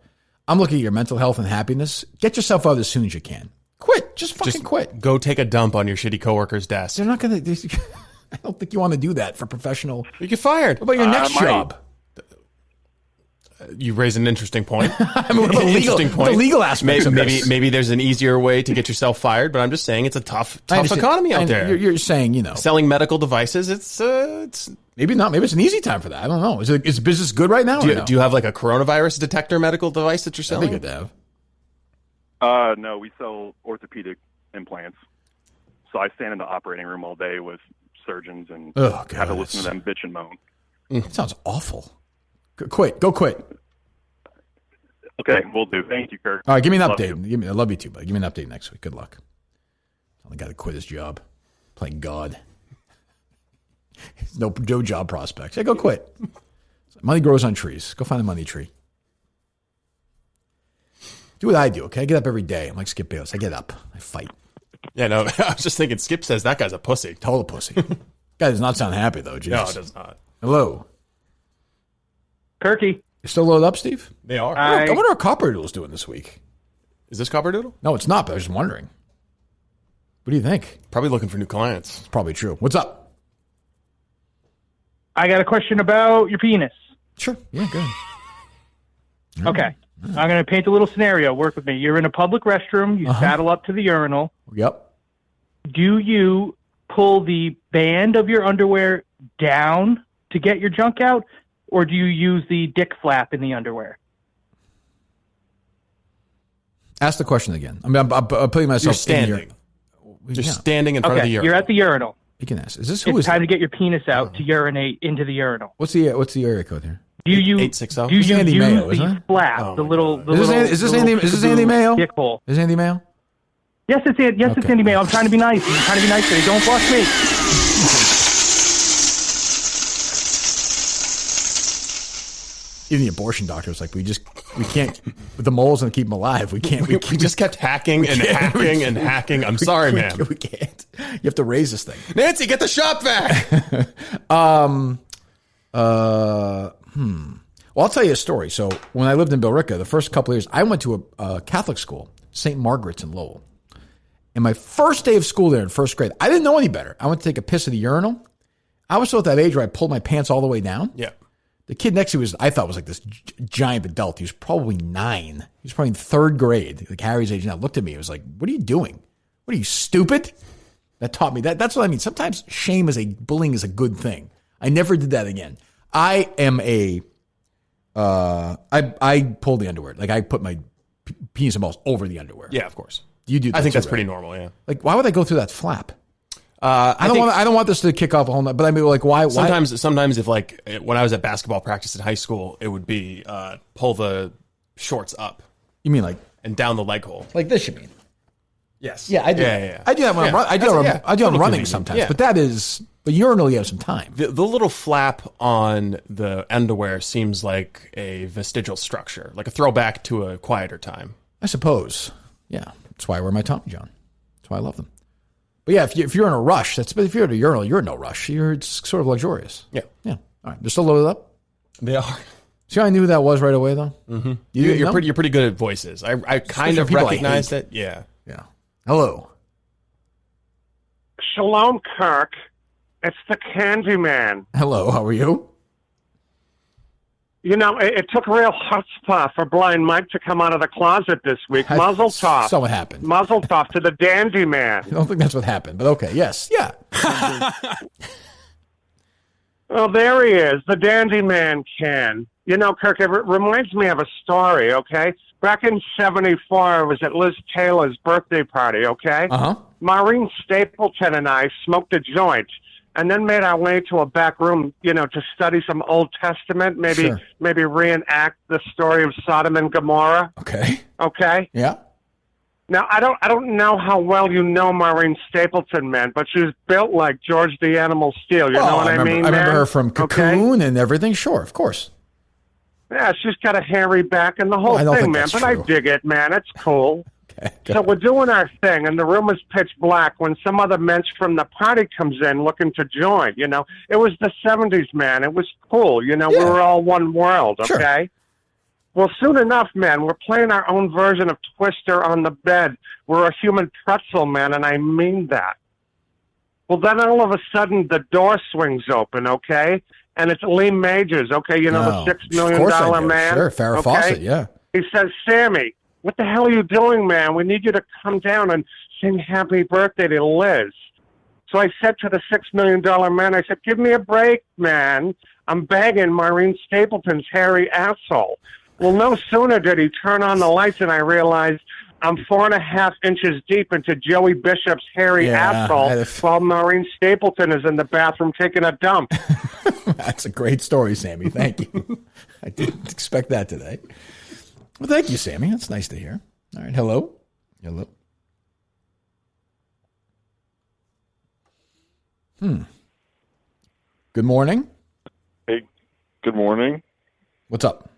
I'm looking at your mental health and happiness. Get yourself out as soon as you can. Quit. Just quit. Go take a dump on your shitty coworker's desk. They're not going to. I don't think you want to do that for professional. You get fired. What about your next job? You raise an interesting point. I mean, what about the legal aspects of this? Maybe there's an easier way to get yourself fired, but I'm just saying it's a tough economy out there. You're saying, selling medical devices. It's maybe not. Maybe it's an easy time for that. I don't know. Is business good right now? Do you have like a coronavirus detector medical device that you're selling? That'd be good to have. No, we sell orthopedic implants. So I stand in the operating room all day with surgeons and have to listen to them bitch and moan. It sounds awful. Go quit. Okay, we'll do. Thank you, Kirk. All right, give me an update. I love you too, buddy. Give me an update next week. Good luck. I got to quit his job. Playing God. No job prospects. Hey, go quit. Money grows on trees. Go find a money tree. Do what I do, okay? I get up every day. I'm like Skip Bayless. I get up. I fight. Yeah, no, I was just thinking Skip says that guy's a pussy. Total pussy. Guy does not sound happy, though. Jesus. No, it does not. Hello. Kirky. You still loaded up, Steve? They are. I wonder what Copperdoodle's doing this week. Is this Copperdoodle? No, it's not, but I was just wondering. What do you think? Probably looking for new clients. It's probably true. What's up? I got a question about your penis. Sure. Yeah, good. Okay. I'm going to paint a little scenario. Work with me. You're in a public restroom. You saddle up to the urinal. Yep. Do you pull the band of your underwear down to get your junk out, or do you use the dick flap in the underwear? Ask the question again. I mean, I'm putting myself You're standing. Standing in front of the urinal. You're at the urinal. You can ask. Is this it's time to get your penis out to urinate into the urinal. What's the area code here? Do you 860? Do you Andy use Mayo, the isn't it? flap, the little? Is this Andy Mayo? Dick hole. Is Andy Mayo? Yes, it's Andy Mayo. I'm trying to be nice. I'm trying to be nice today. Don't blush me. Even the abortion doctor was like, we can't, with the moles and keep them alive, we can't. We just kept hacking and hacking and hacking. I'm sorry, man. We can't. You have to raise this thing. Nancy, get the shop vac. Well, I'll tell you a story. So when I lived in Billerica, the first couple of years, I went to a Catholic school, St. Margaret's in Lowell. And my first day of school there in first grade, I didn't know any better. I went to take a piss at the urinal. I was still at that age where I pulled my pants all the way down. Yeah. The kid next to me I thought was like this giant adult. He was probably 9. He was probably in third grade, like Harry's age now. Looked at me. He was like, what are you doing? What are you, stupid? That taught me that. That's what I mean. Sometimes bullying is a good thing. I never did that again. I am I pull the underwear. Like I put my penis and balls over the underwear. Yeah, of course. You do that I think too, that's right? pretty normal, yeah. Like, why would I go through that flap? I don't want this to kick off a whole night, but I mean, like, why? Sometimes if like when I was at basketball practice in high school, it would be pull the shorts up. You mean like and down the leg hole? Like this, you mean? Yes. Yeah, I do. Yeah. I do that when I do it running sometimes, yeah. but that is the urinal. You have some time. The little flap on the underwear seems like a vestigial structure, like a throwback to a quieter time. I suppose. Yeah, that's why I wear my Tommy John. That's why I love them. But yeah, if you're in a rush, but if you're at a urinal, you're in no rush. It's sort of luxurious. Yeah. All right, they're still loaded up. They are. See how I knew who that was right away, though. Mm-hmm. You're pretty good at voices. I kind of recognized it. Yeah. Hello. Shalom, Kirk. It's the Candyman. Hello. How are you? You know, it took a real chutzpah for Blind Mike to come out of the closet this week. Muzzle tov. So what happened? Muzzle tov to the Dandy Man. I don't think that's what happened, but okay. Yes. Yeah. Well, there he is, the Dandy Man, Ken. You know, Kirk, it reminds me of a story, okay? Back in 74, it was at Liz Taylor's birthday party, okay? Uh-huh. Maureen Stapleton and I smoked a joint and then made our way to a back room, you know, to study some Old Testament, maybe reenact the story of Sodom and Gomorrah. Okay. Okay? Yeah. Now, I don't know how well you know Maureen Stapleton, man, but she's built like George the Animal Steel. You know what I mean, I remember man? her from Cocoon and everything. Sure, of course. Yeah, she's got a hairy back and the whole thing, man. But I dig it, man. It's cool. Okay, so we're doing our thing, and the room is pitch black when some other mensch from the party comes in looking to join. You know, it was the 70s, man. It was cool. You know, we were all one world, okay? Sure. Well, soon enough, man, we're playing our own version of Twister on the bed. We're a human pretzel, man, and I mean that. Well, then all of a sudden the door swings open, okay? And it's Lee Majors, okay? You know, the $6 million man? Sure, Farrah okay? Fawcett, yeah. He says, Sammy, what the hell are you doing, man? We need you to come down and sing happy birthday to Liz. So I said to the $6 million man, I said, give me a break, man. I'm begging Maureen Stapleton's hairy asshole. Well, no sooner did he turn on the lights and I realized I'm 4.5 inches deep into Joey Bishop's hairy asshole while Maureen Stapleton is in the bathroom taking a dump. That's a great story, Sammy. Thank you. I didn't expect that today. Well, thank you, Sammy. That's nice to hear. All right. Hello. Hello. Good morning. Hey, good morning. What's up?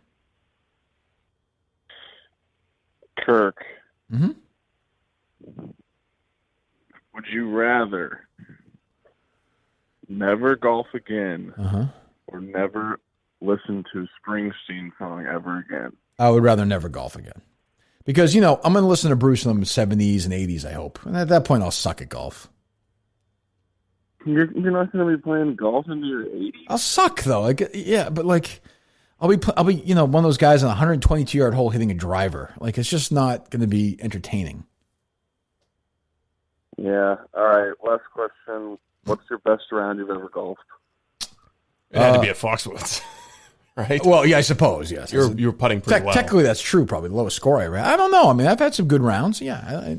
Kirk. Mm-hmm. Would you rather never golf again or never listen to Springsteen song ever again? I would rather never golf again. Because, I'm going to listen to Bruce in the 70s and 80s, I hope. And at that point, I'll suck at golf. You're not going to be playing golf into your 80s? I'll suck, though. I'll be one of those guys on a 122-yard hole hitting a driver. It's just not going to be entertaining. Yeah. All right. Last question. What's your best round you've ever golfed? It had to be at Foxwoods, right? Well, yeah, I suppose, yes. You were putting pretty well. Technically, that's true. Probably the lowest score I ever had. I don't know. I mean, I've had some good rounds. Yeah.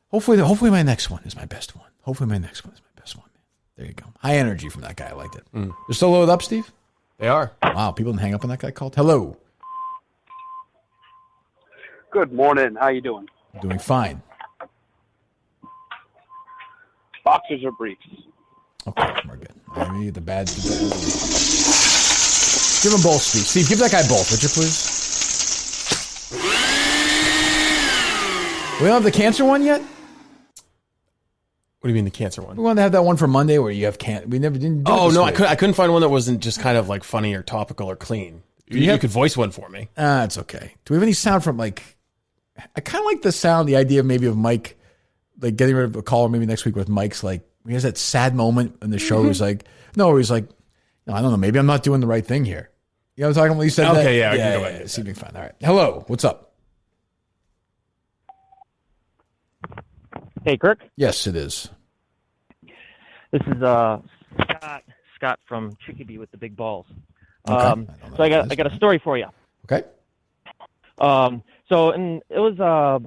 Hopefully my next one is my best one. Hopefully my next one is my best one. There you go. High energy from that guy. I liked it. They're still loaded up, Steve? They are. Wow, people didn't hang up on that guy called. Hello. Good morning. How you doing? Doing fine. Boxers or briefs? Okay, we're good. I need the bad. Give them both, Steve. Steve, give that guy both, would you please? We don't have the cancer one yet? What do you mean the cancer one? We wanted to have that one for Monday where you have cancer. We never didn't do it. Oh, no, I couldn't find one that wasn't just kind of funny or topical or clean. You could voice one for me. It's okay. Do we have any sound from I kind of like the sound, the idea of Mike, getting rid of a caller maybe next week with Mike's he has that sad moment in the show where he's I don't know, maybe I'm not doing the right thing here. You know what I'm talking about? He said that? Okay, yeah, I can go ahead. It's being fine. All right. Hello, what's up? Hey, Kirk? Yes, it is. This is Scott from Chicopee with the big balls. Okay. So I got a story for you. Okay. So and it was Are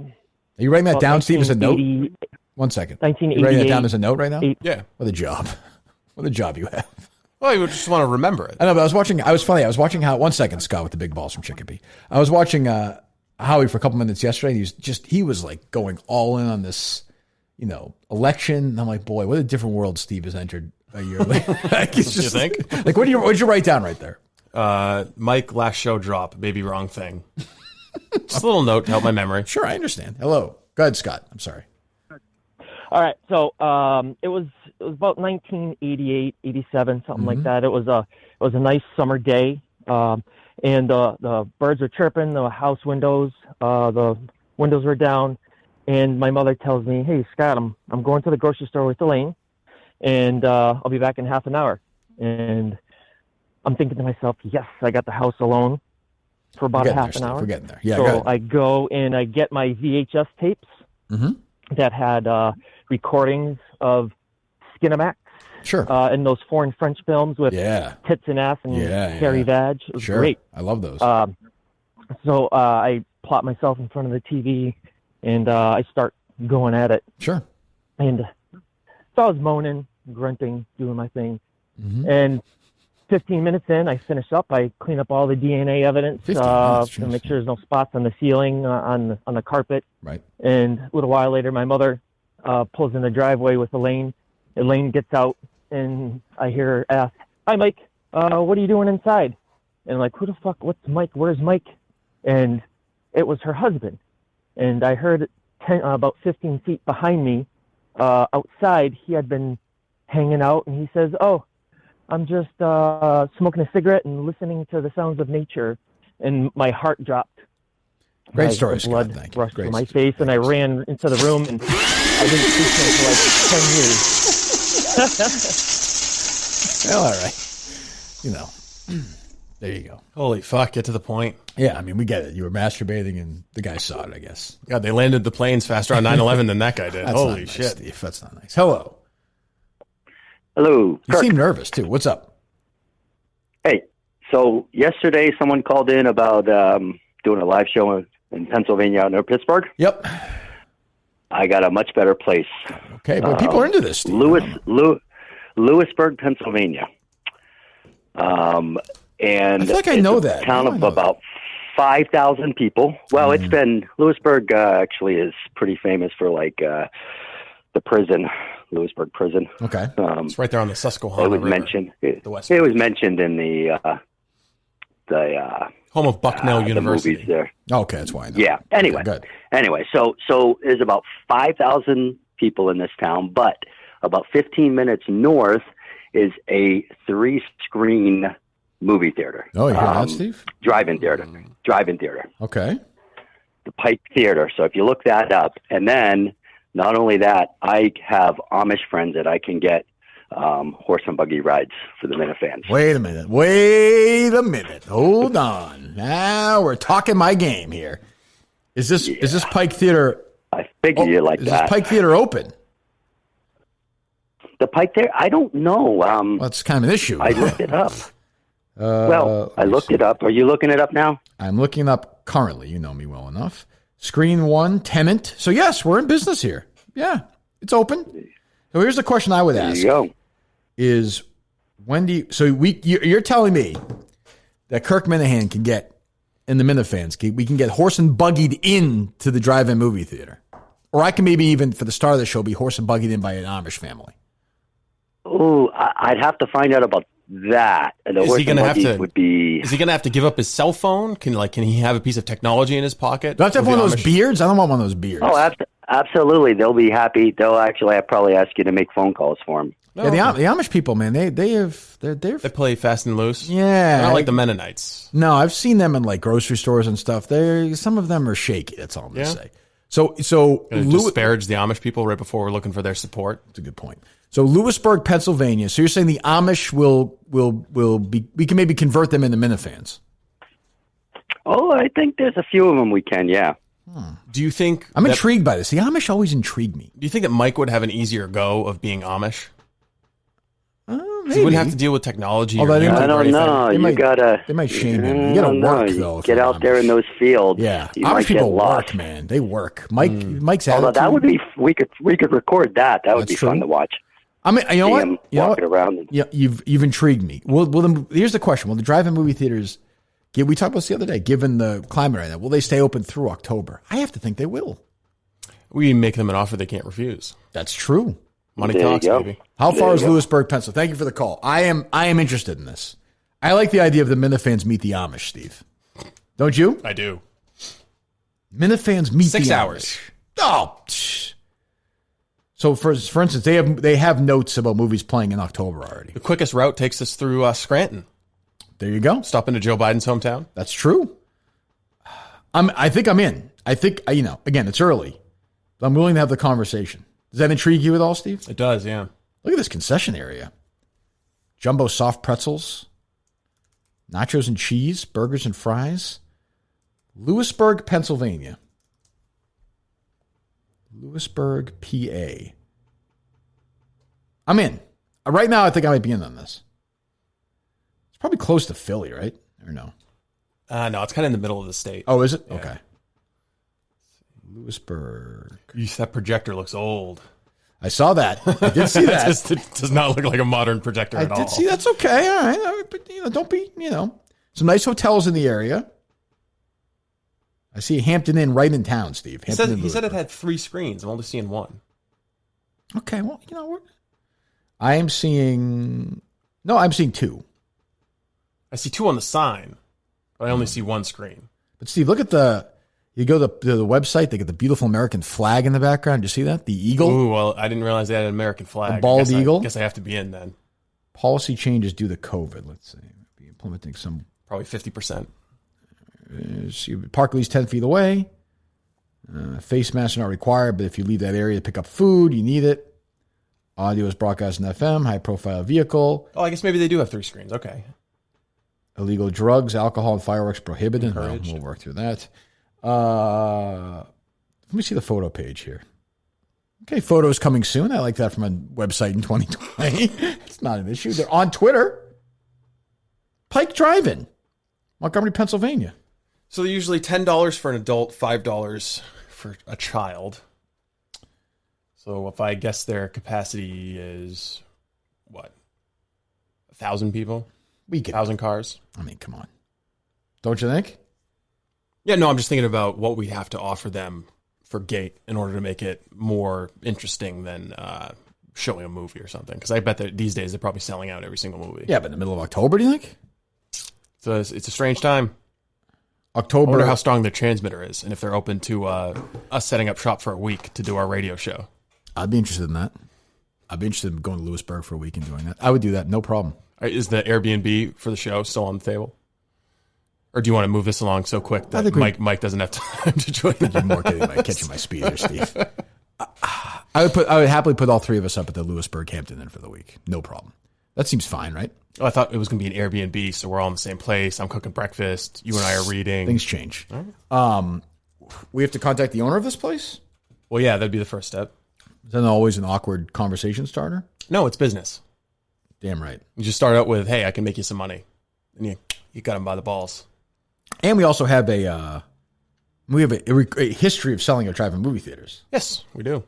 you writing that down, Steve, as a note? 1 second. 1988. You writing that down as a note right now? Yeah. What a job. What a job you have. Well, you just want to remember it. I know, but I was watching how 1 second, Scott with the big balls from Chicopee. I was watching Howie for a couple minutes yesterday. He was going all in on this, election. And I'm like, boy, what a different world Steve has entered a year later. You think? What did you write down right there? Mike, last show drop, maybe wrong thing. Just a little note to help my memory. Sure, I understand. Hello. Go ahead, Scott. I'm sorry. All right. So it was about 1988, 87, something like that. It was a nice summer day, and the birds were chirping. The house windows, the windows were down, and my mother tells me, "Hey, Scott, I'm going to the grocery store with Elaine, and I'll be back in half an hour." And I'm thinking to myself, "Yes, I got the house alone for about a half an hour." We're getting there. Yeah. So I go and I get my VHS tapes that had recordings of Skinamax. Sure. And those foreign French films with tits and ass and hairy vag. It was great. I love those. So I plot myself in front of the TV and I start going at it. Sure. And so I was moaning, grunting, doing my thing. And 15 minutes in, I finish up. I clean up all the DNA evidence to make sure there's no spots on the ceiling, on the carpet. Right. And a little while later, my mother pulls in the driveway with Elaine. Elaine gets out, and I hear her ask, "Hi, Mike. What are you doing inside?" And I'm like, "Who the fuck? What's Mike? Where's Mike?" And it was her husband. And I heard about 15 feet behind me, outside, he had been hanging out, and he says, "Oh, I'm just smoking a cigarette and listening to the sounds of nature." And my heart dropped. Great story, blood Scott. rushed to my face, and I ran into the room, and I didn't see him for like 10 years. Well, all right. You know, there you go. Holy fuck, get to the point. Yeah, I mean, we get it. You were masturbating and the guy saw it, I guess. God, they landed the planes faster on 9/11 than that guy did. That's Holy not nice, shit. Steve. That's not nice. Hello. Hello. You seem nervous, too. What's up? Hey, so yesterday someone called in about doing a live show in Pennsylvania out near Pittsburgh. Yep. I got a much better place. Okay, but people are into this, Steve. Lewisburg, Pennsylvania. And I feel like I know that. Town of about 5,000 people. Well, it's been Lewisburg. Actually, is pretty famous for like the prison, Lewisburg Prison. Okay, it's right there on the Susquehanna It was River. mentioned. It West was mentioned in the home of Bucknell University. The movies there. Okay, that's why I know. Yeah. Anyway, Okay, good. Anyway, so there's about 5,000 people in this town, but about 15 minutes north is a 3-screen movie theater. Oh, you hear that, Steve? Drive-in theater. Drive-in theater. Okay. The Pike Theater. So if you look that up, and then not only that, I have Amish friends that I can get horse and buggy rides for the Minifans. Wait a minute. Hold on. Now we're talking my game here. Is this Pike Theater? I figure you like is that. Is this Pike Theater open? The Pike Theater? I don't know. Well, that's kind of an issue. I looked it up. I looked it up. Are you looking it up now? I'm looking up currently. You know me well enough. Screen 1, tenant. So, yes, we're in business here. Yeah, it's open. So here's the question I would ask. There you go. Is when do you... So you're telling me that Kirk Minihane can get in the Minifans, we can get horse and buggied into the drive-in movie theater. Or I can maybe even, for the start of the show, be horse and buggied in by an Amish family. Oh, I'd have to find out about that. And the Is he going to have to? would be... Is he going to have to give up his cell phone? Can he have a piece of technology in his pocket? Do I have to have one of those beards? I don't want one of those beards. Oh, absolutely. They'll be happy. They'll actually probably ask you to make phone calls for them. Yeah, the Amish people, man, they play fast and loose. Yeah, they're not like the Mennonites. No, I've seen them in like grocery stores and stuff. Some of them are shaky. That's all I'm gonna say. So disparage the Amish people right before we're looking for their support. That's a good point. So Lewisburg, Pennsylvania. So you're saying the Amish will be? We can maybe convert them into Minifans. Oh, I think there's a few of them we can. Yeah. Do you think I'm intrigued by this? The Amish always intrigue me. Do you think that Mike would have an easier go of being Amish? Maybe. He wouldn't have to deal with technology. I don't know. They might shame him. You gotta work though. Get out there in those fields. Yeah, you Amish might get people lost. work, man. They work. Mike's Although attitude. that would be, we could record that. That would be fun to watch. I mean, you know what? Him walking around. Yeah, you've intrigued me. Well, here's the question: will the drive-in movie theaters? We talked about this the other day. Given the climate right now, will they stay open through October? I have to think they will. We make them an offer they can't refuse. That's true. Money talks, baby. How far is Lewisburg, Pennsylvania? Thank you for the call. I am interested in this. I like the idea of the Minifans meet the Amish, Steve. Don't you? I do. Minifans meet 6 the hours. Amish. Oh. So for instance, they have notes about movies playing in October already. The quickest route takes us through Scranton. There you go. Stop into Joe Biden's hometown. That's true. I think I'm in. I think again, it's early, but I'm willing to have the conversation. Does that intrigue you at all, Steve? It does, yeah. Look at this concession area. Jumbo soft pretzels, nachos and cheese, burgers and fries. Lewisburg, Pennsylvania. Lewisburg, PA. I'm in. Right now, I think I might be in on this. It's probably close to Philly, right? Or no? No, it's kind of in the middle of the state. Oh, is it? Yeah. Okay. Lewisburg. That projector looks old. I saw that. I did see that. It does not look like a modern projector at all. I did see that's okay. All right. But, don't be, some nice hotels in the area. I see Hampton Inn right in town, Steve. He said it had 3 screens. I'm only seeing 1. Okay, well, I'm seeing 2. I see 2 on the sign, but I only see 1 screen. But Steve, look at you go to the website, they get the beautiful American flag in the background. Did you see that? The eagle? Ooh, well, I didn't realize they had an American flag. The bald eagle? I guess I have to be in then. Policy changes due to COVID. Let's see. Be implementing some. Probably 50%. Park at least 10 feet away. Face masks are not required, but if you leave that area to pick up food, you need it. Audio is broadcast in FM, high-profile vehicle. Oh, I guess maybe they do have 3 screens. Okay. Illegal drugs, alcohol, and fireworks prohibited. Well, we'll work through that. Let me see the photo page here. Okay, photos coming soon. I like that from a website in 2020. It's not an issue. They're on Twitter. Pike Drive-In, Montgomery, Pennsylvania. So they're usually $10 for an adult, $5 for a child. So if I guess their capacity is, what, 1,000 people? 1,000 cars? I mean, come on. Don't you think? Yeah, no, I'm just thinking about what we have to offer them for gate in order to make it more interesting than showing a movie or something. Because I bet that these days they're probably selling out every single movie. Yeah, but in the middle of October, do you think? So it's a strange time. October. I wonder how strong their transmitter is and if they're open to us setting up shop for a week to do our radio show. I'd be interested in that. I'd be interested in going to Lewisburg for a week and doing that. I would do that, no problem. Is the Airbnb for the show still on the table? Or do you want to move this along so quick that Mike doesn't have time to join us? You're more kidding by catching my speed there, Steve. I would happily put all 3 of us up at the Lewisburg Hampton Inn for the week. No problem. That seems fine, right? Oh, I thought it was going to be an Airbnb, so we're all in the same place. I'm cooking breakfast. You and I are reading. Things change. We have to contact the owner of this place? Well, yeah, that'd be the first step. Is that always an awkward conversation starter? No, it's business. Damn right. You just start out with, hey, I can make you some money. And you got them by the balls. And we also have a history of selling or drive-in movie theaters. Yes, we do.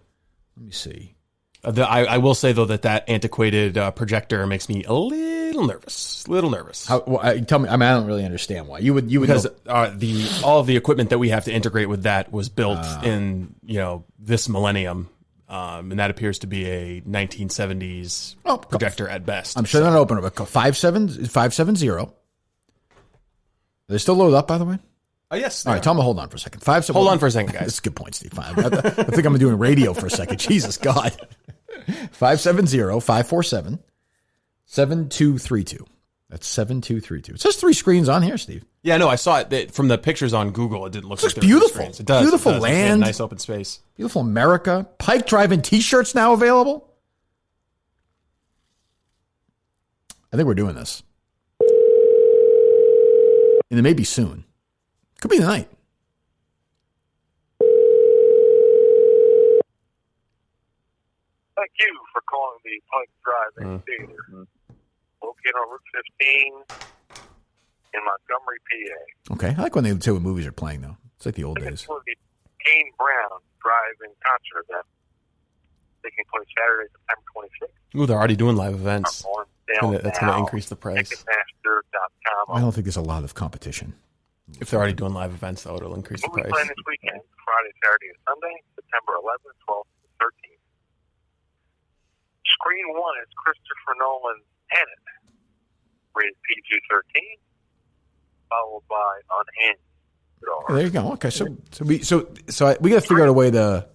Let me see. I will say, though, that antiquated projector makes me a little nervous. Tell me. I don't really understand why. You would because all of the equipment that we have to integrate with that was built in this millennium, and that appears to be a 1970s projector at best. I'm sure they're not open. But 570. Are they still loaded up, by the way? Yes. All right, tell them to hold on for a second. Hold on for a second, guys. That's a good point, Steve. I think I'm doing radio for a second. Jesus, God. 570-547-7232. That's 7232. It says 3 screens on here, Steve. Yeah, no, I saw it from the pictures on Google. It didn't look like there were beautiful. 3 screens. It does. Beautiful land. Nice open space. Beautiful America. Pike Drive-In t-shirts now available. I think we're doing this. And it may be soon. Could be tonight. Thank you for calling the Pike Drive-In Theater, located on Route 15 in Montgomery, PA. Okay, I like when they say when movies are playing, though. It's like the old days. It's for the Kane Brown Drive-In concert event taking place Saturday, September 26th. Ooh, they're already doing live events. That's going to increase the price. Ticketmaster.com. I don't think there's a lot of competition. If they're already doing live events, though, it'll increase the price. Movie plan this weekend, Friday, Saturday, and Sunday, September 11th, 12th, and 13th. Screen 1 is Christopher Nolan's Tenet, rated PG-13, followed by Unhinged. There you go. Okay, so we got to figure out a way to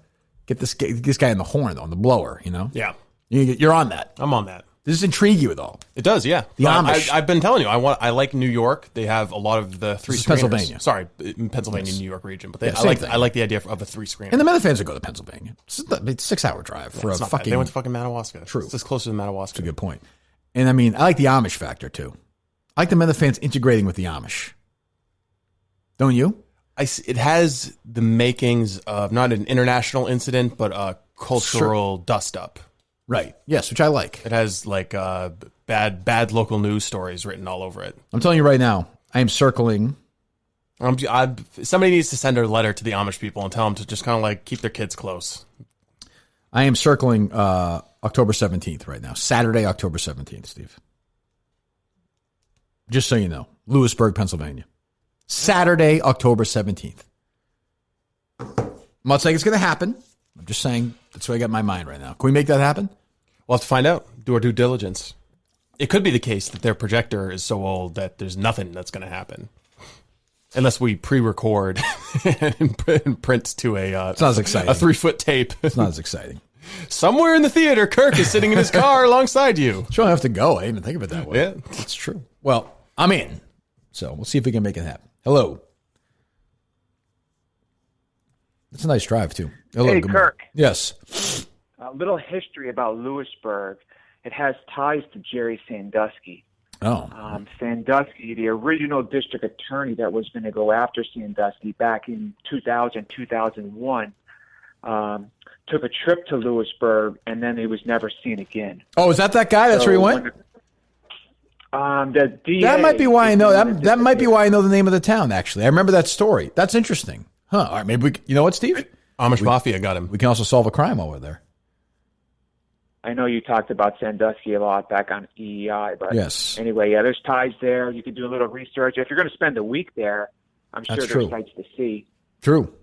get this guy in the horn, though, on the blower. Yeah, you're on that. I'm on that. Does this intrigue you at all? It does, yeah. The Amish. I've been telling you, I like New York. They have a lot of the 3 screeners. Pennsylvania. Sorry, Pennsylvania, New York region. But I like the idea of a 3 screener. And the Metafans would go to Pennsylvania. It's a 6-hour drive for a fucking. They went to fucking Madawaska. True. It's just closer than Madawaska. That's a good point. And I mean, I like the Amish factor too. I like the Metafans integrating with the Amish. Don't you? It has the makings of not an international incident, but a cultural dust-up. Right. Yes, which I like. It has like bad local news stories written all over it. I'm telling you right now, I am circling. Somebody needs to send a letter to the Amish people and tell them to just kind of like keep their kids close. I am circling October 17th right now. Saturday, October 17th, Steve. Just so you know. Lewisburg, Pennsylvania. Saturday, October 17th. I'm not saying it's going to happen. I'm just saying that's what I got in my mind right now. Can we make that happen? We'll have to find out. Do our due diligence. It could be the case that their projector is so old that there's nothing that's going to happen. Unless we pre-record and print to it's not as exciting. A 3-foot tape. It's not as exciting. Somewhere in the theater, Kirk is sitting in his car alongside you. Sure, I have to go. I didn't even think of it that way. Yeah, it's true. Well, I'm in. So we'll see if we can make it happen. Hello. It's a nice drive, too. Hello, hey, Kirk. Yes. A little history about Lewisburg. It has ties to Jerry Sandusky. Oh. Sandusky, the original district attorney that was going to go after Sandusky back in 2000, 2001, took a trip to Lewisburg, and then he was never seen again. Oh, is that guy? That's where he went? The DA, that might be why I know. That might be why I know the name of the town, actually. I remember that story. That's interesting. Huh. All right, maybe you know what, Steve? Amish Mafia got him. We can also solve a crime while we're there. I know you talked about Sandusky a lot back on EEI, but yes. Anyway, yeah, there's ties there. You can do a little research. If you're going to spend a week there, I'm sure there's sites to see. True.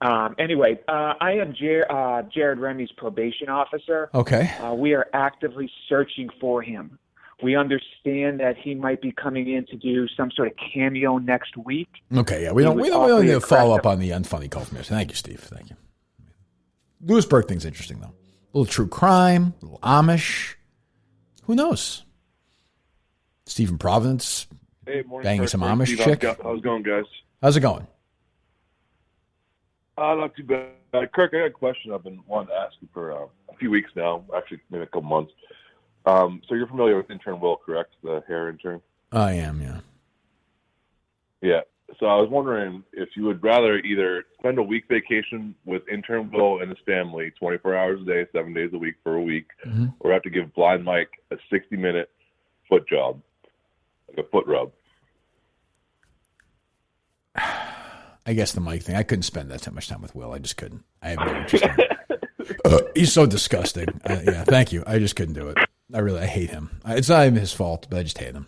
Anyway, I am Jared Remy's probation officer. Okay. We are actively searching for him. We understand that he might be coming in to do some sort of cameo next week. Okay, yeah, we don't need to follow up on the unfunny call from yesterday. Thank you, Steve. Thank you. Lewisburg thing's interesting, though. A little true crime, a little Amish. Who knows? Steve in Providence, hey, morning, banging Kirk. some Amish Steve, chick. How's it going, guys? How's it going? Not too bad. Kirk, I got a question I've been wanting to ask you for a few weeks now, actually maybe a couple months. So you're familiar with intern Will, correct? The hair intern? I am, yeah. Yeah. So I was wondering if you would rather either spend a week vacation with intern Will and his family, 24 hours a day, 7 days a week for a week, or have to give blind Mike a 60-minute foot job, like a foot rub. I guess the Mike thing. I couldn't spend that much time with Will. I just couldn't. I have no interest in it. He's so disgusting. Yeah, thank you. I just couldn't do it. I hate him. It's not even his fault, but I just hate him.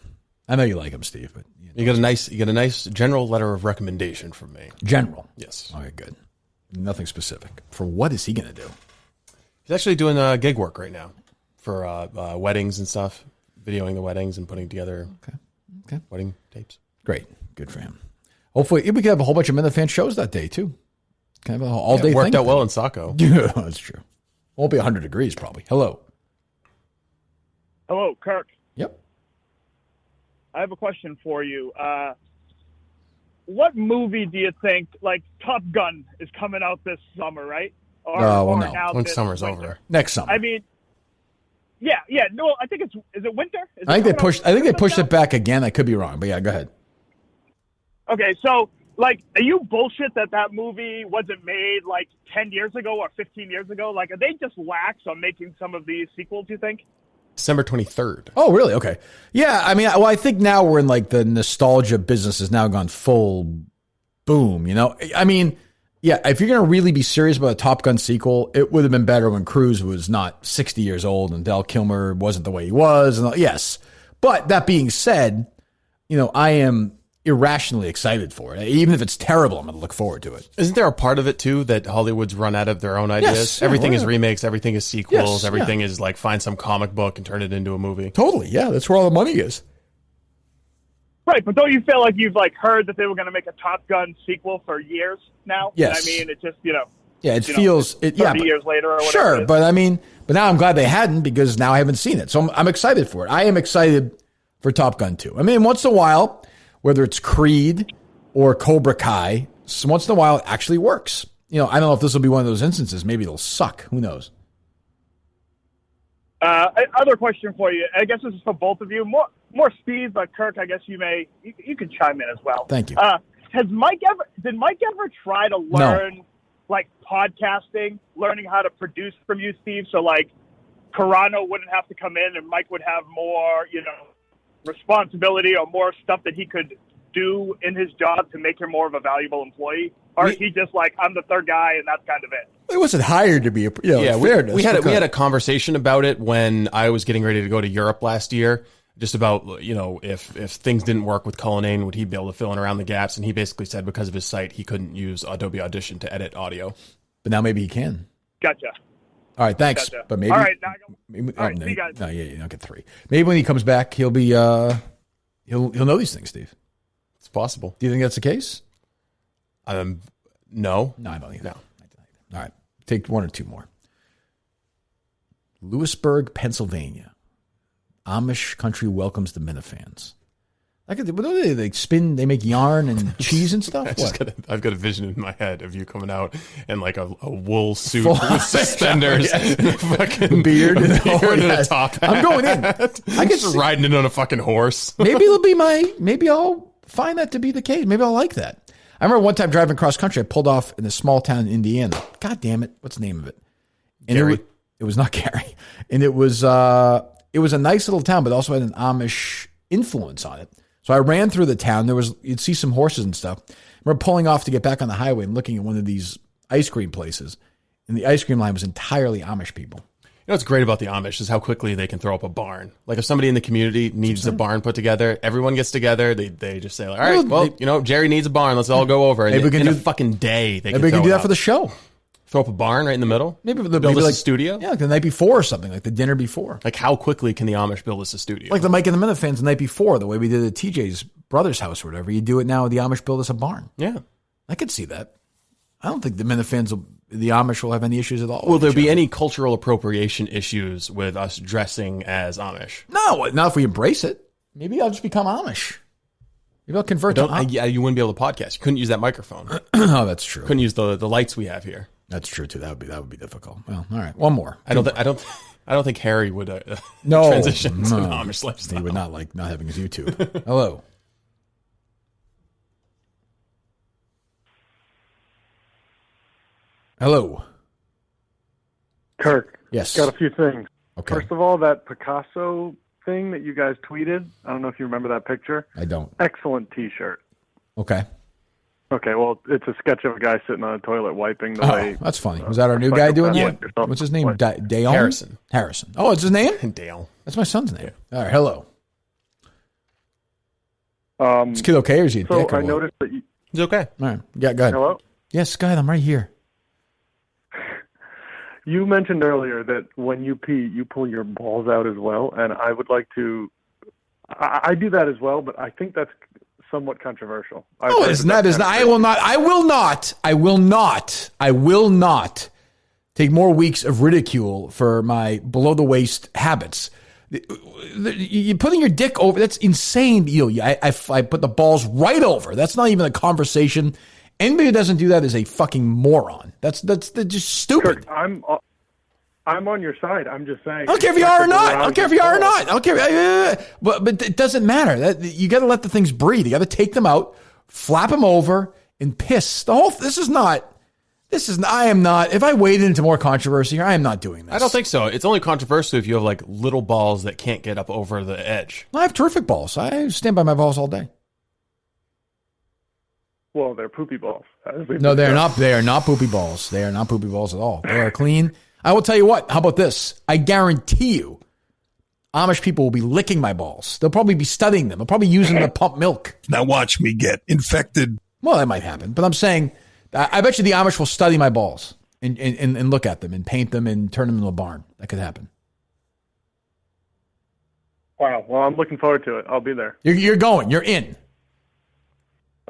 I know you like him, Steve, but you get a nice general letter of recommendation from me. General, yes. Okay, good. Nothing specific. For what is he going to do? He's actually doing gig work right now for weddings and stuff, videoing the weddings and putting together wedding tapes. Great, good for him. Hopefully, we could have a whole bunch of Minifan shows that day too. Kind of an all-day thing. Worked out well in Saco. Yeah, that's true. Won't be 100 degrees probably. Hello. Hello, Kirk. Yep. I have a question for you. What movie do you think, like Top Gun, is coming out this summer, right? No. Once summer's over. Next summer. I mean, yeah. No, I think is it winter? I think they pushed it back again. I could be wrong, but yeah, go ahead. Okay, so like, are you bullshit that movie wasn't made like 10 years ago or 15 years ago? Like, are they just lax on making some of these sequels, you think? December 23rd. Oh, really? Okay. Yeah, I mean, well, I think now we're in like the nostalgia business has now gone full boom, you know? I mean, yeah, if you're going to really be serious about a Top Gun sequel, it would have been better when Cruise was not 60 years old and Val Kilmer wasn't the way he was. And yes. But that being said, you know, I am irrationally excited for it. Even if it's terrible, I'm going to look forward to it. Isn't there a part of it too that Hollywood's run out of their own ideas? Yes, everything is remakes, everything is sequels, Yes, everything is like find some comic book and turn it into a movie. Totally, yeah, that's where all the money is. Right, but don't you feel like you've like heard that they were going to make a Top Gun sequel for years now? Yes. I mean, it just Yeah, it feels 30 years later or whatever. Sure, but I mean, but now I'm glad they hadn't because now I haven't seen it. So I'm excited for it. I am excited for Top Gun 2. I mean, once in a while, whether it's Creed or Cobra Kai, once in a while it actually works. You know, I don't know if this will be one of those instances. Maybe it'll suck. Who knows? Other question for you. I guess this is for both of you. More Steve, but Kirk, I guess you can chime in as well. Thank you. Did Mike ever try to learn like podcasting, learning how to produce from you, Steve? So like Carano wouldn't have to come in and Mike would have more, responsibility or more stuff that he could do in his job to make him more of a valuable employee? Or is he just like, I'm the third guy and that's kind of it? It wasn't hired to be fairness. We had a conversation about it when I was getting ready to go to Europe last year, just about, if things didn't work with Cullinane, would he be able to fill in around the gaps? And he basically said because of his site, he couldn't use Adobe Audition to edit audio. But now maybe he can. Gotcha. All right, thanks. Gotcha. But maybe. All right, see you guys. No, you don't get 3. Maybe when he comes back, he'll be he'll know these things, Steve. It's possible. Do you think that's the case? No. No, I don't think so. All right, take 1 or 2 more. Lewisburg, Pennsylvania. Amish country welcomes the Minifans. What do they? They spin. They make yarn and cheese and stuff. I've got a vision in my head of you coming out in like a wool suit with suspenders, and a fucking beard and a top hat. I'm going in. I guess just riding in on a fucking horse. Maybe it'll be maybe I'll find that to be the case. Maybe I'll like that. I remember one time driving cross country, I pulled off in a small town in Indiana. God damn it. What's the name of it? And Gary? It was not Gary. And it was a nice little town, but also had an Amish influence on it. So I ran through the town. You'd see some horses and stuff. I remember pulling off to get back on the highway and looking at one of these ice cream places. And the ice cream line was entirely Amish people. You know what's great about the Amish is how quickly they can throw up a barn. Like if somebody in the community needs a barn put together, everyone gets together. They just say, like, all right, well, Jerry needs a barn. Let's all go over. Maybe we can in do a fucking day. Maybe we can do that for the show. Throw up a barn right in the middle? Maybe build us like a studio? Yeah, like the night before or something, like the dinner before. Like how quickly can the Amish build us a studio? Like the Mike and the Minute fans the night before, the way we did at TJ's brother's house or whatever. You do it now, the Amish build us a barn. Yeah. I could see that. I don't think the Minute fans, the Amish will have any issues at all. Will there be any cultural appropriation issues with us dressing as Amish? No, not if we embrace it. Maybe I'll just become Amish. Maybe I'll convert to Amish. Yeah, you wouldn't be able to podcast. You couldn't use that microphone. Oh, that's true. Couldn't use the lights we have here. That's true too. That would be difficult. Well, all right, one more. I don't think Harry would transition to an Amish lifestyle. He would not like not having his YouTube. Hello. Hello. Kirk. Yes. Got a few things. Okay. First of all, that Picasso thing that you guys tweeted. I don't know if you remember that picture. I don't. Excellent T-shirt. Okay. Okay, well, it's a sketch of a guy sitting on a toilet wiping the way. That's funny. Was that our new guy doing that? What's his name? Dale? Harrison. Harrison. Oh, it's his name? Dale. That's my son's name. All right, hello. Um, Is kid okay or is he a so dick or I what? noticed that you... He's okay. All right. Yeah, go ahead. Hello? Yes, go ahead. I'm right here. You mentioned earlier that when you pee, you pull your balls out as well, and I would like to... I do that as well, but I think that's somewhat controversial. No, it's not. I will not take more weeks of ridicule for my below the waist habits. You're putting your dick over. That's insane. I put the balls right over. That's not even a conversation. Anybody who doesn't do that is a fucking moron. That's just stupid. Kirk, I'm on your side. I'm just saying. I don't care if you are or not. I don't care if you are or not. I don't care. But it doesn't matter. You got to let the things breathe. You got to take them out, flap them over, and piss. I am not. If I waded into more controversy here, I am not doing this. I don't think so. It's only controversial if you have like little balls that can't get up over the edge. I have terrific balls. I stand by my balls all day. Well, they're poopy balls. No, they're not. They are not poopy balls. They are not poopy balls at all. They are clean. I will tell you what. How about this? I guarantee you, Amish people will be licking my balls. They'll probably be studying them. They'll probably use them to pump milk. Now watch me get infected. Well, that might happen. But I'm saying, I bet you the Amish will study my balls and look at them and paint them and turn them into a barn. That could happen. Wow. Well, I'm looking forward to it. I'll be there. You're going. You're in.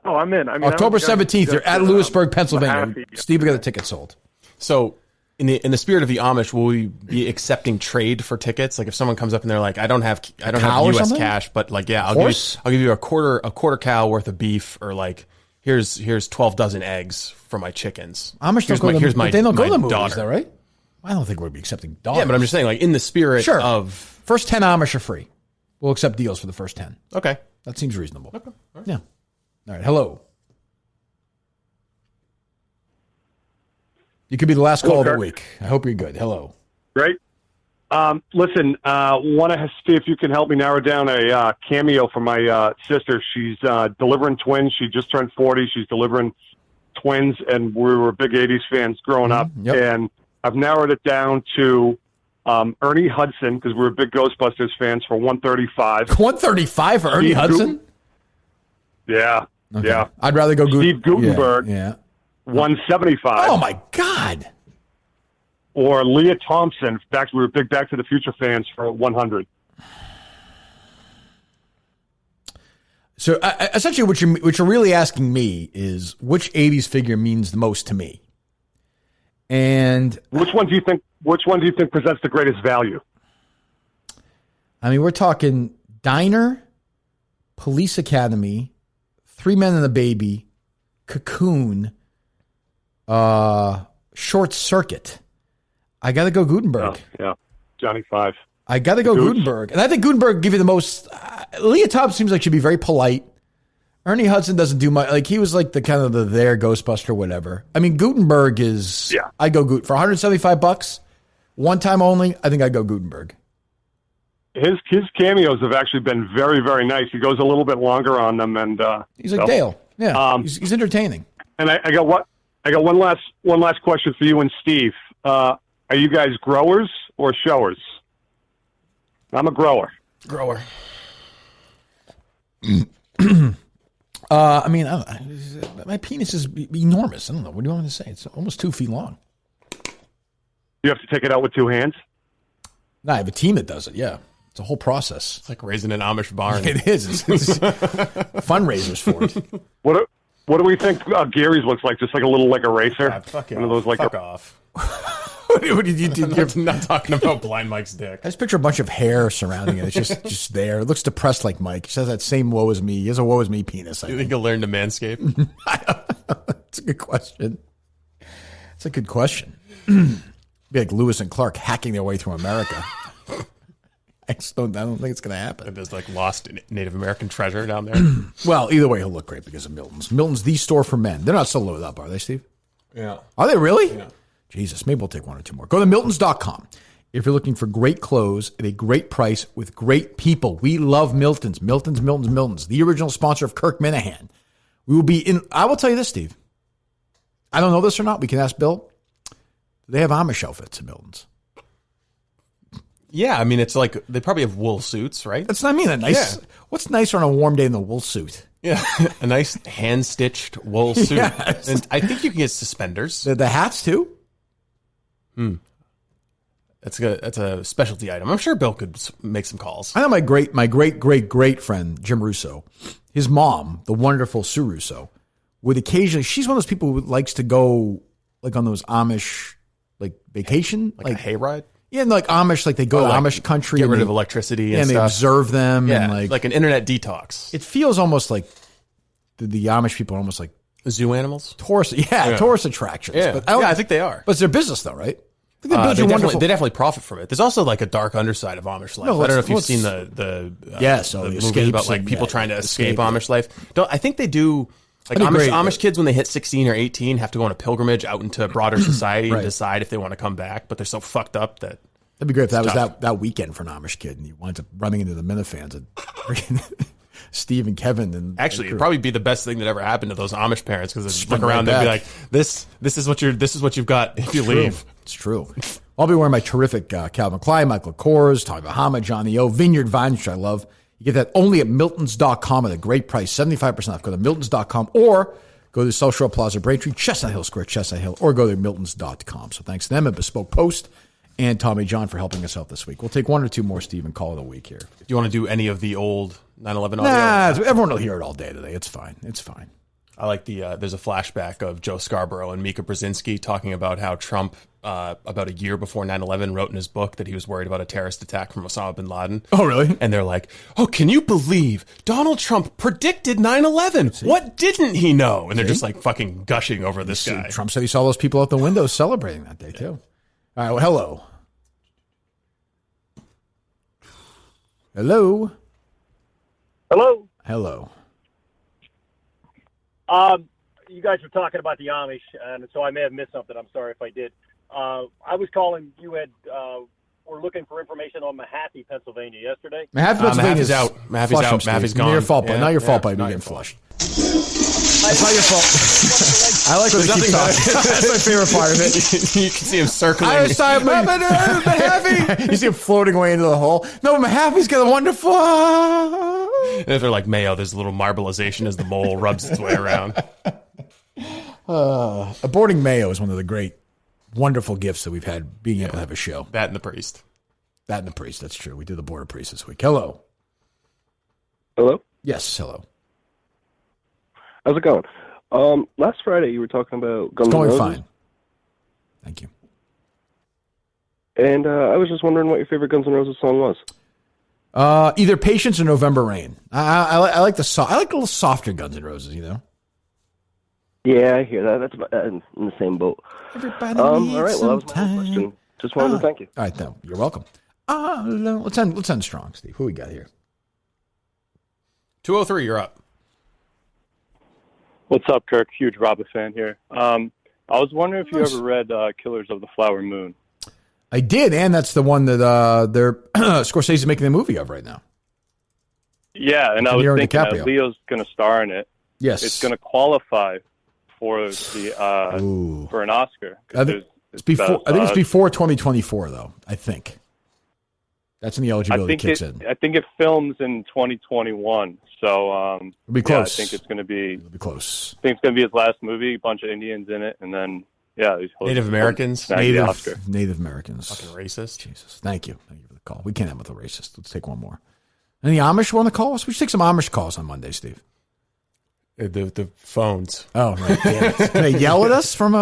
Oh, I'm in. I mean, October 17th. You're at Lewisburg, Pennsylvania. Steve, we got a ticket sold. So, in the spirit of the Amish, will we be accepting trade for tickets? Like if someone comes up and they're like, I don't have US cash, but like, yeah, I'll give you a quarter cow worth of beef, or like here's 12 dozen eggs for my chickens. Amish here's don't go to they don't go to the movies, daughter. though, right? I don't think we'd be accepting dollars. Yeah, but I'm just saying, like in the spirit of first 10 Amish are free. We'll accept deals for the first 10. Okay, that seems reasonable. Okay, all right. Yeah. All right. Hello. You could be the last call of the week. I hope you're good. Hello. Great. Listen, want to see if you can help me narrow down a cameo for my sister. She's delivering twins. She just turned 40. She's delivering twins, and we were big 80s fans growing up. Yep. And I've narrowed it down to Ernie Hudson, because we were big Ghostbusters fans, for 135. 135 for Ernie Hudson? Yeah. Okay. Yeah. I'd rather go Steve Guttenberg. Yeah. 175. Oh, my God. Or Leah Thompson. We were big Back to the Future fans, for 100. So essentially what you're really asking me is which 80s figure means the most to me. And which one do you think presents the greatest value? I mean, we're talking diner, Police Academy, 3 Men and a Baby, Cocoon, Short Circuit. I got to go Gutenberg. Yeah, Johnny Five. I got to go Gutenberg. And I think Gutenberg give you the most. Leah Thompson seems like she'd be very polite. Ernie Hudson doesn't do much. Like, he was like the kind of the there Ghostbuster, whatever. I mean, Gutenberg is. Yeah. I go for $175, one time only. I think I go Gutenberg. His cameos have actually been very, very nice. He goes a little bit longer on them, and he's like Dale. Yeah, he's entertaining. And I got one last question for you and Steve. Are you guys growers or showers? I'm a grower. Grower. I mean, my penis is enormous. I don't know. What do you want me to say? It's almost 2 feet long. You have to take it out with 2 hands? No, I have a team that does it, yeah. It's a whole process. It's like raising an Amish barn. It is. It's fundraisers for it. What do we think Gary's looks like? Just like a little eraser? Fuck One of those off. What did you do? You're not talking about Blind Mike's dick. I just picture a bunch of hair surrounding it. It's just there. It looks depressed like Mike. He has that same woe is me. He has a woe is me penis. You think he'll learn to manscape? That's a good question. It's a good question. Be like Lewis and Clark hacking their way through America. I don't think it's going to happen. There's like lost Native American treasure down there. Well, either way, he'll look great because of Milton's. Milton's the store for men. They're not so loaded up, are they, Steve? Yeah. Are they really? Yeah. Jesus, maybe we'll take 1 or 2 more. Go to Miltons.com. If you're looking for great clothes at a great price with great people, we love Miltons. Miltons. The original sponsor of Kirk Minihane. We will be in. I will tell you this, Steve. I don't know this or not. We can ask Bill. They have Amish outfits at Milton's. Yeah, I mean, it's like they probably have wool suits, right? That's what I mean. A nice. Yeah. What's nicer on a warm day than a wool suit? Yeah, a nice hand-stitched wool suit. Yes. And I think you can get suspenders. The hats too. That's a specialty item. I'm sure Bill could make some calls. I know my great friend Jim Russo, his mom, the wonderful Sue Russo, would occasionally. She's one of those people who likes to go like on those Amish like vacation, like a hayride. Yeah, and like Amish, like they go to Amish country, get rid of electricity, and they observe them, yeah, and like an internet detox. It feels almost like the Amish people are almost like zoo animals, tourist attractions. Yeah, but I think they are. But it's their business, though, right? They definitely profit from it. There's also like a dark underside of Amish life. I don't know if you've seen the movies about like people trying to escape Amish life. I think they do. Like Amish kids, when they hit 16 or 18, have to go on a pilgrimage out into broader society and decide if they want to come back. But they're so fucked up that that'd be great if that was that weekend for an Amish kid, and you winds up running into the Minifans and Steve and Kevin. And actually, it'd probably be the best thing that ever happened to those Amish parents because they'd look around and be like, "This is what you've got if you leave." It's true. I'll be wearing my terrific Calvin Klein, Michael Kors, Tommy Bahama, Johnny O, Vineyard Vines, which I love. You get that only at Miltons.com at a great price, 75% off. Go to Miltons.com or go to South Shore Plaza, Braintree, Chestnut Hill Square, Chestnut Hill, or go to Miltons.com. So thanks to them at Bespoke Post and Tommy John for helping us out this week. We'll take 1 or 2 more, Steve, and call it a week here. Do you want to do any of the old 9/11 audio? Nah, everyone will hear it all day today. It's fine. I like there's a flashback of Joe Scarborough and Mika Brzezinski talking about how Trump, about a year before 9/11, wrote in his book that he was worried about a terrorist attack from Osama bin Laden. Oh, really? And they're like, oh, can you believe Donald Trump predicted 9/11? What didn't he know? And they're just like fucking gushing over this guy. Trump said he saw those people out the window celebrating that day, too. All right, well, hello. Hello. Hello. Hello. You guys were talking about the Amish, and so I may have missed something. I'm sorry if I did. I was calling. You were looking for information on Mahaffey, Pennsylvania yesterday. Pennsylvania's out. Mahaffey's gone. Not your fault, but not your fault by getting flushed. That's not your fault. I like when they keep talking. That's my favorite part of it. You can see him circling. Mahaffey. You see him floating away into the hole. No, Mahaffey's got a wonderful. And if they're like Mayo, there's a little marbleization as the mole rubs its way around. Aborting Mayo is one of the great, wonderful gifts that we've had being able to have a show. That and the priest. That's true. We did the border priest this week. Hello. Hello? Yes, hello. How's it going? Last Friday you were talking about Guns N' Roses. Roses. Fine. Thank you. And I was just wondering what your favorite Guns N' Roses song was. Either Patience or November Rain. I like I like a little softer Guns N' Roses, you know? Yeah, I hear that. That's about, in the same boat. Everybody all needs right, well, that was my some question. Just wanted to thank you. All right, no, you're welcome. Let's end strong, Steve. Who we got here? 203, you're up. What's up, Kirk? Huge Robert fan here. I was wondering if you ever read Killers of the Flower Moon. I did, and that's the one that they're Scorsese's making a movie of right now. Yeah, and I was thinking that Leo's going to star in it. Yes. It's going to qualify for the for an Oscar. I think it's before 2024, though. I think that's when the eligibility kicks in. I think it films in 2021. So it'll be close. I think it's going to be close. I think it's going to be his last movie. A bunch of Indians in it, and then Native Americans. Native Americans. Fucking racist. Jesus, thank you for the call. We can't have with a racist. Let's take one more. Any Amish want to call us? We should take some Amish calls on Monday, Steve. The phones. Oh, right. Can they yell at us from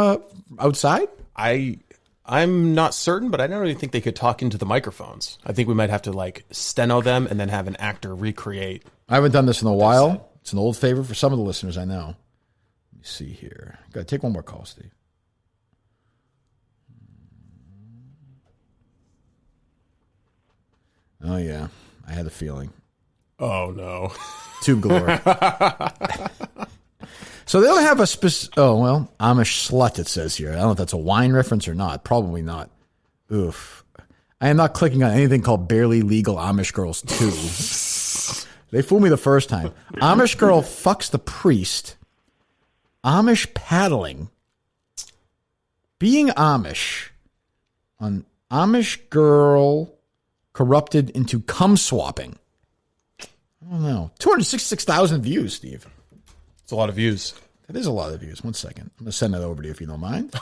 outside? I'm not certain, but I don't really think they could talk into the microphones. I think we might have to like steno them and then have an actor recreate. I haven't done this in a while. It's an old favorite for some of the listeners I know. Let me see here. Got to take one more call, Steve. Oh, yeah. I had a feeling. Oh, no. Tube galore. So they don't have a specific... Oh, well, Amish slut, it says here. I don't know if that's a wine reference or not. Probably not. Oof. I am not clicking on anything called Barely Legal Amish Girls 2. They fooled me the first time. Amish girl fucks the priest. Amish paddling. Being Amish. On Amish girl corrupted into cum swapping. I don't know. 266,000 views, Steve. It's a lot of views. That is a lot of views. 1 second. I'm going to send that over to you if you don't mind.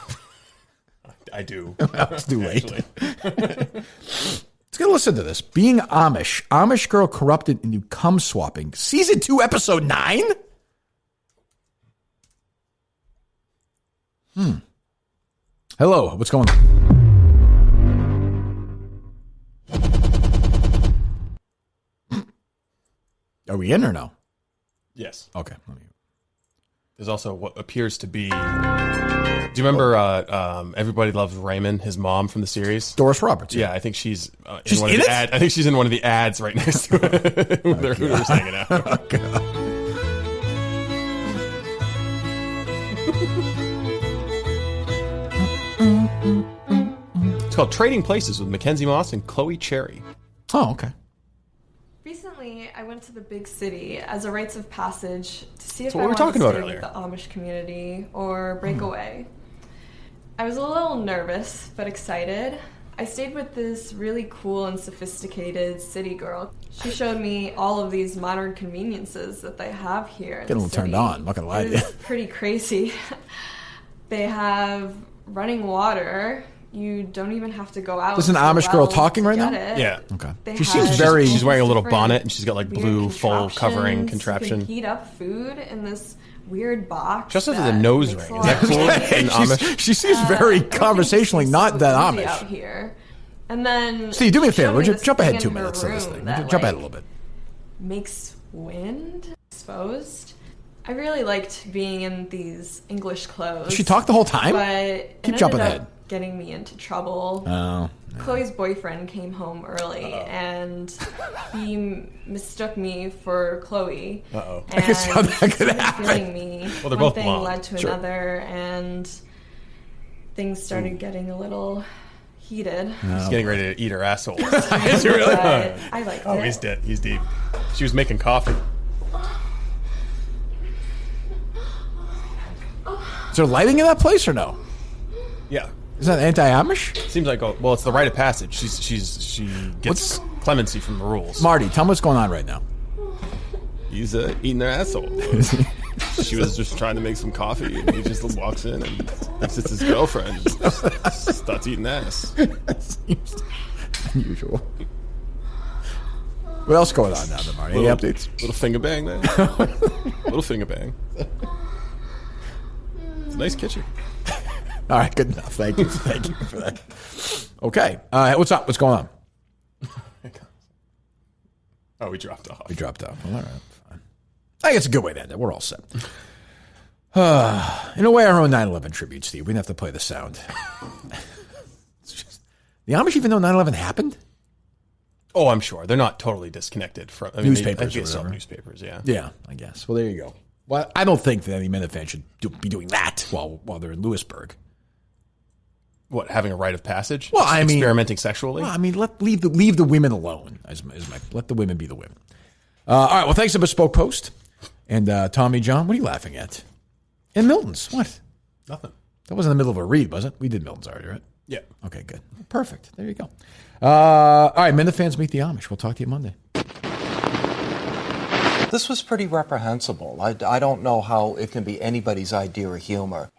I do. It's too late. Let's get a listen to this. Being Amish. Amish girl corrupted into cum swapping. Season 2, episode 9? Hello. What's going on? Are we in or no? Yes. Okay. There's also what appears to be... Do you remember Everybody Loves Raymond, his mom from the series? Doris Roberts. Yeah, I think she's She's in one in of it? the ads. I think she's in one of the ads right next to it. They're Hooters hanging out. Oh, God. It's called Trading Places with Mackenzie Moss and Chloe Cherry. Oh, okay. Recently, I went to the big city as a rites of passage to see if That's what I we were wanted to talking about stay earlier. with the Amish community or break away. I was a little nervous, but excited. I stayed with this really cool and sophisticated city girl. She showed me all of these modern conveniences that they have here. Getting a little turned on. I'm not going to lie to you. It's pretty crazy. They have running water. You don't even have to go out. This is an to the Amish girl wells talking to right now? get it. Yeah. Okay. They She have seems very... She's wearing a little different bonnet and she's got like blue full covering contraption. You can heat up food in this weird box. She also has a nose ring. Is that cool in Amish? She seems very conversationally not that out Amish. here. And then Steve, do me a she favor. showed Would you this jump thing ahead in 2 her minutes to this room thing? that, Jump ahead a like, little bit. makes wind exposed. I really liked being in these English clothes. Does she talk the whole time? But Keep it jumping ended ahead. up getting me into trouble. Oh. Chloe's boyfriend came home early and he mistook me for Chloe. Uh-oh. And I guess how that could started happen. feeling me. Well, they're One both thing blonde. led to Sure. another, and things started getting a little heated. He's getting ready to eat her asshole. Is he really? But I liked Oh, it. he's dead. He's deep. She was making coffee. Is there lighting in that place or no? Yeah. Is that anti-Amish? Seems like well, it's the rite of passage. She gets clemency from the rules. Marty, tell me what's going on right now. He's eating their asshole. She was just trying to make some coffee, and he just walks in and thinks it's his girlfriend. And starts eating ass. That seems unusual. What else going on now, then, Marty? Any updates? Little finger bang there. Little finger bang. It's a nice kitchen. All right, good enough. Thank you. Thank you for that. Okay. What's up? What's going on? Oh, we dropped off. We dropped off. Well, all right, fine. I think it's a good way to end it. We're all set. In a way, our own 9/11 tribute, Steve. We didn't have to play the sound. The Amish even know 9/11 happened? Oh, I'm sure. They're not totally disconnected from newspapers. They sell newspapers, yeah. Yeah, I guess. Well, there you go. Well, I don't think that any Minifan should be doing that while they're in Lewisburg. What, having a rite of passage? Well, I mean, experimenting sexually? Well, I mean, leave the women alone. Let the women be the women. All right. Well, thanks to Bespoke Post and Tommy John. What are you laughing at? And Milton's. What? Nothing. That wasn't in the middle of a read, was it? We did Milton's already, right? Yeah. Okay. Good. Perfect. There you go. All right. Minifans meet the Amish. We'll talk to you Monday. This was pretty reprehensible. I don't know how it can be anybody's idea of humor.